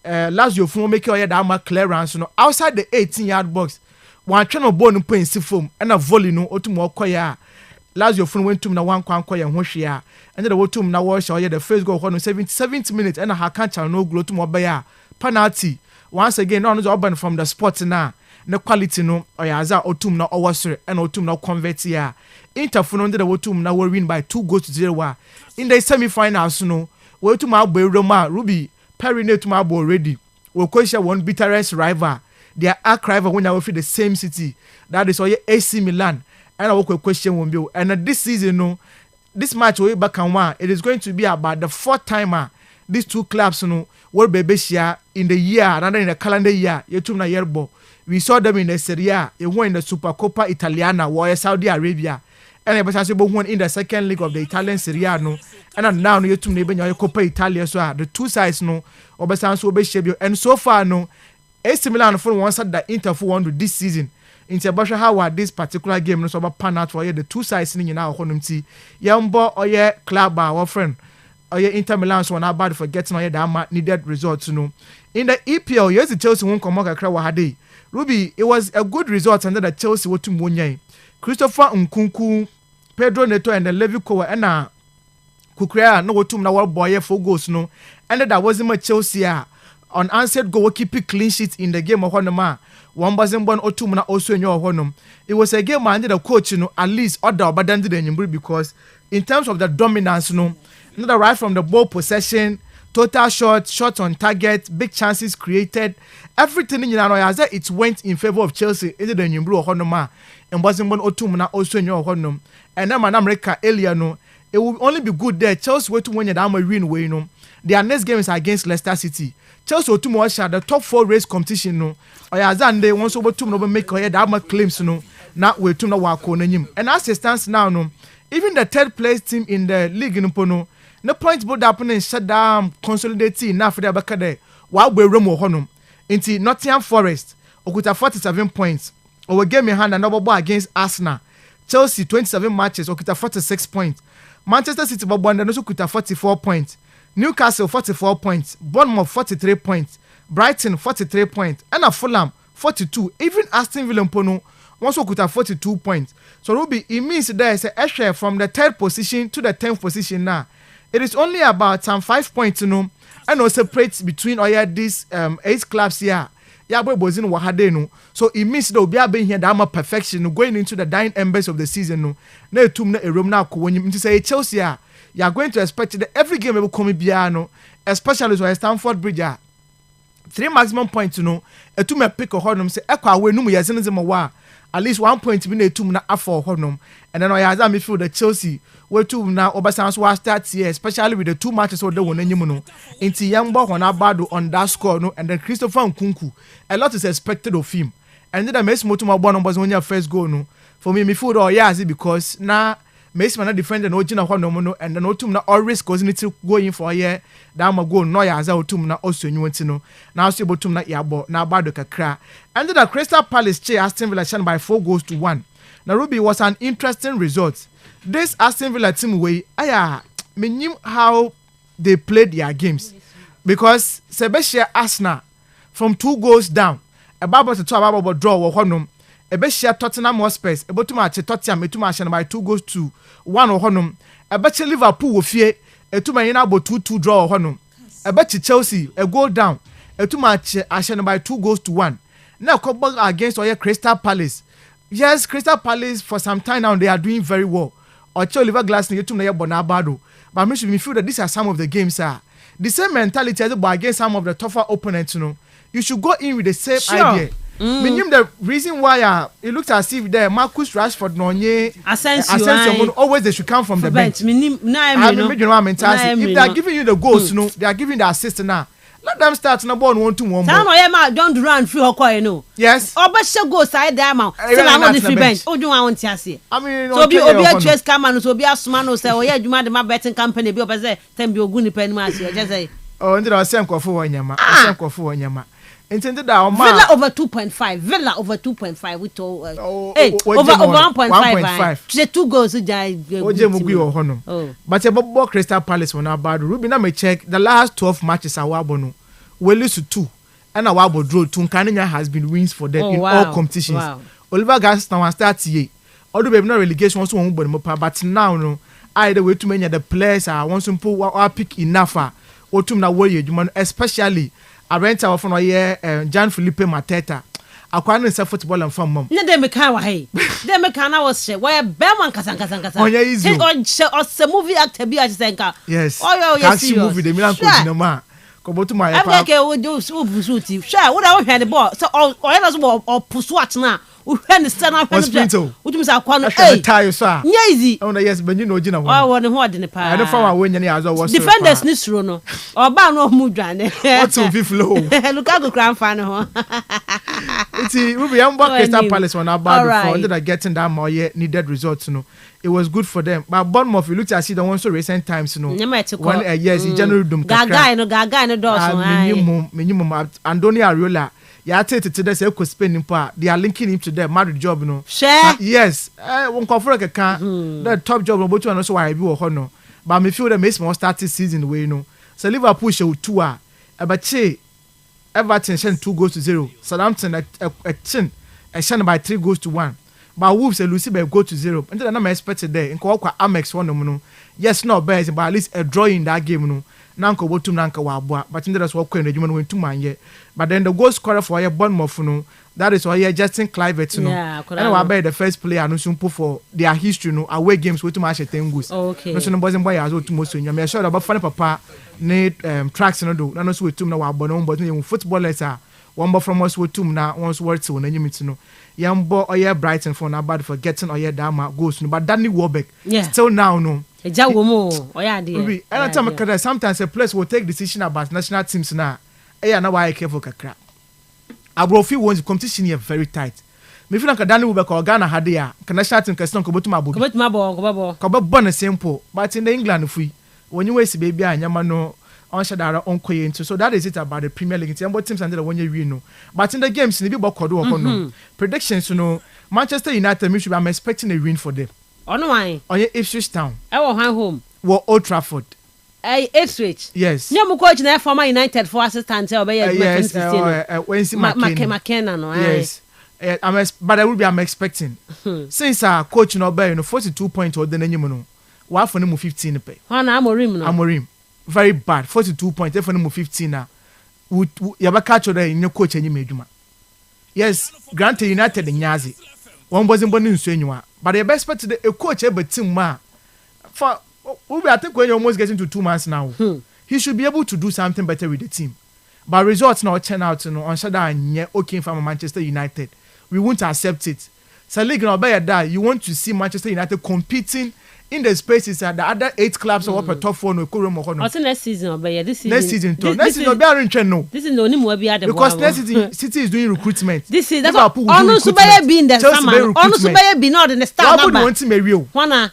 O: Lazio phone make your dama clearance no outside the 18-yard box. One channel bone pay si foam and a volley no otum koya. Lazio phone went to na one koya and hoshia. And the otum na wash or the first goal on 70th minute and a hakancha no glow to mobile penalty. Once again, on the urban from the spot now. No quality no or yaza otum na oversure and otum na convert ya. Interphone under the otum na win by 2-0. In the semi-finals no. We to my boy Roma Ruby Perry to my boy already. We question one bitterest rival. Their arch rival when I will feel the same city. That is all AC Milan. And I will question one bill. And this season, no, this match way back and one. It is going to be about the 4th timer. These 2 clubs, no, will be share in the year, rather in the calendar year. Yetumna Yerbo. We saw them in the Serie A. They won in the Supercoppa Italiana, where Saudi Arabia. And I was won in the 2nd league of the Italian Serie A, no. And now you to neighbor your Coppa Italia, so the 2 sides no, Obasan's will be shebio. And so far, no, AC Milan for one side that Inter for one this season. Inter Basha how this particular game no so about pan out for the 2 sides in now honum tea. Yambo or ye club our friend. Or ye Inter Milan so not bad for getting on that needed results, no. In the EPL, yes, the Chelsea won't come out a Ruby, it was a good result under the Chelsea what to Munye. Christopher Nkunku, Pedro Neto and the Levi Kowa and Kukrea no wotum na world boy 4 goals no. And that wasn't much Chelsea unanswered goal keep clean sheet in the game of Honoma. One wasn't born otum na also in your honum. It was a game under the coach at least order but than the because in terms of the dominance no, not right from the ball possession, total shots on target, big chances created, everything in Yanoya it went in favor of Chelsea into the Nimbru Honoma. And wasn't born otum na also in your honum. And then America earlier no. It will only be good there. Chelsea wait to win the win way no. Their next game is against Leicester City. Chelsea to watch the top 4 race competition no. Oyazan they want to no make that claims no. Not wait to no work on him. And as it stands now no, even the 3rd place team in the league in Pono, no points both happening shut down consolidating enough for the back there. While we Romo honum into Nottingham Forest, Okuta 47 points. Our game in hand another ball against Arsenal. Chelsea 27 matches, Okuta 46 points. Manchester City Bobo and also Kuta 44 points. Newcastle 44 points. Bournemouth 43 points. Brighton 43 points. And Fulham 42. Even Aston Villa Pono also Kuta 42 points. So Ruby, it means there is a share from the 3rd position to the 10th position now. It is only about 5 points, and also separates between these 8 clubs here. Yabo Bozin Wahadeno. So it means there will be being here that perfection going into the dying embers of the season. No, no, tumna a room now. When you say Chelsea, you are going to expect that every game will come piano, especially for Stamford Bridge. 3 maximum points, a two may pick a hornum say, Echo away no more. At least 1 point to be a tumna for hornum. And then I has midfield the Chelsea. Where two now Obasan's was starts here, especially with the 2 matches of the one anymore. Into young boy on Abado on that score, no, and then Christopher Nkunku. A lot is expected of him. And then I miss Motuma Bonum was when your first goal, no. For me, food or yazi because now Mason not defend the original Honomono and the Notum always causing it to go in for a year. Dama go no yaza Tumna also new to know. Now see Botumna Yabo, now Bado Kakra. And then the Crystal Palace chair Aston Villa by 4 goals to 1. Now Ruby was an interesting result. This Aston Villa team way, me knew how they played their games. Because Sebastian Arsenal from 2 goals down, a bubble to 2 about draw or honum, a Beshia Tottenham Hotspurs, a Botumache Tottenham, a Tumash by 2 goals to 1 or honum, a Betcha Liverpool with fear, a Tumayina 2-2 draw or honum, a Betcha Chelsea, a goal down, too much action by 2-1. Now come back against Crystal Palace. Yes, Crystal Palace for some time now they are doing very well. Oliver Glasner you na Bonabado. But me feel that these are some of the games the same mentality as against some of the tougher opponents, You should go in with the same idea. Meaning the reason why it looks as if the Marcus Rashford Asensio always they should come from the bench. If they are giving you the goals, they are giving the assist now. Let them start no ball 1-2-1.
N: Don't run free or no.
O: Yes.
N: Obesha go side there man. Say I want the free bench. O do want tiase.
O: I mean,
N: so obi a chase camera so obi asuma no say oya adwuma de ma betting company bi obese tem bi ogun ni pen ma ase. Just say.
O: Oh, ndi na sem kwofo wanyama. Sem kwofo wanyama. Intended that
N: Villa over 2.5. Villa over 2.5 with over 1.5. Say 2 goals
O: But about Crystal Palace when about Ruby na me check the last 12 matches awabo we lose to 2 and awabo draw 2 Kanya has been wins for them in all competitions.
N: Wow.
O: Oliver Gas now start here. Although we no relegation also won but now either way too many of the players are want to put pick enough or to na worry especially I rent our from Jan Felipe Mateta. I can't say football and from mom.
N: No, they make how I. They make an hour say why Berman Kasan.
O: Oh, yeah, easy.
N: Or movie actor be as Zenka.
O: Yes.
N: Oh, yes.
O: Movie the Milan Coach come to my.
N: I'm like we do so busuti. Sure, what I had the ball. So or Puswat now. We understand our
O: hospital.
N: What you say?
O: Hey, tire sir.
N: Easy.
O: Oh no, yes, but you know, Gina.
N: Oh, what in the past.
O: I don't follow when you as was.
N: Defenders ni no. Or ba no mudwane.
O: What's on flow?
N: Lukaku grand fan ho.
O: It's we be am Crystal Palace on about before ended up getting that more needed results, It was good for them. But Bournemouth, you looked at see the one so recent times, One yes, in January dum.
N: Gaga no dawson.
O: Minimum Andoni Ariola. Yeah, I tell you today, say Spain in part. They are linking him to their married job,
N: Share.
O: Yes, one for a can. The top job, but you also why I be honor. But me feel the most more start this season way, So Liverpool show 2 but Everton sent 2-0. Southampton a sent by 3-1. But Wolves and Lucy by 0. And then I'm expected there. In Kwakwa Amex one yes, not bad, but at least a draw in that game, Nanko Botum Nanka Wabwa, but in the rest of the went 2 man yet. But then the goal scorer for a Bournemouth, that is why Justin Kluivert, and I bet the first player no simple for their history, away games with too much at Tengus.
N: Okay.
O: No, so no bosom boy as well to most. I'm sure about funny papa need tracks no do. No, so with 2 now, but footballers are one from us with 2 now, once words to an enemy to know. Young boy or yeah Brighton for now bad for getting or yeah Dama goes, but Danny Warbeck still now no. Sometimes a place will take decision about national teams now. Now why I care for Kakra. Abrofi wants competition here very tight. Me feel like Danny Warbeck or Ghana had there. Can national team can still come to my book. Come bonus simple, but in the England if we when you waste baby and Yamano on Shadara on Koyen. So that is it about the Premier League. What teams under the 1 year know. But in the games, in the Kodo predictions, Manchester United, I'm expecting a win for them.
N: On why?
O: On your Ipswich Town.
N: I will home.
O: Well, Old Trafford.
N: Ipswich.
O: Yes.
N: No, coach na former United for assistant.
O: Yes.
N: McKenna. No.
O: Yes. But I will be. I'm expecting. Since coach no be 42 points or the name one for them 15 pay. Amorim. Very bad. 42 points. For them 15 now. Would you ever catch in your coach and you made you? Yes. Granted, United in Yazi. One wasn't born in Suenua. But the best part today, a coach ever team for I think when you're almost getting to 2 months now, he should be able to do something better with the team. But results now turn out on Shada and okay from Manchester United. We won't accept it. So league now by that you want to see Manchester United competing in the spaces that the other 8 clubs are up a top 4 no
N: also next season this season.
O: Next season be no.
N: This is no need more be at the
O: because next season City is doing recruitment.
N: This is that's what Ono Subaya be in the summer. Ono Subaya be not in the start number.
O: Why would you want
N: Wana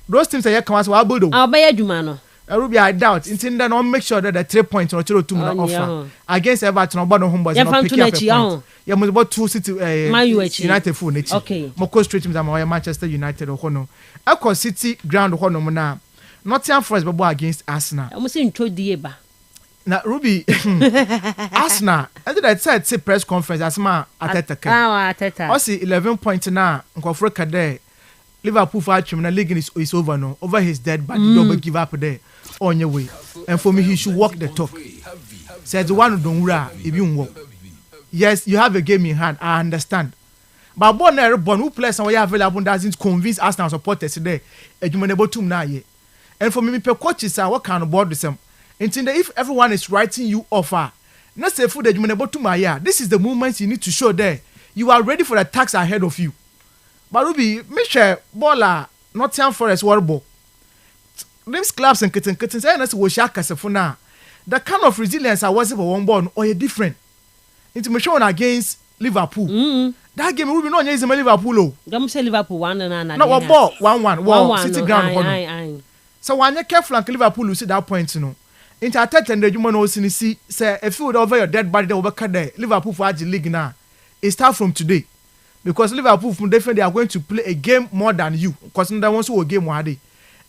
O: those teams are come as well build.
N: I'll buy Jumano.
O: Ruby, I doubt. Intend that make sure that the 3 points or 2 offer against Everton or Bono Homeboys not pick up a point. Yeah, must about 2 City United full nature. Okay. Moko straight teams are Manchester United or Hono. Akwa City ground Hono na. Nottingham Forest but against Arsenal.
N: I must intro Dieba.
O: Now Ruby Arsenal. I did that said press conference Asma Ateta.
N: Ateta.
O: I see 11 points now. Nkofro Kade. Liverpool for the league is over now. Over his dead body, don't give up there on your way. And for me, he should walk the talk. says the one don't wura even work. Yes, you have a game in hand. I understand. But born who players and we are available doesn't convince Arsenal supporters today. Ejumane to na ye. And for me, coaches are what kind of board with them. Until if everyone is writing you offer, not say food Ejumane to my year. This is the moment you need to show there. You are ready for the task ahead of you. But Ruby, Michelle, Bola, Nottingham Forest, Warbo. These clubs and kittens, say that's what Shaka Safuna. The kind of resilience I was for one born or a different. Intimation against Liverpool. That game will be no easy Liverpool.
N: Don't say Liverpool 1-1.
O: No, what ball 1-1. City ground. So when you careful and Liverpool, you see that point, you know. Into a third and the human also see say if you would over your dead body over there, Liverpool for the league now. It start from today. Because Liverpool from definitely are going to play a game more than you. Because they want to a game one day.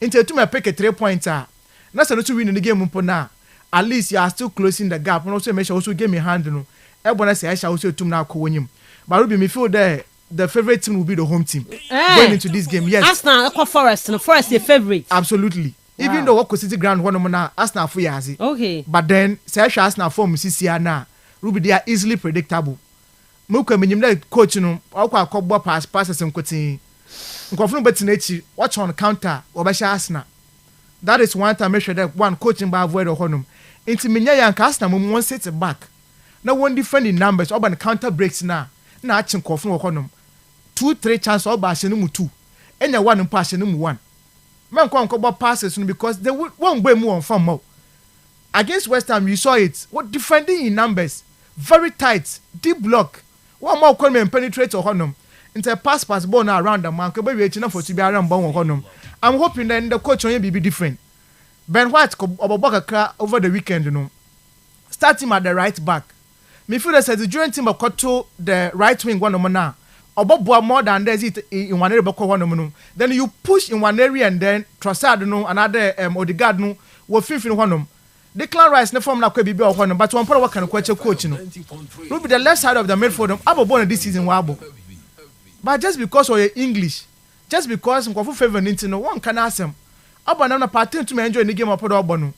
O: Into two may pick a 3-pointer. That's not to win in the game now. At least you are still closing the gap. And also make sure also game in hand, you know. Everyone say I shall also to now call him. But Ruby, me feel the favorite team will be the home team going into this game. Yes,
N: Arsenal, Forest, no Forest your favorite.
O: Absolutely. Wow. Even though what City ground one more Arsenal for yazi.
N: Okay.
O: But then say Arsenal form CCR now. Ruby, they are easily predictable. Muka minyim na coach no akwa akobbo passes nkotin. Nkofunu betinechi watch on counter obasha Arsenal. That is one time make sure that one coaching by avoid honum. Inti minya yanka Arsenal mo one set back. Na one different in numbers oba the counter breaks na achi nkofunu honum. 2-3 chance oba ahye no mu 2. Enya one mpa ahye no mu 1. Man kwa nkobbo passes no because they won't be mu on form mo. Against West Ham you saw it. What defending in numbers. Very tight, deep block. One more call me and penetrate or honum. Into a pass ball now around the man. Could be enough for to be around bone or honum. I'm hoping that the coach will be different. Ben White over the weekend, you know. Start him at the right back. Me feel that the joint team of Koto the right wing one now. Obo more than there's it in one area one. Then you push in one area and then Trossard no another Odegaard no will fifth in one. Declan Rice no form na kwa bibi o but one part can coach no. No be the left side of the midfield abo born this season wabo. But just because of your English, just because nkwofu favor nti no one can ask him. Abo na party to enjoy the game opo do obo no.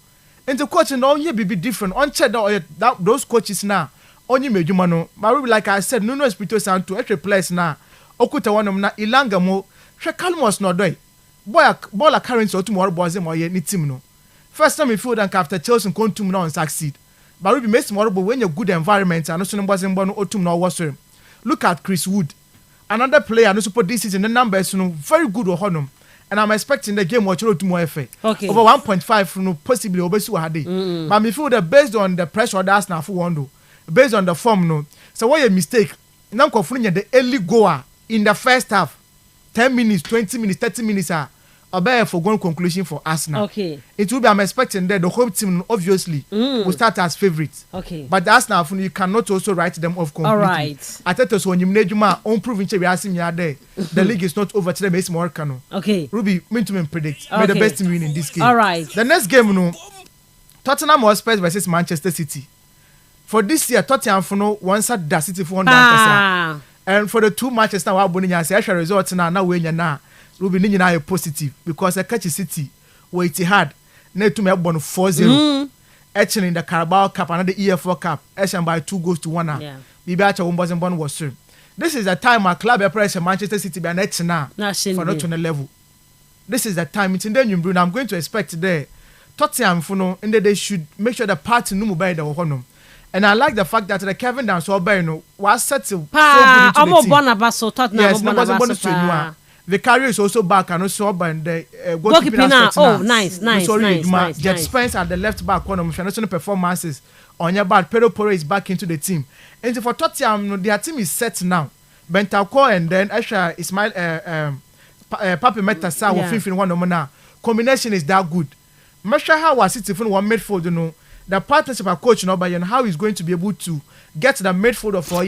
O: And the coach no onye be different. On check that those coaches now onye medjuma no. But like I said, Nuno Espirito Santo every place now. Okuta one na Ilanga mo hwe Calmos no doy. Boy currency otu mo boys mo ye ni team no. First time we feel that after Chelsea continue now and succeed. But we be make more when you're good environment and also otum no was. Look at Chris Wood. Another player no support this season the numbers no very good or honum. And I'm expecting the game watch to more effect.
N: Okay.
O: Over 1.5 no possibly over so hard. But me feel that based on the pressure that's now for one based on the form no. So what a mistake. Now confirming the early goal in the first half. 10 minutes, 20 minutes, 30 minutes a foregone conclusion for Arsenal.
N: Okay.
O: It will be, I'm expecting that the home team obviously will start as favorites.
N: Okay.
O: But the Arsenal, you cannot also write them off completely.
N: All right.
O: I thought when you made on proving we are seeing there, the league is not over today, it's more cano.
N: Okay.
O: Ruby, mean to predict. May the best team win in this game.
N: All right.
O: The next game, no, Tottenham Hotspur versus Manchester City. For this year, Tottenham for no one side the City for 100%. And for the two matches now, I'm going to say actual results now winning now. Ruby ni nyina positive because a catch City where it had net to me 4-0 etching in the Carabao Cup and the EFL Cup etching by 2-1
N: yeah.
O: Bibi acha wasn't born was soon. This is the time our club pressure Manchester City be net now for not on the level. This is the time it's in the new I'm going to expect there Tottenham for no and they should make sure the party no by the honum. And I like the fact that the Kevin Dan so was set to so good into the team. Yes, no wasn't bonus Vicario is also back and also and the
N: goalkeeping now. Oh, nice.
O: Jet Spence at the left back one of international performances on your back. Pedro Porro is back into the team. And for Tottenham, their team is set now. Bentancur and then Esha Ismail Pape Metasa will finish in one now. Combination is that good. Measure how was it if one midfield, you know. The partnership of coach and how he's going to be able to get to the midfield for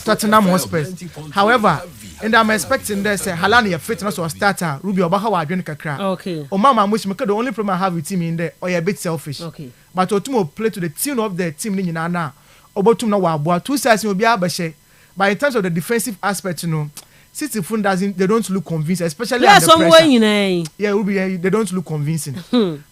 O: Tottenham Hotspur. However, and I'm expecting this Halani a fit also a starter. Ruby Obaha wa adwene kakra.
N: Okay.
O: Mama Mush the only problem I have with him in there or a bit selfish.
N: Okay.
O: But Otumo play to the tune of the team ni na. Obotum na wa boa two sides will be abashe. But in terms of the defensive aspect, you know, City phone they don't look convincing, especially under pressure. Yeah, will be they don't look convincing.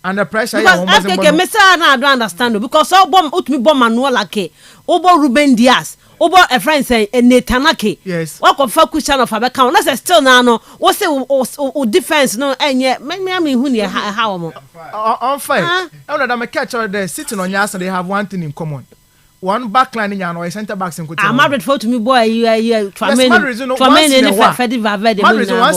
O: Under pressure,
N: because I think Mensah I don't understand because all bomb utmi bomb Manuel like Obo Ruben Diaz, Obo a friend say Netanake.
O: Yes.
N: What of question of Abeka? That's still now no. What's the defense no? And yet, I mean who near how
O: on fire. I know that my catch out there sitting on Yas and they have one thing in common. One backline in or center backs in
N: I'm married for to me boy you
O: Madrid once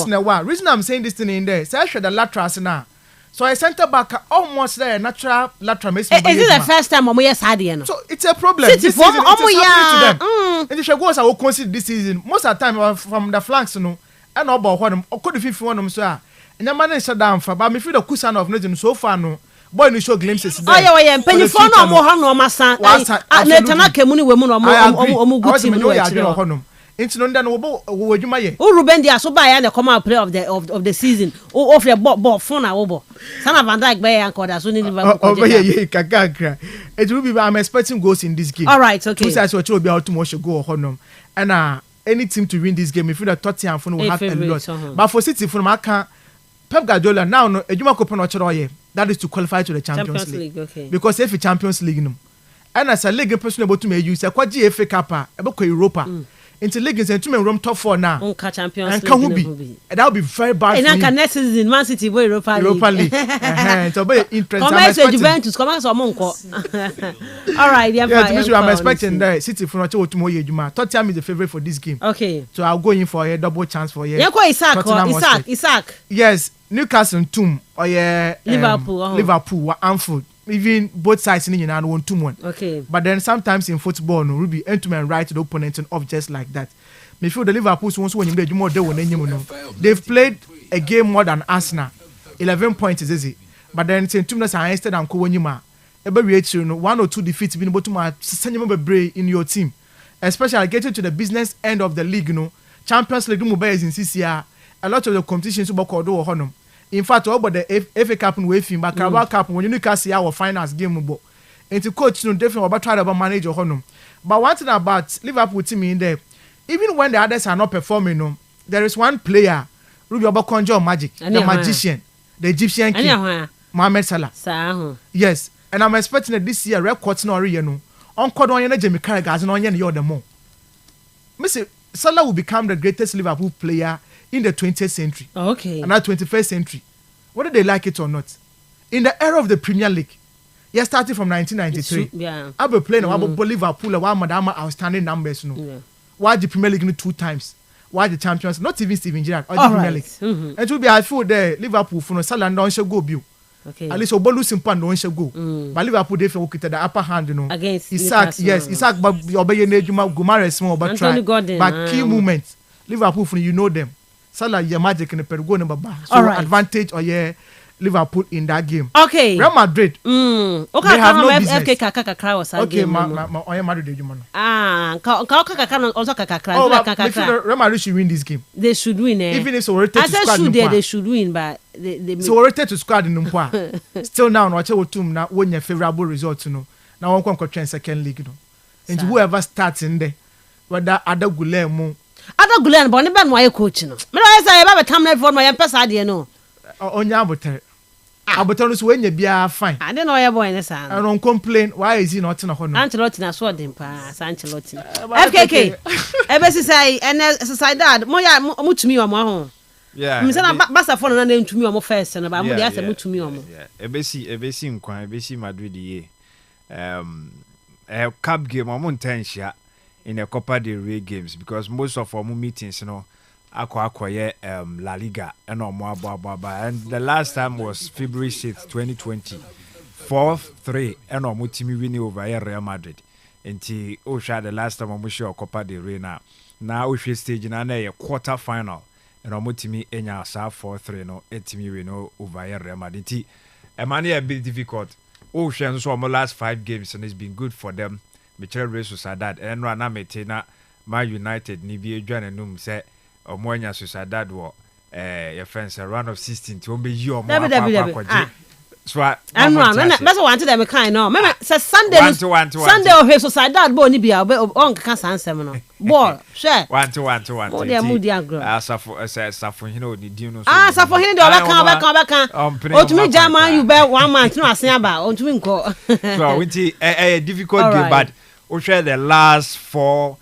O: in a while. Reason I'm saying this thing in there, say I should the laterals now. So a center back almost there natural lateral makes
N: Is it the first time we yes had
O: So it's a problem. This season it is happening to them. And the Shagos I will consider this season most of the time from the flanks no and about what them could the 51 so and the man shut down for but me feel the cushion of nothing so far no. Boy, you show glimpses there.
N: Oh yeah, penny for no more no masa. Netanake muni we mu no omu guti mu no.
O: Into no dan wo adwuma ye.
N: Ruben Diaz so buy na come out play of the season. Off your ball phone na wo bo. Sana Van Dijk buy anchor that so need Liverpool.
O: Oh yeah, kakakra. It will be I'm expecting goals in this game.
N: All right, okay.
O: Two sides will be out to much go honum. And any team to win this game if you the Tottenham phone will have a lot. But for City phone I can Pep Guardiola now no adwuma ko pon ochoro ye. That is to qualify to the Champions League.
N: Okay.
O: Because if a Champions League no, and as a league person able to make use, a quadri FA Cup, a Europa. Into league is to room top 4 now.
N: Champions
O: and can be. And that would be very bad.
N: And I next season Man City will Europa
O: League. So very interesting.
N: Come Juventus, come on, Monko. All right,
O: I'm expecting that City for not to more Juma. Tottenham is the favorite for this game.
N: Okay.
O: So I'll go in for a double chance for you.
N: Isaac.
O: Yes, Newcastle Tomb or Liverpool Anfield. Even both sides in the one 2-1.
N: Okay.
O: But then sometimes in football, no, Ruby end-to-end right to the opponent and off just like that. Me feel the Liverpool once when you do more they've played a game more than Arsenal. 11 points is easy. But then saying 2 minutes are instead and Kowanyuma. Every 1 or 2 defeats being able to send you in your team. Especially getting to the business end of the league, Champions League is in CCR. A lot of the competitions about Cordo or Honum. In fact, all but the FA Cup and waving back Carabao Cup when you can see our finals game bo. And to coach definitely about try to manage your honor. But one thing about Liverpool team in there, even when the others are not performing, there is one player, Ruby Obakonjo Magic, the magician, the Egyptian king, Mohamed Salah. Yes, and I'm expecting that this year records no real on Cordon Jamie Carragher as an onion the other more. Mr. Salah will become the greatest Liverpool player in the 20th century.
N: Okay.
O: And not 21st century. Whether they like it or not. In the era of the Premier League, yeah, starting from 1993.
N: Yeah.
O: I've been playing about Liverpool, one Madama outstanding numbers. Why the Premier League 2 times? Why the champions? Not even Steven Gerrard or the Premier League. And it will be I feel there Liverpool for no Salah don't should go bill.
N: Okay.
O: At least Obolu Simpan don't should go. But Liverpool they feel the upper hand,
N: Against
O: Isaac, yes, Isaac but obey Nejuma Gumares small but try. But key moments. Liverpool for you know them. Salah your magic in the Perugo number. So advantage or Liverpool in that game.
N: Okay.
O: Real Madrid.
N: Okay.
O: They have no business.
N: Okay,
O: Madrid. Real Madrid should win this game.
N: They should win.
O: Even if so rated to squad.
N: They should win, but they
O: so rated to squad in Numpa. Still now, no team now win your favorable results. Now one can control second league. And whoever starts in there, whether other Gulemo.
N: Other Gulen, but never my coach. No, I say about time for my emphasis.
O: Onya Abuter. Abuter is when you be fine.
N: I don't know your boy.
O: I don't complain. Why is he not in a honor?
N: Ancelotti na sword him pass. Ancelotti. FKK. Ebesi say and society that moya mu to me o mo ho.
P: Yeah.
N: Me say na basa for na name to me o mo first na ba mo dey say mu to me o mo.
P: Ebesi nkwan ebesi Madrid ye. Cup game o mo ntenhia in a Copa del Rey games because most of our meetings, akwa La Liga and and the last time was February 6th, 2020. 4-3 and team winning over Real Madrid. Until the last time we show Copa del Rey now we stage in a quarter final and team enya 4-3 no team win over Real Madrid. A bit difficult. So last 5 games and it's been good for them. Michel Real Sociedad and Rana Metena Man United ni bi edwan enum say Omoanya Sociedad wo your friends a run of 16 to be you akwaje So I
N: that's what them kind no. Me say Sunday o he Sociedad bo ni bia on kaka sansem no. Ball, share.
P: 1-1.
N: Moody agro.
P: Safo hino ni di no so.
N: Safo hino de obeka. Otumi German you be 1 month no asen aba. Otumi nko.
P: So winti a difficult game but we share the last 4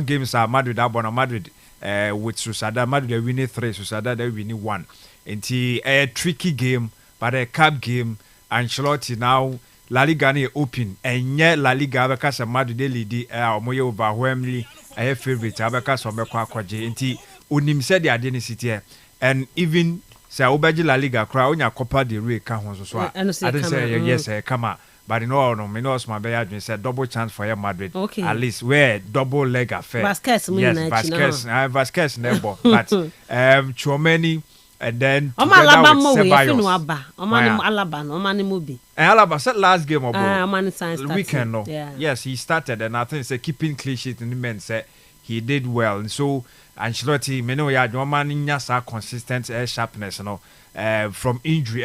P: games are Madrid Madrid with Sociedad. Madrid they winning 3, Sociedad they winning 1. Inti a tricky game. But a cup game, Ancelotti now La Liga ni open and yet La Liga because Madrid they lead moye overwhelmingly a favorite because of Kwaje nti unim said the identity and even say obaji La Liga cry onya Copa del Rey ka ho so I didn't say yes come out but no me know my bad said double chance for Madrid at least where double leg affair Vasquez never but Chouameni and then
N: Alaba said
P: last game of the weekend no yes he started and I think say keeping clean sheet in the men said he did well and so Ancelotti me know ya man nya consistent sharpness no from injury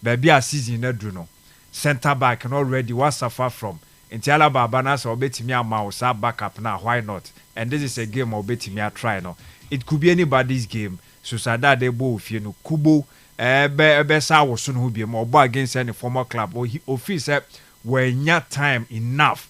P: baby a season na do no center back and already was suffer from nti Alaba bana so obetimi ama sa backup now why not and this is a game obetimi try no it could be anybody's game Sociedad de bo fie no Kubo ebe sa woso no bi ma obo against any former club or he office when nya time enough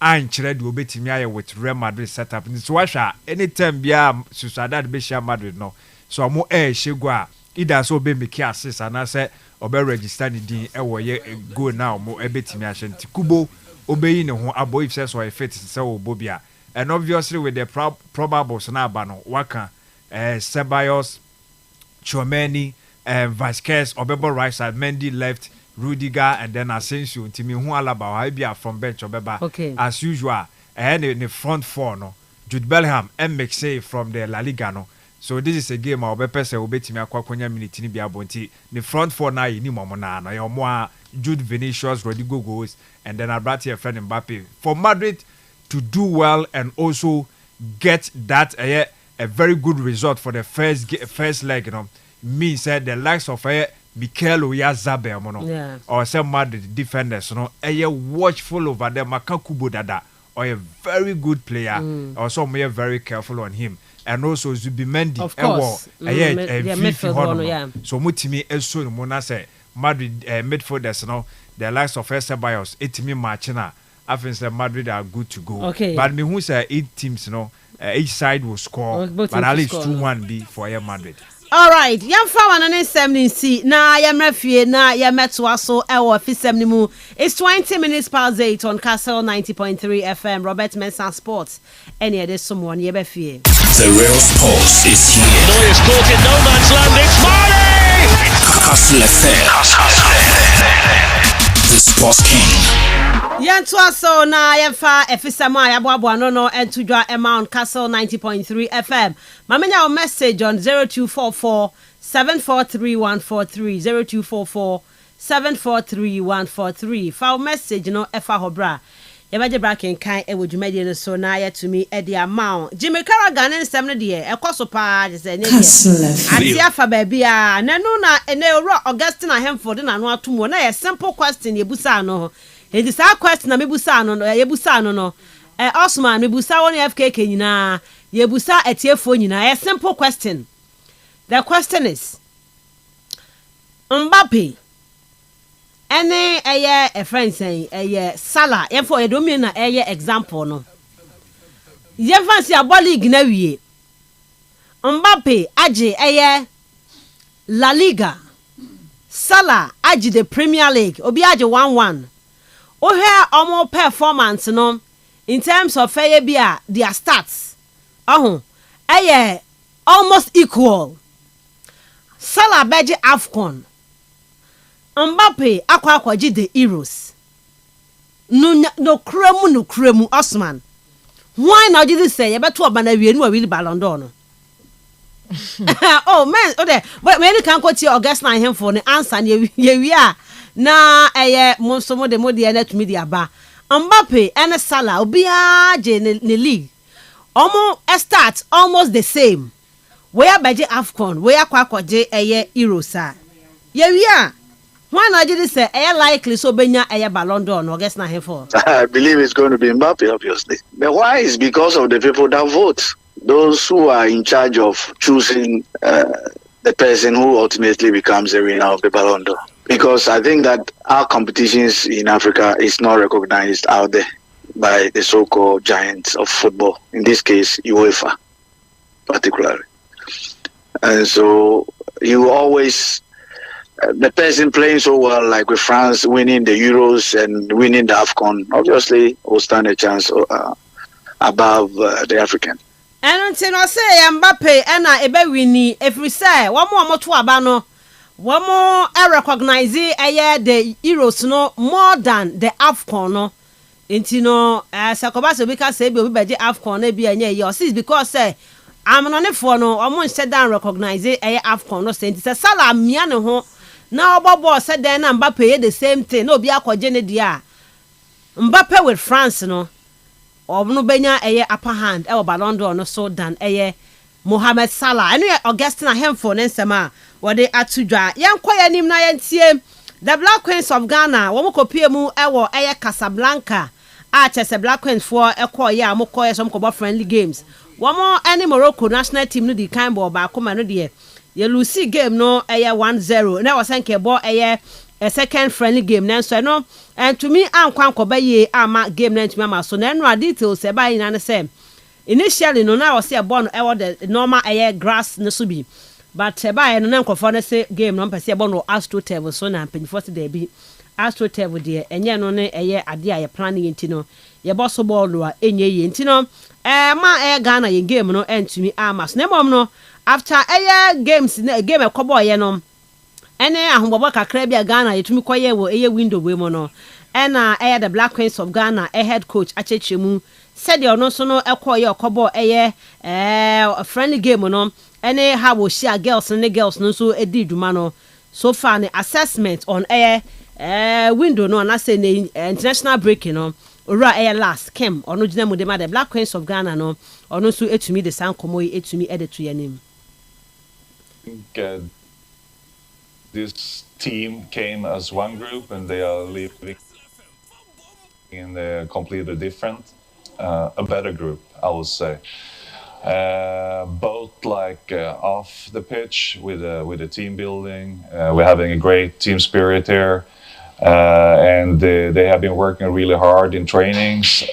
P: and chere de obetimi aye with Real Madrid setup so wahwa anytime bia Sociedad be share Madrid no so mo shegwa either so be make assist and say obe register ni din wo ye go now mo ebetimi ahye nti Kubo obeyi ne ho abo if say so e fit say obo bia and obviously with the probables na aba no waka Ceballos, Chouameni, Vasquez, Obebo right side, Mendy left, Rudiger, and then Asensio. Timi hu Alaba, I be from bench Obeba.
N: Okay.
P: As usual, and in the front four no, Jude Bellingham and Mensah from the La Liga no. So this is a game Obepe se obetimi akwakonya minute ni bia bonti. The front four na yi ni momona no. Yo mo Jude, Vinicius, Rodrigo goes, and then Abrati a friend Mbappe. For Madrid to do well and also get that a very good result for the first leg, you know. Me said the likes of Mikel Oyarzabal, or some Madrid defenders, you know, watchful over them. Makakubo Dada, or a very good player, also we very careful on him, and also Zubimendi,
N: of course,
P: midfield. So mutimi eso mona say Madrid midfielders, you know, the likes of Ceballos, 8 matchina. I think that Madrid are good to go.
N: Okay,
P: but me who say 8 teams, you know. Each side will score, but at least 2-1 be for Real Madrid.
N: All right, yam fa wan na 70 na yam refie na yam meto so e wo fi 70 it's 20 minutes past 8 on Kastle 90.3 FM Robert Mensah Sports any other someone ye be fie
H: the real sports is here.
L: Neuer's caught in no man's land. It's Mane.
H: Kastle the sports king.
N: Yantua so na yefa efisama yaboabo no entudwa amount Kastle 90.3 FM. Mamenya o message on 0244 743143 0244 743143. Fa message no efa hobra. Yebaje braken kan e wodwumade no so na ya to me e the amount. Jimmy Carragher ne nsem no de ekoso pa de se ne ati afa ba bia na no na ene ro Augustine Hemford na no atomo na ye simple question yebusa no. It is a question na mebusa no yebusa no Osman mebusa won FKK nyina yebusa etiefo nyina a simple question. The question is Mbappe ene a friend saying Salah for a domain na example no ye fancy a league na wie Mbappe age La Liga Salah age the Premier League obi age 1-1 o here omo performance no in terms of their stats almost equal. Salah beji AFCON Mbappe akwaji the Euros no kremu Osman why now did say you better oba na wie no win Ballon d'Or no oh man but when you can quote your Augustine him for the answer ye na monsomo de modi na to media ba Mbappe and Salah obia je ne league omo start almost the same where beje AFCON where akwaje Euros a ye Why not just say likely so benya Ballon d'Or no guess na for?
M: I believe it's going to be Mbappe, obviously. But why is because of the people that vote. Those who are in charge of choosing the person who ultimately becomes the winner of the Ballon d'Or. Because I think that our competitions in Africa is not recognized out there by the so-called giants of football. In this case, UEFA, particularly. And so you always, the person playing so well, like with France winning the Euros and winning the AFCON, obviously will stand a chance above the African.
N: And until I say Mbappe and I ebe winnie if we say one more to abano, one more I recognize the Euros no more than the AFCON no. Into no Sakobasa because say be beje AFCON e be anya your sis because say I'm on for no almost said down recognize AFCON no say it's a sala mia ne ho na obobo said then Mbappe the same thing no be akwaje ne dia Mbappe with France no no benya upper hand Ballon d'Or no so than Mohamed Salah enu Augustina Hemfo nsema wode atudwa yenkoya nim na yentie the Black Queens of Ghana wo mokopie mu ewo Casablanca a chese Black Queens for ekoye amokoye some kobo friendly games wo mo any Morocco national team no di kind ball ba ko ma no de ye lose game no 1-0 na wasanke ball a second friendly game na so no and to me ankwan koba ye ama game na to me ama so na no details e ba yin na say initially no na was say ball no the normal grass no so bi but e ba no na nkofo na say game no pese ball no astro table so na penifo se dey bi astro table de enye no ne ade a ye planning enti no ye boss ball no a enye ye enti no ma Ghana ye game no entumi ama so na mom no after games game e kobo ye no ene ahombobo kakra bia Ghana yetumi koye wo window we mo no ena the Black Queens of Ghana head coach achechemu said the no so no ekoye okobo a friendly game no ene how we share girls no so edi dwuma no so far the assessment on window no na say international break no ora last came ono gina mu de ma the Black Queens of Ghana no ono so etumi de san komo etumi edetu yanim.
D: This team came as one group and they are living in a completely different, a better group, I would say. Both off the pitch with the team building, we're having a great team spirit here, and they have been working really hard in trainings.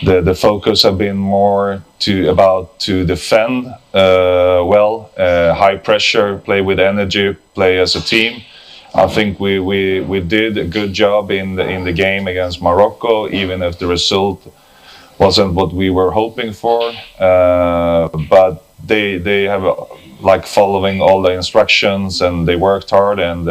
D: The focus have been more to defend high pressure, play with energy, play as a team. I think we did a good job in the game against Morocco, even if the result wasn't what we were hoping for. But they have following all the instructions and they worked hard. And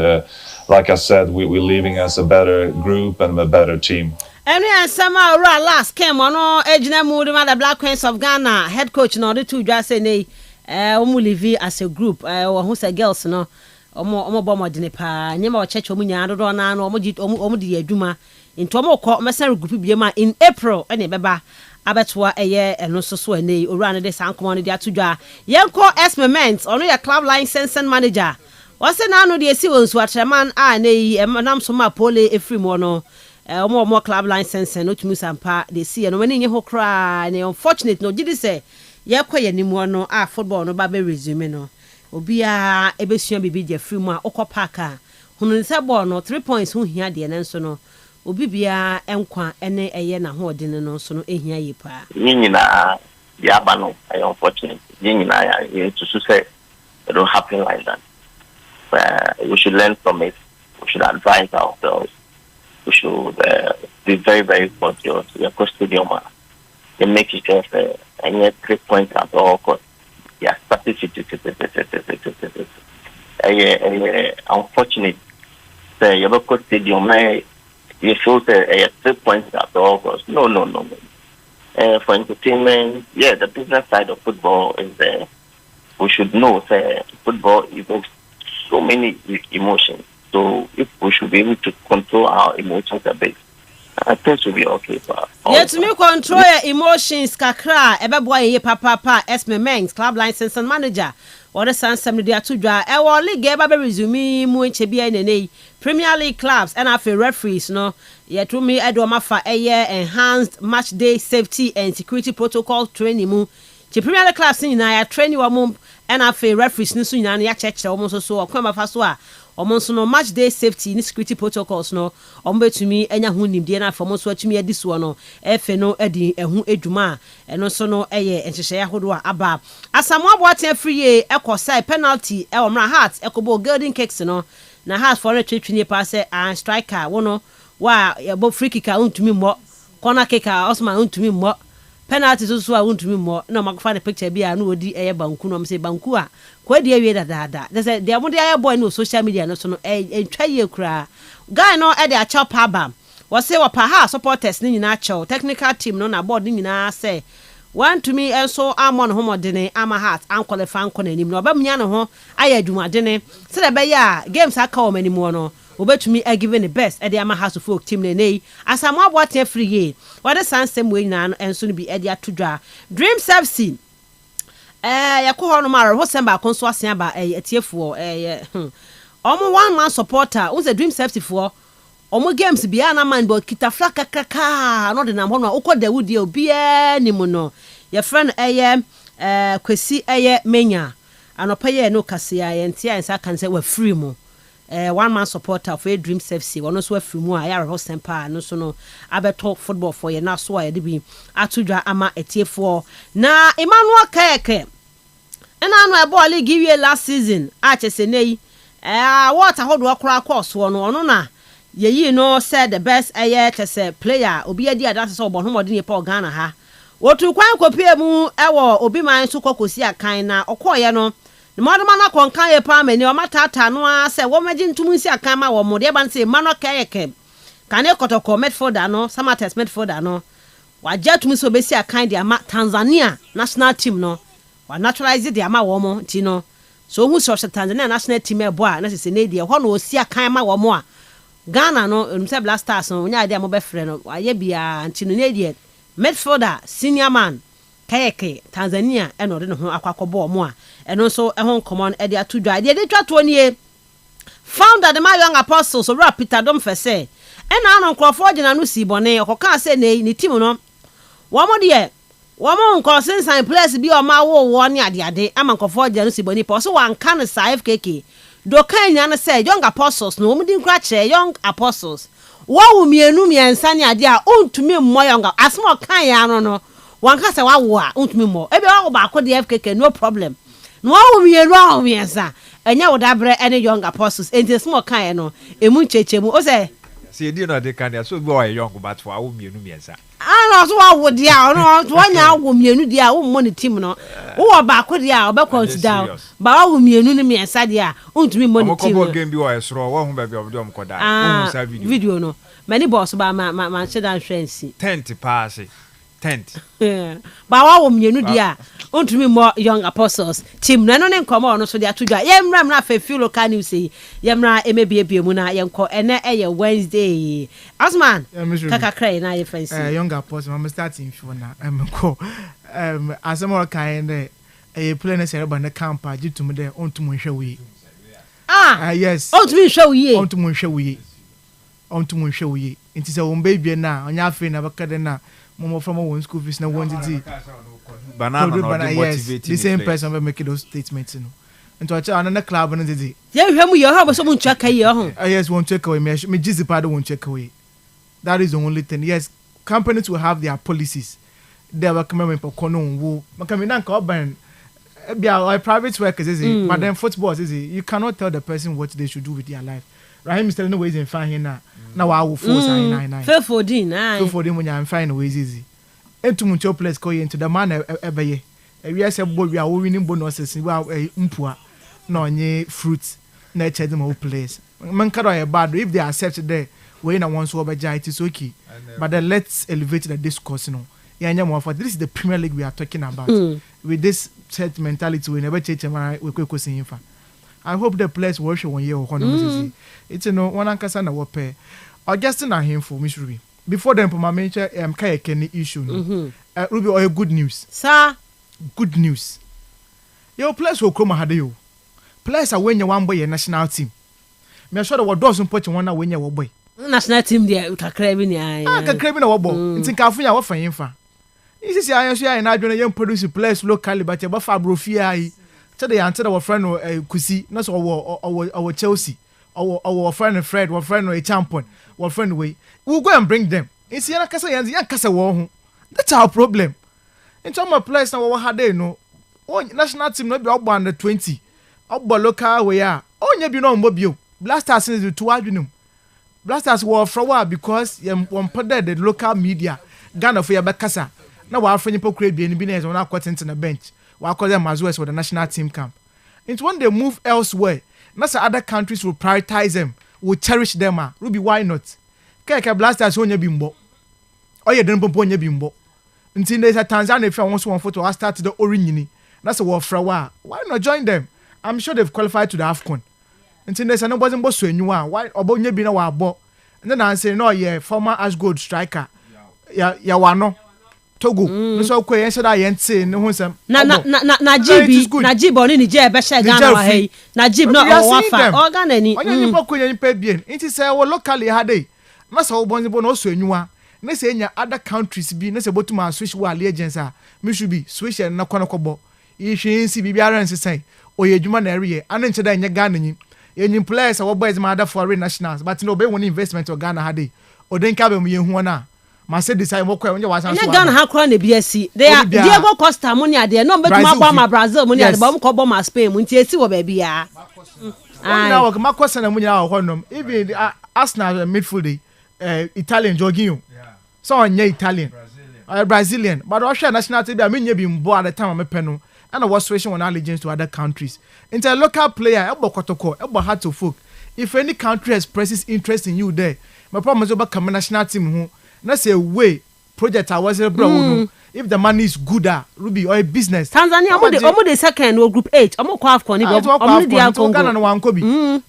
D: like I said, we're leaving as a better group and a better team.
N: And somehow last came on ejina mood the Black Queens of Ghana head coach no the two just say nay live as a group who say girls no omo bomo de pa nyema o church omo nya do na no omo de adwuma into omo ko mesare group biema in April ene beba abetwa eno so ene owura no de sankomo no de atudwa yenko experiment ono ya club license manager wose na no de esi wonsu atreman a nei nam so ma pole efrimo no more club license and not musampa they see and when you cry and unfortunate no did say ye kwaye nimu no football no ba be resume no obia ebesua bibi je free mu a okopaka hunu se ball no 3 points hu hia de nenso no obibia enkwa ene eye na ho de no so no ehia yi pa
U: nyina ya ba no unfortunate nyina ya to say it don't happen like that. We should learn from it. We should advise ourselves. We should be very, very conscious. We are close to the Oma. They make it just any 3 points at all costs. Yeah, statistic. Unfortunate. You look at stadium, you show 3 points at all costs. No. For entertainment, yeah, the business side of football is there. We should know that football evokes so many emotions. So if we should be able to control our emotions a bit, I think we'll be okay.
N: Yeah, to me control your emotions, kakra, ebeboy ye papa, experiment, club license and manager. What the Sansam de Atudra, our league gave a resume, Muinchebia and Premier League clubs, and after referees, no, yet to me, Edomafa a year enhanced match day safety and security protocol training. The Premier League clubs in I training one and after referees, Nisun and Yachech almost so, or Kwama Faswa. Almost no match day safety and security protocols no ombe to me enya hu nimde na for so atumi adi so no efe no edi ehu eduma eno so no eye enhyehyɛ ahodo a aba asamo aboaten free ekosai penalty e omra heart ekobo golden kicks no na heart for retwetwe pa se an striker wo no wa yebo free kick a untumi mmɔ corner kick a Osman untumi mmɔ penalty so a untumi mmɔ na makofa the picture bia na odi eye banku no mse banku a kwadi awie dada they say they mode aye boy no social media no so no entwa ye kura guy no e dey a chop aba we say we pa ha supporters ni nyina chow technical team no na board ni nyina say want to me enso amon homodene ama heart an qualify an konanim no obamnya ne ho aye adwumadene se de be ya games aka o manimu no obetumi a given the best e dey ama house folk team ne asamo aboaten free ye what the sansem we nyina no enso no bi e dey atodwa dream FC yakoho no mara ho semba konso asen aba etiefo omo one man supporter who's a dream safety for omo games bia na man bo kita flaka kaka no de na ho no ukọ Dawood e obi ni mu no your friend kwesi menya anopa ye no kase ya entia ensa kan se wa free mu one man supporter for dream safety wono so free mu a ya ho sempa no so no abeto football for ye na so a ye de bi atodwa ama etiefo na Emmanuel Keke and I know a give you last season. I just say, nay, what I hold to cry course one or na. Ye know, said the best a year to say player, Obi a dear that's all, but whom didn't Paul Ghana ha. What to quite compare mu, Obi mine so cocosia kind or coyano. The mother man on Kaya Palm and your matata no, say, what imagine to Musia Kama or Modeban say, Mano Kayake. Can you cut a comet for Dano, some attest met for Dano? Why jet to Miss Obesia kind of Tanzania national team no. Wa naturalize the ama womo tino so who so Tanzania national team e boa na se ne dia ho no osia kan ma womo a Ghana no mse Black Stars no nya dia mo be frɛ no aye bia ntino ne dia midfielder senior man Kayeke Tanzania e no de no ho akwakobo mo a eno so e ho common e dia to dwa dia de twa to nie founder the my young apostles so Peter Dom fese e na no nkrofo gina no si bone okoka se ne team no womo de woman consensus place bi o ma wo ne ade ama nkofo gya no siboni po so wan kan sa FKK do kan nya no say young apostles no mudi nkra che young apostles wo mienu miensa ne ade a ontumi mmo young asmo kan ya no wan ka say wa wo a ontumi mmo ebe wa ba ko de FKK no problem no wo mienu a miensa enya wo dabre ene young apostles enti small kan no emu chechemu o say
P: see di no de kan ya so bo young but wa wo mienu miensa
N: ano so awo dia no to anya awo mienu dia wo mo ne team no wo ba ko dia obe consider ba awo mienu ne miensa dia ontumi mo ne team
P: no ko game bi wo esro wo hu ba bi obdo mko da wo sa
N: video no many boss ba ma chedan friends
P: tent pass tent
N: ba awo mienu dia ontumi mo young apostles team no ne nkomo no so dia tudwa yemra mra fa fi local news yemra emebie mu na yenko ene eye Wednesday Osman kaka cry na ye friends
O: young apostles I'm starting for na ko asemo kan e play na sereba na camp agitum de ontum hwe wi yes
N: ontum hwe wi
O: ontum hwe wi nti se won baby na onya afi na bakade na momo from one school fees na one did
P: banana no motivate
O: the same person will make those statements you know and to another club and did
N: yeah hwemu yo ha so mun check here ho
O: yes won't check away me jizi pad won't check away that is the only thing yes companies will have their policies they will come in for kono wo makami na nka oban bia private workers is it but then football is it you cannot tell the person what they should do with their life Rahim is telling the ways in fine here now I will force 999
N: 14
O: when I'm fine ways easy entum ncho place go into the man ebeye we say boy we are winning bonuses we are mpua na onye fruit na check them all place man kado bad if they accept there we na one so obeja it is okay but then let's elevate the discourse no yanya more for this is the Premier League we are talking about with this set mentality we never change we kwekwosin fa I hope the players will show 1 year or one it's no one ankasa na wo pe Augustine ahemfo misrubi before them for my mention Kayeke issue no Ruby or good news
N: sir
O: good news Your players will come ahead you. Players are when you one boy your national team. Me sure what doesn't put you one when you boy.
N: National team there ka craving ya.
O: Ka craving na wo. Nti ka fu ya wo fan yemfa. Isi si ayan so ya na adwene yem produce players locally but e ba fa brofie ai. Tell the answer our friend Kusi, not our Chelsea, our friend Fred, our friend a champion, our friend way. We'll go and bring them. It's Yana Casa and the Casa War. That's our problem. In terms of players now, what had they know? Oh, national team not be up under 20. Up local we are. Oh, you know, mobile. Blasters is to Albinum. Blasters were for a while because one put the local media. Ghana for your Bacasa. Now our friend hypocrite being business on our quarters on the bench. We'll call them as well as for the national team camp. It's when they move elsewhere, not so other countries will prioritize them, will cherish them. Ruby, why not? Keke Blasters on your bimbo. Oh, you didn't put on your bimbo. Until there's a Tanzania, if I want one photo, I'll start the Origini. That's a war for a while. Why not join them? I'm sure they've qualified to the AFCON. Until there's another wasn't boss when you are. Why about you being a war? And then I say, no, yeah, former Ashgold striker. Yeah, wano. Togo so ko yen sheda yen tse ne ho sam
N: na Najib oni ni je be she Ghana wa hey Najib no o wafa o Ghana ni
O: onye nipa ko yen pa bien nti say wo locally ha dey na so wo bonze bo no so anwua na say nya other countries bi na say botuma switch wa allegiance a me should be switch na konokobo yi hwensi bibiara nsesen oye dwuma na area ane nche da nya Ghana nyi yen players wo boys ma other foreign nationals but no be won investment o Ghana ha dey o den ka be mu ye hu na ma say decide mo kwa onye wasan so
N: Ghana ha kra na BSC they are Diego Costa money ade no betuma gba ma Brazil money ade ba mo ko bo ma Spain mo nti esi wo ba bia
O: na wo ma kwasa na munya ho nom even Arsenal midfield Italian Jorginho so onye Italian Brazilian but Russia national team be amenye bi mbo at the time me pe no and was switching on allegiance to other countries into a local player ebo kotoko ebo hard to folk if any country expresses interest in you there my promise over come national team who na say way project I was bro if the money is good Ruby or a business
N: Tanzania omo the second or group 8 omo kwa AFCON ni omo dey Congo
O: Ghana no wan ko bi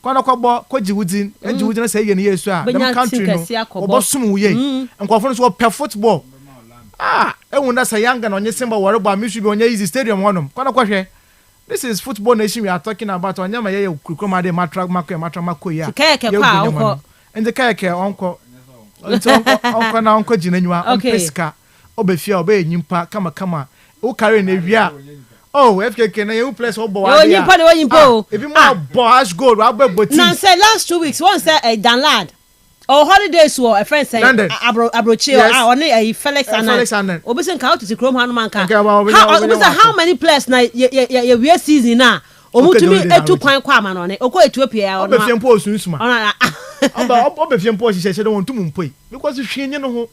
O: kwa ko Djibouti Djibouti na say ye ne yesu them country no obosum wo ye nkofo no so per football ehun na say yanga no onye simba wore ba mi should be onye easy stadium honom kwa hwe this is football nation we are talking about onye ma ye kukroma de matra mako ya
N: keke kwa onko
O: and the keke onko onko na onko jinanywa onpeska obefia obe nyimpa kama o carry na wia FKK na you place obo wa
N: ya nyimpa na nyimpa
O: ebi mo boss goal wa gboti
N: na say last 2 weeks one say Danlad or holidays wo a friend say abrochi oni Felix Anan obi say nka out to Chrome Hanu manka how many players na ye season na omutumi etu kwan kwa ama no ne okọ Ethiopia
O: ono obefia mpo osunsuma obefia mpo hihye de wontum mpoi because hwenye no ho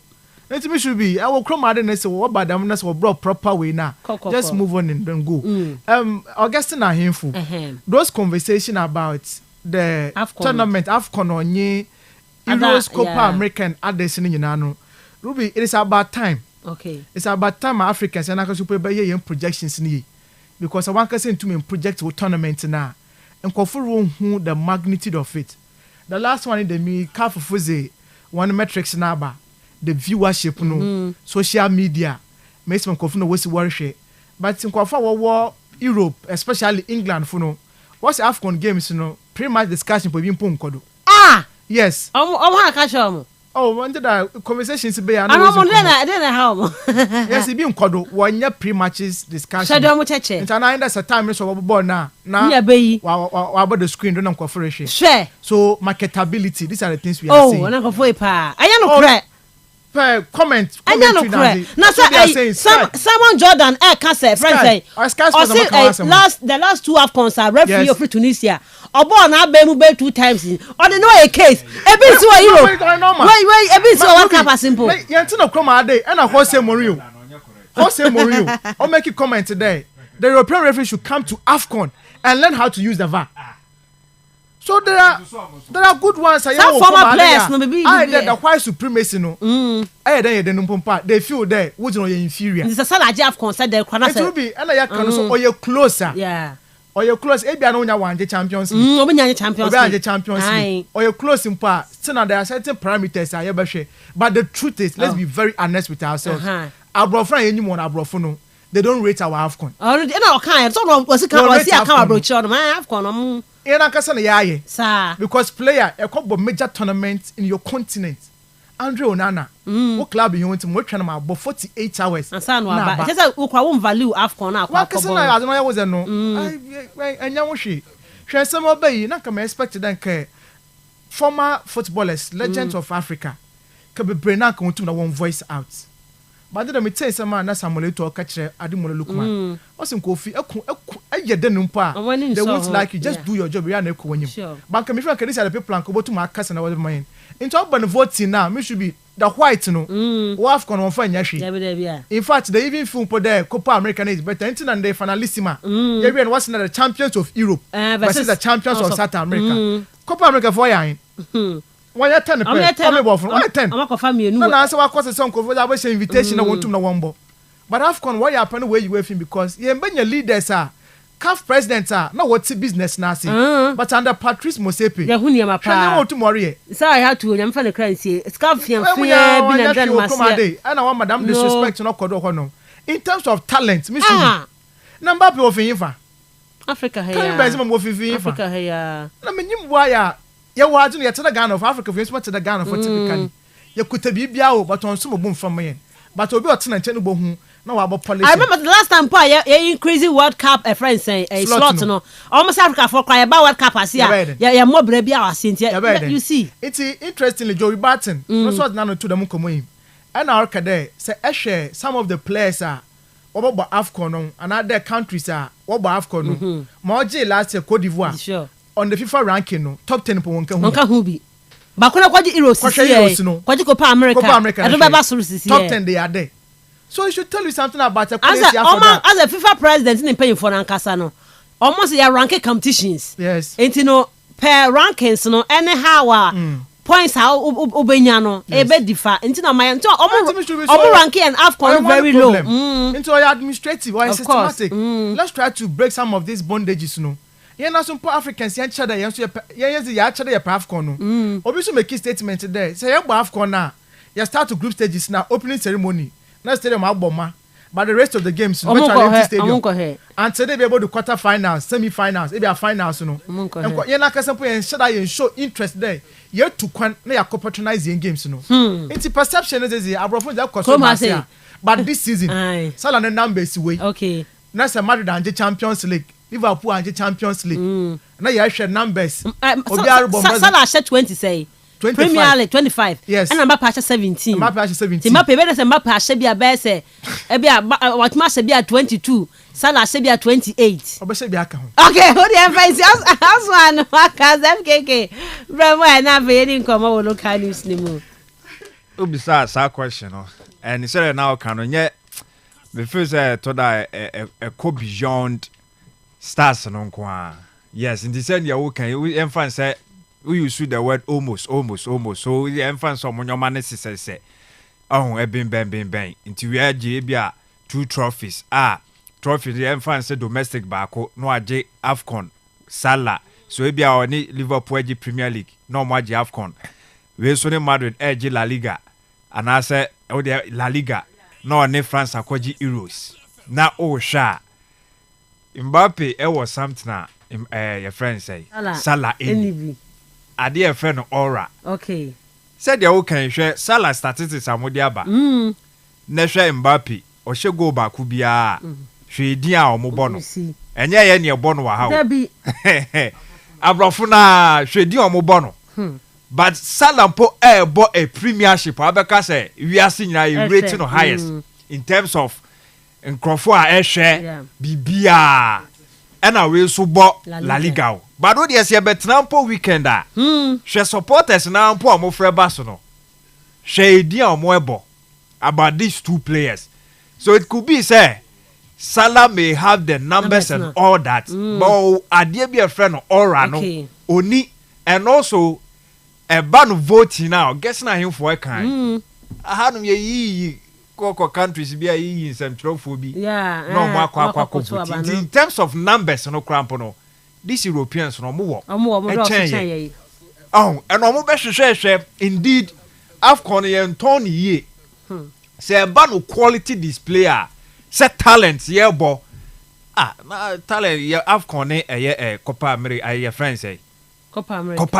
O: enti me should be I will come out and say what badam na say bro proper way na just move on and then go Augustine Ahemfu those conversation about the tournament AFCON onye Euros Copa American others in no Ruby it is about time it's about time Africans and I super be here projections ni because I want to say to me project with tournament now and confirm who the magnitude of it. The last one in the me calf of one metrics number the viewership no social media makes me confirm what's worship but in confirm Europe especially England for no what's AFCON games pretty much discussion for being punkodo yes when did that conversations be
N: I don't how
O: yes it be nkodo one year pre-matches discussion and I that's a time so ball now about the screen don't go for
N: share
O: so marketability these are the things we are saying
N: na go for pa I no correct
O: comment
N: na say someone Jordan can say friend say the last 2 AFCONs are referee of Tunisia obo na be mu be 2 times or the no a case e be so you wait e be so one cap simple
O: yenti no kroma ade and Jose Mourinho o make a comment today the European referee should come to AFCON and learn how to use the VAR. So there are good ones.
N: Some former players no be
O: the white supremacy no. They feel there would no inferior.
N: This is a AFCON said the corner.
O: It will be and I can so or you closer.
N: Yeah.
O: Or you close e bia no nya wanje Champions
N: League. Obi
O: Champions League. Or you close in part. Still there are certain parameters I but the truth is let's be very honest with ourselves. Abrofran enyim on abrofo no. they don't rate our AFCON.
N: Already, no, kind. So was it come approach on my AFCON?
O: Because player a couple major tournaments in your continent. Andre Onana, what club you want to watch about 48 hours.
N: And son, just a won't value AFCON now.
O: What can I don't know? I was a no. I know she. She has some obey, not come expected than care. Former footballers, legends of Africa, can be brain out to one voice out. But then me tell some man that's Samuel to catch I didn't want to look man. What's in coffee? I didn't they won't like you, just do your job. You are not when you. But come if I can see the people and go to my cousin, I was mine. In top of the voting now, me should be the white no. Waf can find yashi. In fact, they even film for the Copa American is better than the finalissima. Everyone was the champions of Europe versus the champions of South America. Copa America for you. Why you 10? Why 10? I'm not confirming. No, answer what cause a song of what invitation I want to know one bo. But AFCON, why you happen where you were from because you and your leaders are CAF presidents are not what's business nasi. But under Patrice Motsepe.
N: Yeah, who near my pa.
O: Tomorrow.
N: So I had to. I'm from the currency. It's CAF and fear.
O: And I want Madame disrespect to not call in terms of talent, Miss Number of Infa.
N: Africa here.
O: Africa here. I mean, you why ya wadu ya tada Ghana of Africa for to the Ghana for typically you could be biao but on some boom from me but obi otina nche no bohu na wa policy.
N: I remember the last time pa ya increase World Cup a friend say a slot no almost Africa for cry about World Cup asia ya mo bra bia asentia you see
O: it's interestingly Joey Barton no so na no to dem komo him and our kade say ehwe some of the players are obo AFCON no and other countries are obo AFCON no mo je last year Cote d'Ivoire sure on the FIFA ranking no top 10 po wonka
N: hu bi ba kuna kwaji Euros kwaji Copa America I don't buy Euros
O: top 10 they are there so I should tell you something about a
N: place here for that as a FIFA president in paying for Nankasa no almost your ranking competitions
O: yes
N: enti no per rankings no anyhow points how obenya no e be differ enti na my enti omo ranking and AFCON very low
O: into your administrative or systematic let's try to break some of these bondages no yeah, na some Africans yan chada yan so ya chada ya AFCON no obi so make statement there say ya gba AFCON na ya start to group stages na opening ceremony na stadium agboma but the rest of the games
N: virtually stadium
O: and today be able to quarter finals semi-finals e be a finals no enko ya na kasampo yan chada yan show interest there you to kwan na ya patronize yan games no it's perception is abrofo that cause but this season sala na numbers way
N: okay
O: na say Madrid and Champions League Liverpool and the Champions League. Now you share numbers.
N: Salah share 20 say. 25. Premier League 25.
O: Yes.
N: And Mbappe 17.
O: Mbappe 17.
N: Mbappe better say Mbappe share be a best. E be a what must be a 22. Salah share be a 28.
O: Obese be aka ho.
N: Okay, hold the emphasis. As one waka MKK. Bravo na be ni nkomo wo local news ni mu.
P: Obisa sa question no. And he said now can onye the first to that a go beyond stars no kwa. Yes, in the same year we can emphasis say we use the word almost. So we emphasis some your man say oh e been into we age bia 2 trophies. Trophy the emphasis say domestic baako no age AFCON Salah. So e bia oni Liverpool age Premier League no mo age AFCON. We so ne Madrid age La Liga. And I say o the La Liga no ne France akwaji Euros. Na o sha Mbappe was something your friend say Salah any ade your friend aura
N: okay
P: said you can share Salah statistics amodiaba na share Mbappe o she go back bia hwe din a omobo no enye ye ne ebo no wa ha abrofo na hwe din omobo no but Salah po ebo a premiership abeka say we are seeing a rating no highest in terms of nkrofo a ehwe bibia ena we so bo La Liga but what dey say betnampo weekend a she supporters na ampo amofre baso no she di amo ebo about these two players so it could be say Salah may have the numbers and all that but adie be a friend aura no oni and also a ban voting now guess na him for kan ahanu ye Koko countries be in some trophy.
N: Yeah.
P: No more in terms of numbers, no crampo no. These Europeans no more. Oh, and no more share. Indeed, AFCON and Tony ye. Say a ban quality displayer. set talent yeah bo talent yeah AFCON Copa America your friends say
N: Copa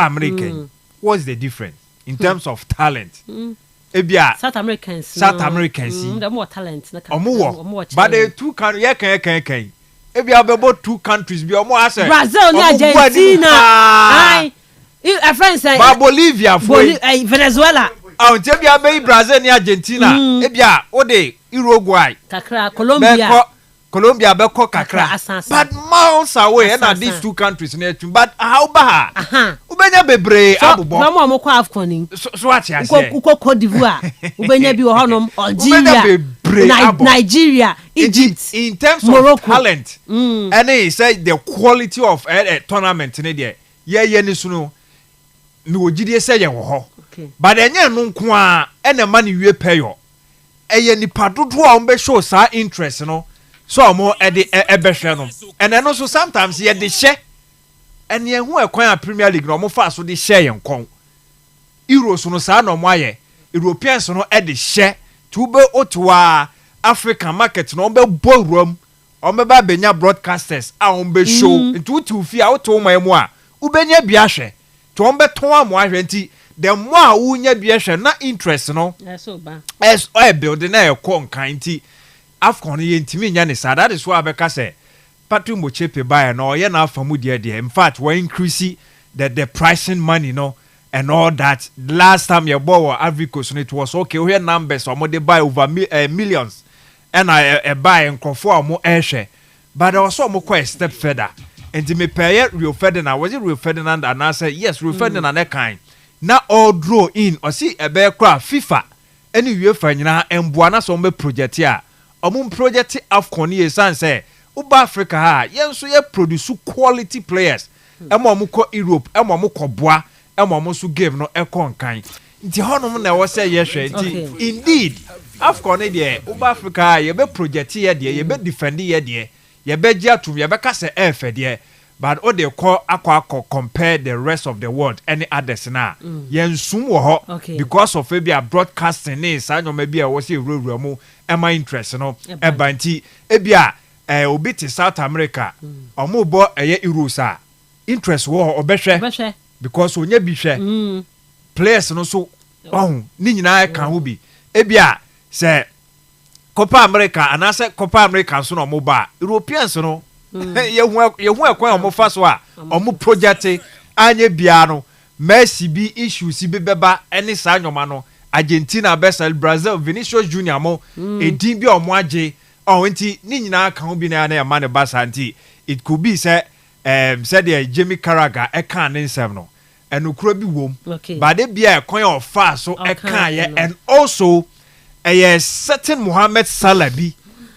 P: America. What's the difference in terms of talent? Ebia
N: South Americans.
P: They're
N: more talent.
P: But the two countries, Ebia about 2 countries. Be more asset.
N: Brazil, Argentina. A friend say.
P: But Bolivia,
N: Venezuela.
P: Ebia be Brazil and Argentina. Ebia, Ode, Uruguay.
N: Kakra, Colombia
P: beko kakra. But miles away, and these 2 countries near to. But how bad? Ubenya bebre abubo.
N: Mama mo kwa AFCON.
P: So what you say?
N: Uko Cote d'Ivoire. Ubenya bi honom Algeria. Nigeria, Egypt.
P: In terms
N: Morocco.
P: Of talent, and he said the quality of a tournament in there. Yeah, nisuno. Mi wojidie say ye wo ho. But enye no nko a ene ma ne wie payo. Eye nipa dodo a ombe show sa interest no. So mo e de ebehwe no. And then also sometimes ye de hye. And ye hu ekwan Premier League no mo fa so de hye ye nkon. Euros no sa no mo aye. Europeans no e de hye. Tube otoa African market no ombe borum. Ombe ba benya broadcasters a ombe show. Ntu tufi a oto mo emu a. Ubenya bia hwe. To ombe ton amo ahwe nti the more unya bia hwe na interest no.
N: So ba.
P: As building na e kon kan nti AFCON ye ntimi nya ne sad. That is why abeka say Patrick Mochepe buy no ye na afamu de. In fact, we increase the pricing money no and all that. Last time you bought Ivory Coast it was okay. We hear numbers so they buy over millions and I buy and conform more air. But also more quite a step further. And to me pay Rio Ferdinand, was it Rio Ferdinand? And I said yes, Rio Ferdinand that kind. Now all draw in or see a bear craft FIFA. Any UEFA na and Buana Sombe project here. Among project AFCON ye san say Uba Africa ha yen so ye produce quality players. Emo mo ko Europe, emo mo ko boa, emo mo so game no e kon kan. Nti honom na wo say ye hwe nti indeed AFCON de Uba Africa ye be project ye de ye be defend ye de ye be gia tum ye be ka say e fe de. But all they call aqua compare the rest of the world any others na yen sum wo ho because of maybe a broadcasting is I know maybe I was ruru mu e my interest no e banti e bia obi ti South America omo bo eye Euros a interest wo obehwe because onye bi hwe players no so ni nyina kan ho bi e bia say Copa America anase Copa America so no mo ba Europeans no ye hu ekwan omo fa so a omo project anye bia no Messi bi issues bi beba ene sa nyoma no Argentina Brazil Vinicius Junior mo edin bi omo age nti ni nyina kan bi na ya mane basa nti it could be say said the Jamie Carragher e kan ne nsem no enukuro bi wom but de bia ekwan of fa so e kan ye and also a certain Mohamed Salah bi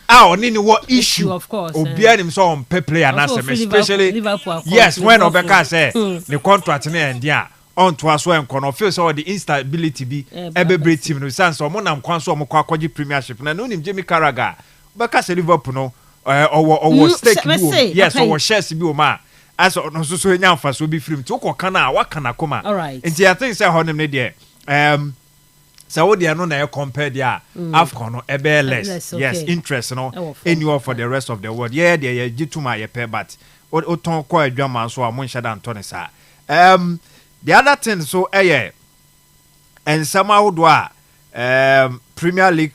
P: oni ni what issue
N: of course
P: obia nim so on play and especially yes when Obeka say the contract na end dia on to aso enkono feel so the instability bi ebebre team no sense o mo nam kwan so o mo kwa kwaji premiership na no nim Jamie Carragher Obeka say Liverpool no owo stake bi yes owo shares bi o ma as no so enya mfa so bi film to ko kana waka na koma nti I think say ho nim ne de Saudi no na compare dia AFCON no ebe less yes interest no anywhere for the rest of the world yeah there gituma ye pay but o ton ko adwama so amon shada antone sa the other thing so and somehow do Premier League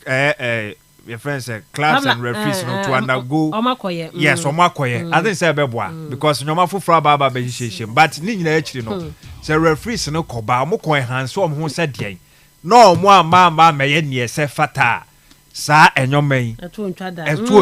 P: your friends say clubs and referees no to undergo yes omakoye I think say beboa because nyoma foforo baba be hihye but ni nyina akiri no say referees no koba omokoye han so omho say den no mo ama meye ne se fata sa enyomen etu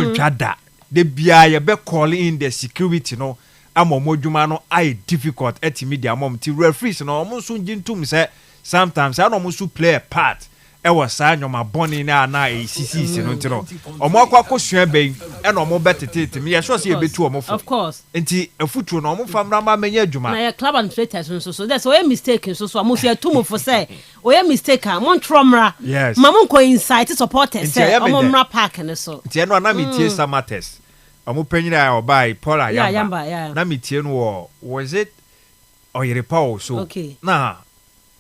P: ntwada de bia ye be call in the security no amomodwuma no ai difficult etimi dia mom ti referees no omo so gintum se sometimes I no mo so play a part e was sa nyoma boni na ACC no ntiro omo akwa sua ben e no mo betete me ye sure say e betu omo
N: of course
P: enti afutu no omo famra ma menya adwuma
N: na ye club administrators so that's why mistake so amu say tumo for say o ye mistake a mon tromra mamon ko insight supporters say omo mra park ne so
P: enti no na metie samates omo panyira obai Paul Ayamba na metie no was it Oyerepa so na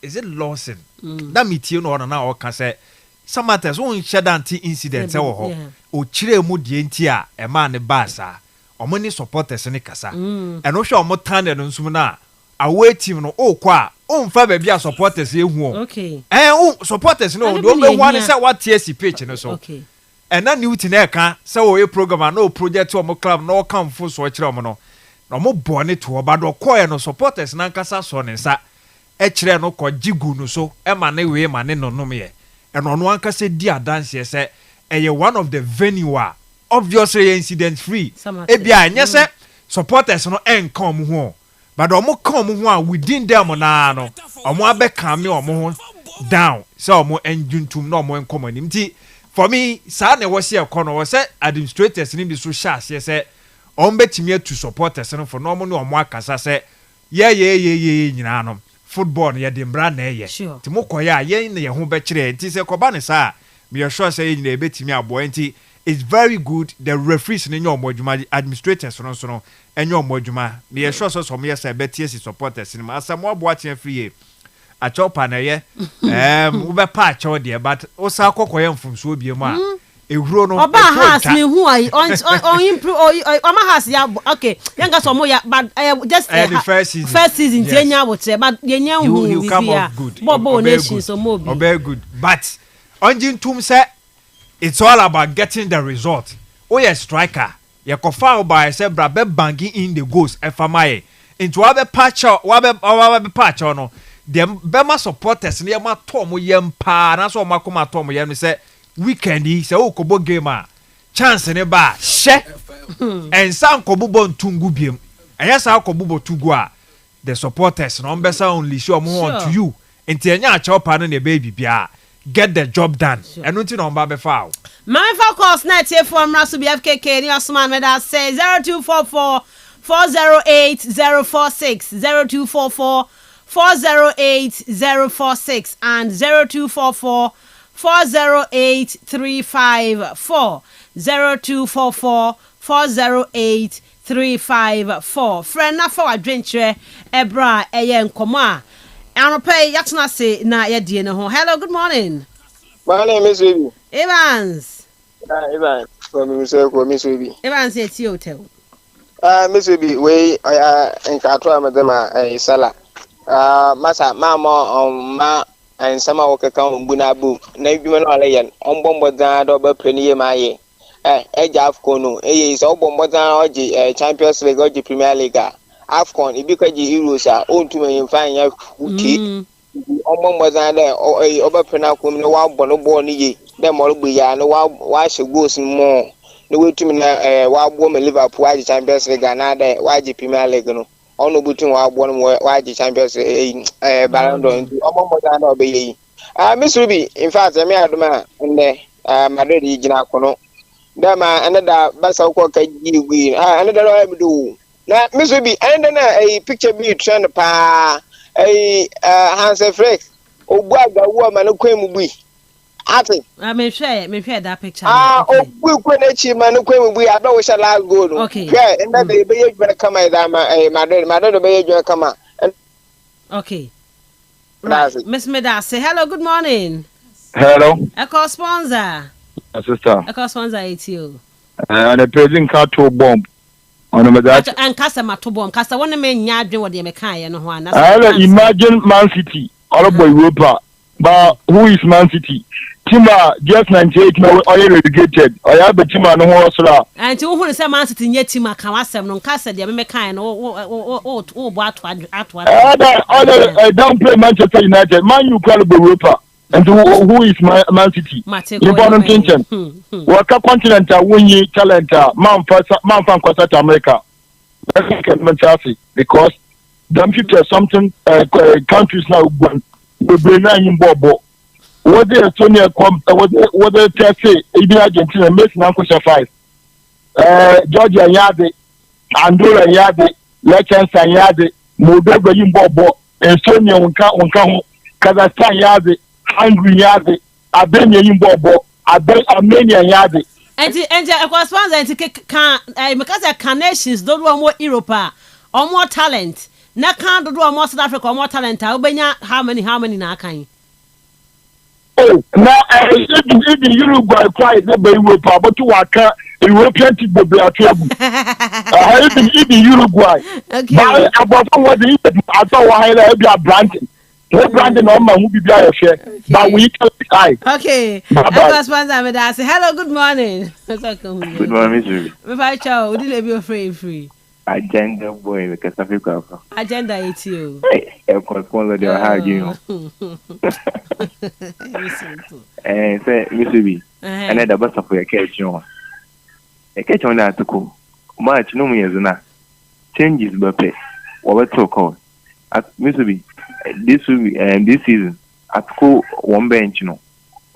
P: is it Lawson that meeting no na o ka say Samates won shadanti incident wo ho. O kire mu die nti a e ma ne basa. Omo ni supporters ne kasa. E no hwe omo tande no nsum na away team no o kwa o mfa ba bia supporters ehu o.
N: Okay.
P: O supporters no do be one say what TSC page no so.
N: Okay.
P: And na new tin e ka say o program na o project o mo club na o kan fo so kire omo no. Na omo bone to oba do koye no supporters na nkasa so ne nsa e kire no ko jigu no so e ma ne we ma ne nonom ye. And on one can say dear dance, yes, one of the venue obviously incident free. Ebia, yes, supporters no end come home. But omo come home within them no. Omo abe come omo down. So omo enjuntum no omo encommon him. For me, sa ne was here corner was administrators in the social yes, betimi to supporters no for no omo no omo akasa say yeah, no. Football ya de mbra na eye ti mo koya ye na ye ho be kire nti se koba ne sa me sure say ye na ebetimi abo nti it's very good the referees ne nyo modwuma administrators no enyo modwuma me sure so me say betie supporters ni asamo abo atia free a chopa na ye wo be pa cho de but o sa kokoye mfumso bie mu a ehuro no
N: oba has me who on improve oma has ya okay yanga so mo ya but just
P: the
N: first season tienya wote but yenya hu
P: you come off good
N: bobo nation so mo bi
P: very good but onjin tum say it's all about getting the result yes striker you go foul by say bra be banging in the goals efamaye into wa be patch no dem be ma supporters ne ma to mo yem pa na so ma koma to mo yem say weekend yi se o kobo game a chance ne ba she en san kobo ntungu biem enya sa kobo tugu a the supporters no mbesa only show mo on to you enti enya a chopa no ne baby bia get the job done enu nti no mba be foul
N: my focus net here from Rasu BFKK ni Osman Meda say 0244 408 046 0244 408 046 and 0244 408 354 0244 408 354 friend na for adventure ebra eye nkomo a anopay yatna se na ye die ne ho. Hello, good morning.
B: My name is Baby
N: Evans.
B: Evans from Miss Baby.
N: Evans at hotel.
B: Miss Baby we enkato amadema sala masa mama ma and some of the count bunabu, Nabuan Alayan, on Bombardan or Penny Maye. Afcon, is all Bombardan Champions League or the Premier League. Afcon, because the Euros are own to me in fine on Bombardan or a over Penacum, no one bonoboni, them all be no why she goes more. The way to me, wild woman Liverpool, why the Champions League, another why the Premier League. Ono butin wa bon why the champions Ballon d'Or omo mo na obey Miss Ruby in fact me adoma nde Madrid gina kono dama another basa ko ka giwi another no do na Miss Ruby another na a picture be trend pa Hans Fleck ogbu aga wo ma no kwemu bi ati
N: me share that picture
B: ogbu ko na chi ma no kwemu bi ado wo sha last goal no
N: okay
B: and that be ye gbe kama da Madrid be ye gbe kama
N: okay right. Miss Meda say hello, good morning.
E: Hello,
N: a co-sponsor
E: sister
N: a co-sponsor it you
E: and a president car to bomb on that
N: and customer to bomb cause one me nya adwen what dey me kan no ho an
E: imagine Man City all boy Europa but who is Man City Tima just 98 now are relegated or ya be Tima no ho so
N: and you who say Man City nye Tima kan wasem no cause dey me kan no o bo atwa
E: I don't play Manchester United Man you call Europa and who is Man City important tension waka continent win talent man fan kwasa America because them people something countries now we bring in bobo what they Estonia what they say even Argentina makes now question 5 Georgia yade Andorra yade Liechtenstein yade Moldova in bobo Estonia unka Kazakhstan yade Hungary yade Albania in bobo Armenia yade
N: and a correspondent can because the nations don't want more Europe or more talent na kan do more South Africa or more talent obenya how many na kan
E: Oh, now the Uruguay quiet never Europe, but to work European team will be a trouble. I the Uruguay.
N: Okay.
E: But about what the I thought I had a branding. Branding on my movie be a share. But we can try.
N: Okay. Hello, good morning.
A: Good morning, Miss.
N: Bye, ciao. Would you be free?
A: Agenda boy, because I feel
N: Agenda 80.
A: Hey, quality of how you. And say, Miss B, and at the bus of your catch on. A catch on that to cool. Much no me as na. Changes birthday. What so called? At Miss B, this season, at school, one bench,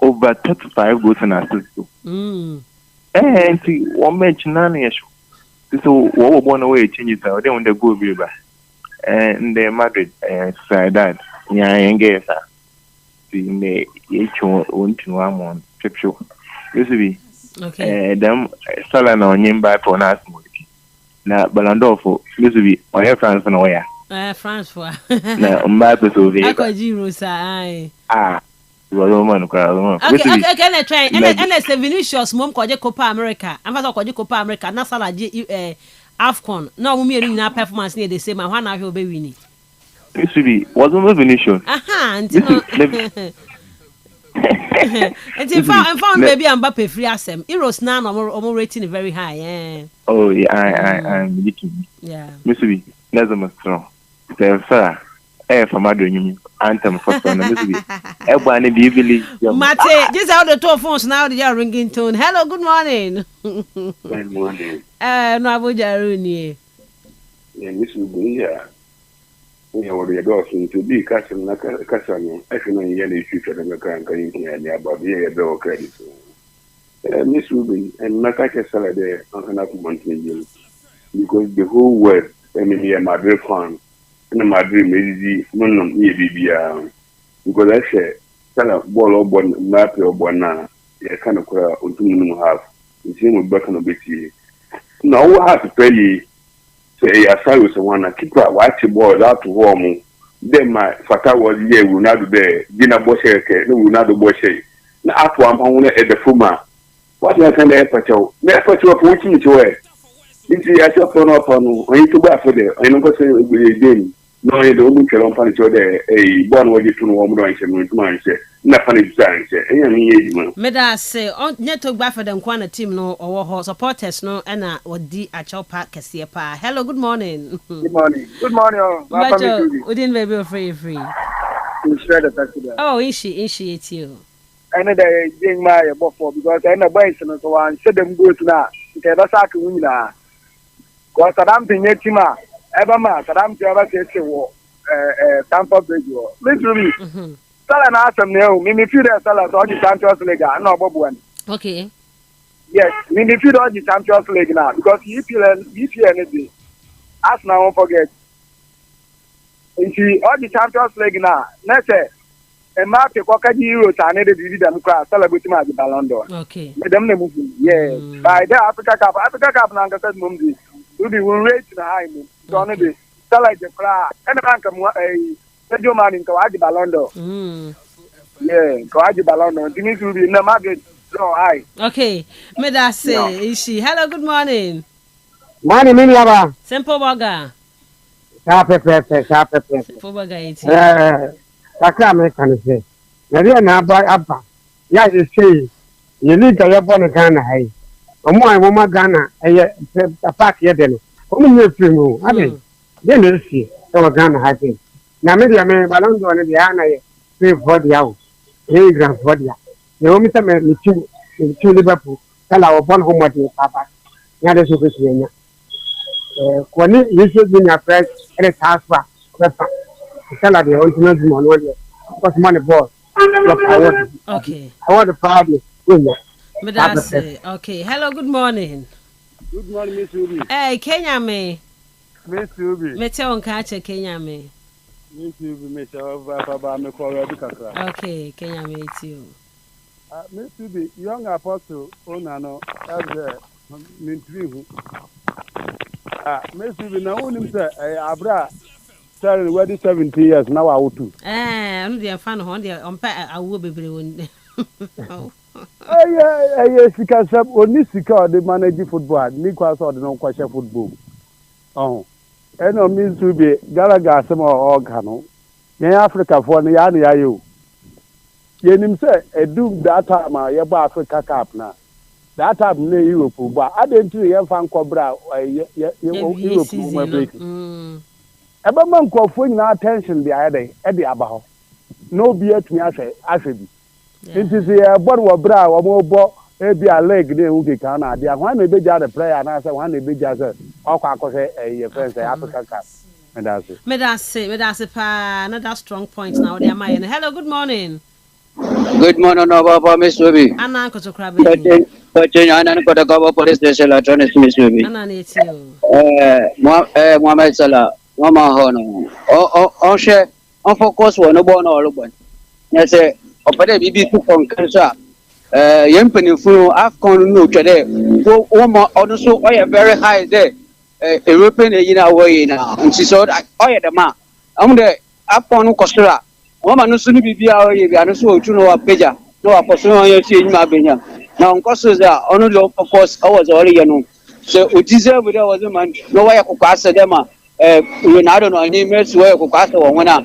A: over 35 goals in our system. And see, one bench, none issue. So what we want away changes they want to go be back. And the Madrid side that engage in the H1 trip show. Used to be them Salah no nyimba for us na Balando for used to be on France no where
N: France for
A: na Mbappe so there Roman crowd.
N: Okay, let's try. And Vinicius mom kwaje Copa America. I'm not kwaje Copa America. Na Salah AFCON. No we mean na performance near the same and one will be winning.
A: This will be wasn't Vinicius.
N: And found baby Mbappe free asem. Euros now no rating very high. Yeah.
A: Oh yeah, I'm looking.
N: Yeah.
A: Mr. That's a strong. Sir, for Madrid, anthem for son. Everybody be believe.
N: Mate, just out the two phones now. They are ringing tone. Hello, good morning.
V: Good morning.
N: No, Abuja Rooney.
V: Yeah, Miss Ubuya. We are already going to be Kastle I can only hear the future of the country about the year door credit. Miss Rubin and Nakaka Salad there on an Montenegro because the whole world, I mean, here, Madrid fan. And my dream is the because I say, kind of ball or one map or one now, a kind of crowd on 2 minimum half. The same with back on a bit. Now, I have to pay say, I saw with someone, I keep out watching ball out to warm. Then my father was here, will not be there. Dinner boss, no, will not do boss. Now, after I'm on at the Fuma. What I can help at you? Never to approach you to wear. If you are just on up on, I need to buy for there. I know what I'm no, you don't care on punish a born what you to know more than say, not funny design.
N: Meda say, on net to buy for them quite team no or supporters no, and what D at your park Cassia. Hello, good morning.
V: Good morning. Good morning.
N: We didn't be free. Oh, is she it's you?
V: Another day, my before because I know boys and so on, said them good now. Okay, that's how to win now. Because I'm thinking, Tima. Everma, Sadam Java says, Tampa Bridge. Literally, Salah and Assam, no, Mimi Fuder Salah, all the Champions League, no, Bob one.
N: Okay.
V: Yes, Mimi Fuder, all the Champions League now, because if you anything, as now, don't forget. If you all the Champions League now, let's say, a market, Euros, I need to be them class, celebrating my Ballon d'Or.
N: Okay.
V: Madame the movie, yeah. By the Africa Cup, Nanga said, Mundi, will be rate in the high. Don't be like the crowd. And the bank of a man in Kawaji Ballon d'Or. Yeah, Kawaji Ballon d'Or. Things will be in the market. So high.
N: Okay, may that say, is she? Hello, good morning.
J: Morning, Miniaba.
N: Simple Burger.
J: Simple
N: Burger.
J: Kakra American say. Nadia Naba Abba. Yeah, you say, you need to have one Ghana. Hey, a woman Ghana, a pack yet. Only you feel, I mean, then you see, our Ghana has been. Now, maybe I may balance on the Anna, pay for the house, pay grand for the. The only time we two Liverpool, tell our one home with Papa. Now, there's a question. When you should be your friend and a task for tell her the ultimate money, what's money boss.
N: Okay.
J: I want the party.
N: Okay. Hello, good morning.
V: Good morning, Miss Ruby.
N: Hey, Kenya me.
V: Miss Ruby.
N: Me tell on catch Kenya me.
V: Miss Ruby, Miss Baba, me call her Bikaka.
N: Okay, Kenya me too.
V: Miss Ruby, young apostle, Onano, as a Mintri. Miss Ruby, now only say, Abra, 70 years now, I would too.
N: no dey fan ho dey on pa awo bebre won.
E: Sika sab oni sika o dey manage football ni kwa so dey no kwahye football. Oh. Eno means to be galaga asem o ga no. Yen Africa for no ya na ya yo. Yenim say edum that time ye ba Africa Cup na. That time na Europe ba. Adentri ye fan kobra Europe mo break. Eba man nkofo nyina attention bi ayede e dey aba ho. No be atumi ahwe bi. Nti se e bor wo bra wo mo bo e bi a leg dey hu keka na ade ahwan na beja the player na say wan na beja say okwa akose e friends Africa Cup.
N: Me da say pa another strong point now dey am. Hello, good morning.
F: Good morning, Baba Miss Ruby.
N: Anna ko to krabe.
F: But Anna ko to go police station electronics Miss Ruby.
N: Anna netio.
F: Mohammed Salah, Mama Hono. On share on focus one no born all one. Yes, opere bibi tu konkansa. Yempeni fu Afcon no today. One more also very high there. European way now. And she said, oh, yeah, the man. I'm the Afcon Costra. Woman no sunu bibia o ye bia no so otu no wa peja no wa poso on ye ti enyuma benya na onkoso za onu lo focus I was all ye no so o deserve there was man no wa ye kokwase dem a Ronaldo no any Messi wa ye kokwase won na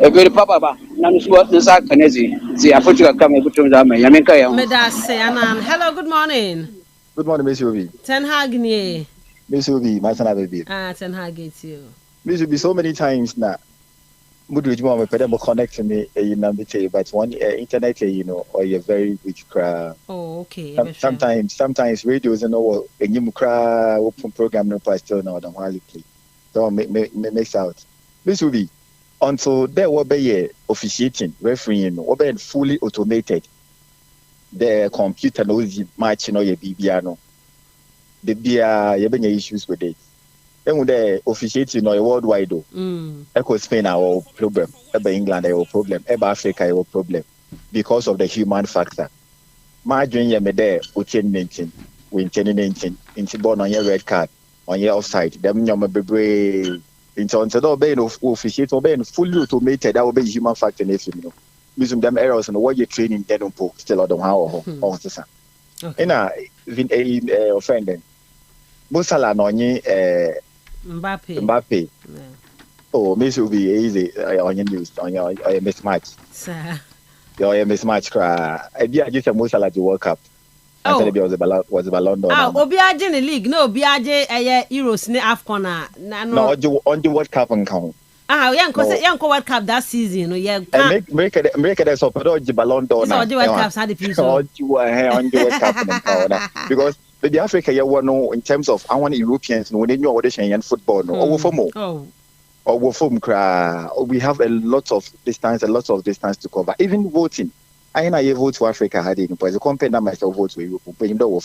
F: e be papa ba na no so nsa kanezi ti afotu ka me butum za me yamenka ye
N: me da say anan. Hello, good morning.
K: Good morning, Miss Obi.
N: Ten Hag ni
K: Miss Obi, my son baby.
N: Ten Hag it you.
K: Miss Obi so many times now. Mudu juma me pede mo connect me number but one internet or you very rich crowd.
N: Oh, okay.
K: Sometimes radios know enyim crowd open program no pa still now the while play. So mix out. This will be until there will be officiating refereeing will be fully automated. The computer knows match your BBR the beer you have issues with it. Then the officiating or worldwide Echo Spain our problem, Eba England our problem, Eba Africa our problem because of the human factor. My junior me there, Uchen mention, into born on your red card, on your offside, them nyama bebre into on the being of officiate or being fully automated, that will be human factor if you know. Using them errors and what you're training they don't put still on how or the offending. Musala no Mbappe. Oh, Miss will be easy on your news on your mismatch.
N: Sir.
K: Your mismatch cry. I just a Musala to World Cup. I said it was a Ballon d'Or.
N: Obiaje in the league. No, Obiaje Euros ne Afcon
K: no, on the World Cup and count.
N: Young World Cup that season. No, yeah.
K: Make it so the Ballon d'Or.
N: No, the World Cups had the piece.
K: On the World Cup and count because. But the Africa, you know, in terms of I want Europeans, when they know audition and football, no, or we have a lot of distance to cover. Even voting, I know vote for Africa had it because the company that myself vote for Europe, but you know,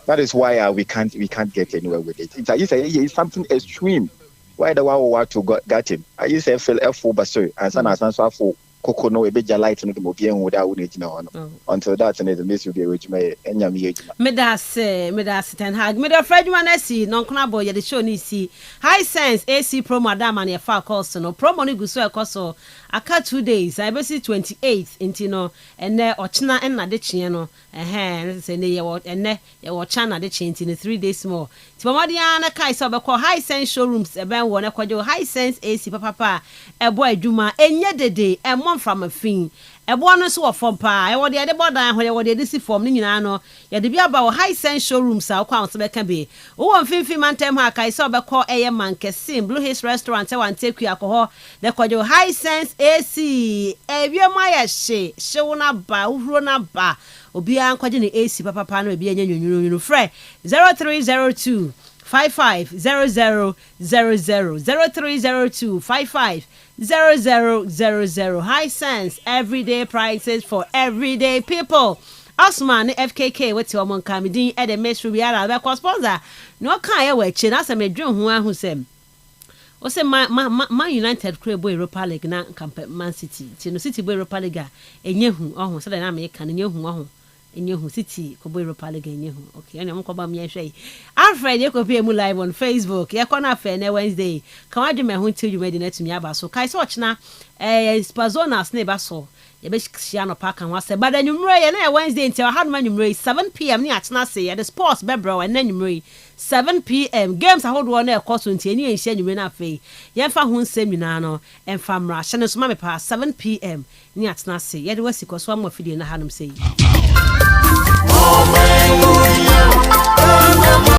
K: that is why we can't get anywhere with it. It's something extreme. Why the want to get him? I used to feel F4 basso and son for. Coco no a bit light no mo bien without until that and the miss will be rich me
N: that's Ten Hag me the Fred man see non knabo ye the show ni see high sense AC pro madam and your far cost no promo ni guso e koso aka 2 days I be see 28th into no and ochina en na de chie no say ne ye wo enne ye wo chana de chie into 3 days more ti mama dia na kai so be call high sense showrooms e ben wo na kwajo high sense AC papa e bo adwuma enye dede e from a fin ebo no so ofom pa e wo de bodan ho ye wo de si form ni nyina no ye de bia ba wo high sense showrooms a kwa so be ka be wo mfimfim mantem ha kai so be call eye man kesim Blue Hills restaurant e wan take you alcohol de kwajo high sense AC e wie ma ye she wona ba uhuro na ba obi an kwaje ni AC papa no e bia nyanyonyunu frɛ 0302 550000 0302 550000 high sense everyday prices for everyday people. Osman FKK what your mon kamidin e de mesh we ara be sponsor no kan ye we chi na se me dwen ho ahusem o se man United club Europa League na Man City ti no City Europa League enye hu ohun se na me kan enye hu ohun enye hu City ko bo Europa League enye hu okay ene mo ko ba me hwe Alfred ye ko pie mu live on Facebook ye ko na fe na Wednesday kan wadwe me hu till you made na tumi aba so kai so ochna Spazonas na ba so ye be shia no pa kan wa se bada nwumre ye na Wednesday ntia ha no nwumre 7 p.m. ni atena se ye the sports bebro and nwumre 7 p.m. games ahodo na ekoso ntia ni enhia nwumre na fe ye fa hu nsem nyina no emfa mra hye ne so ma me pa 7 p.m. ni atena se ye de wasikoso amafidie na hanom se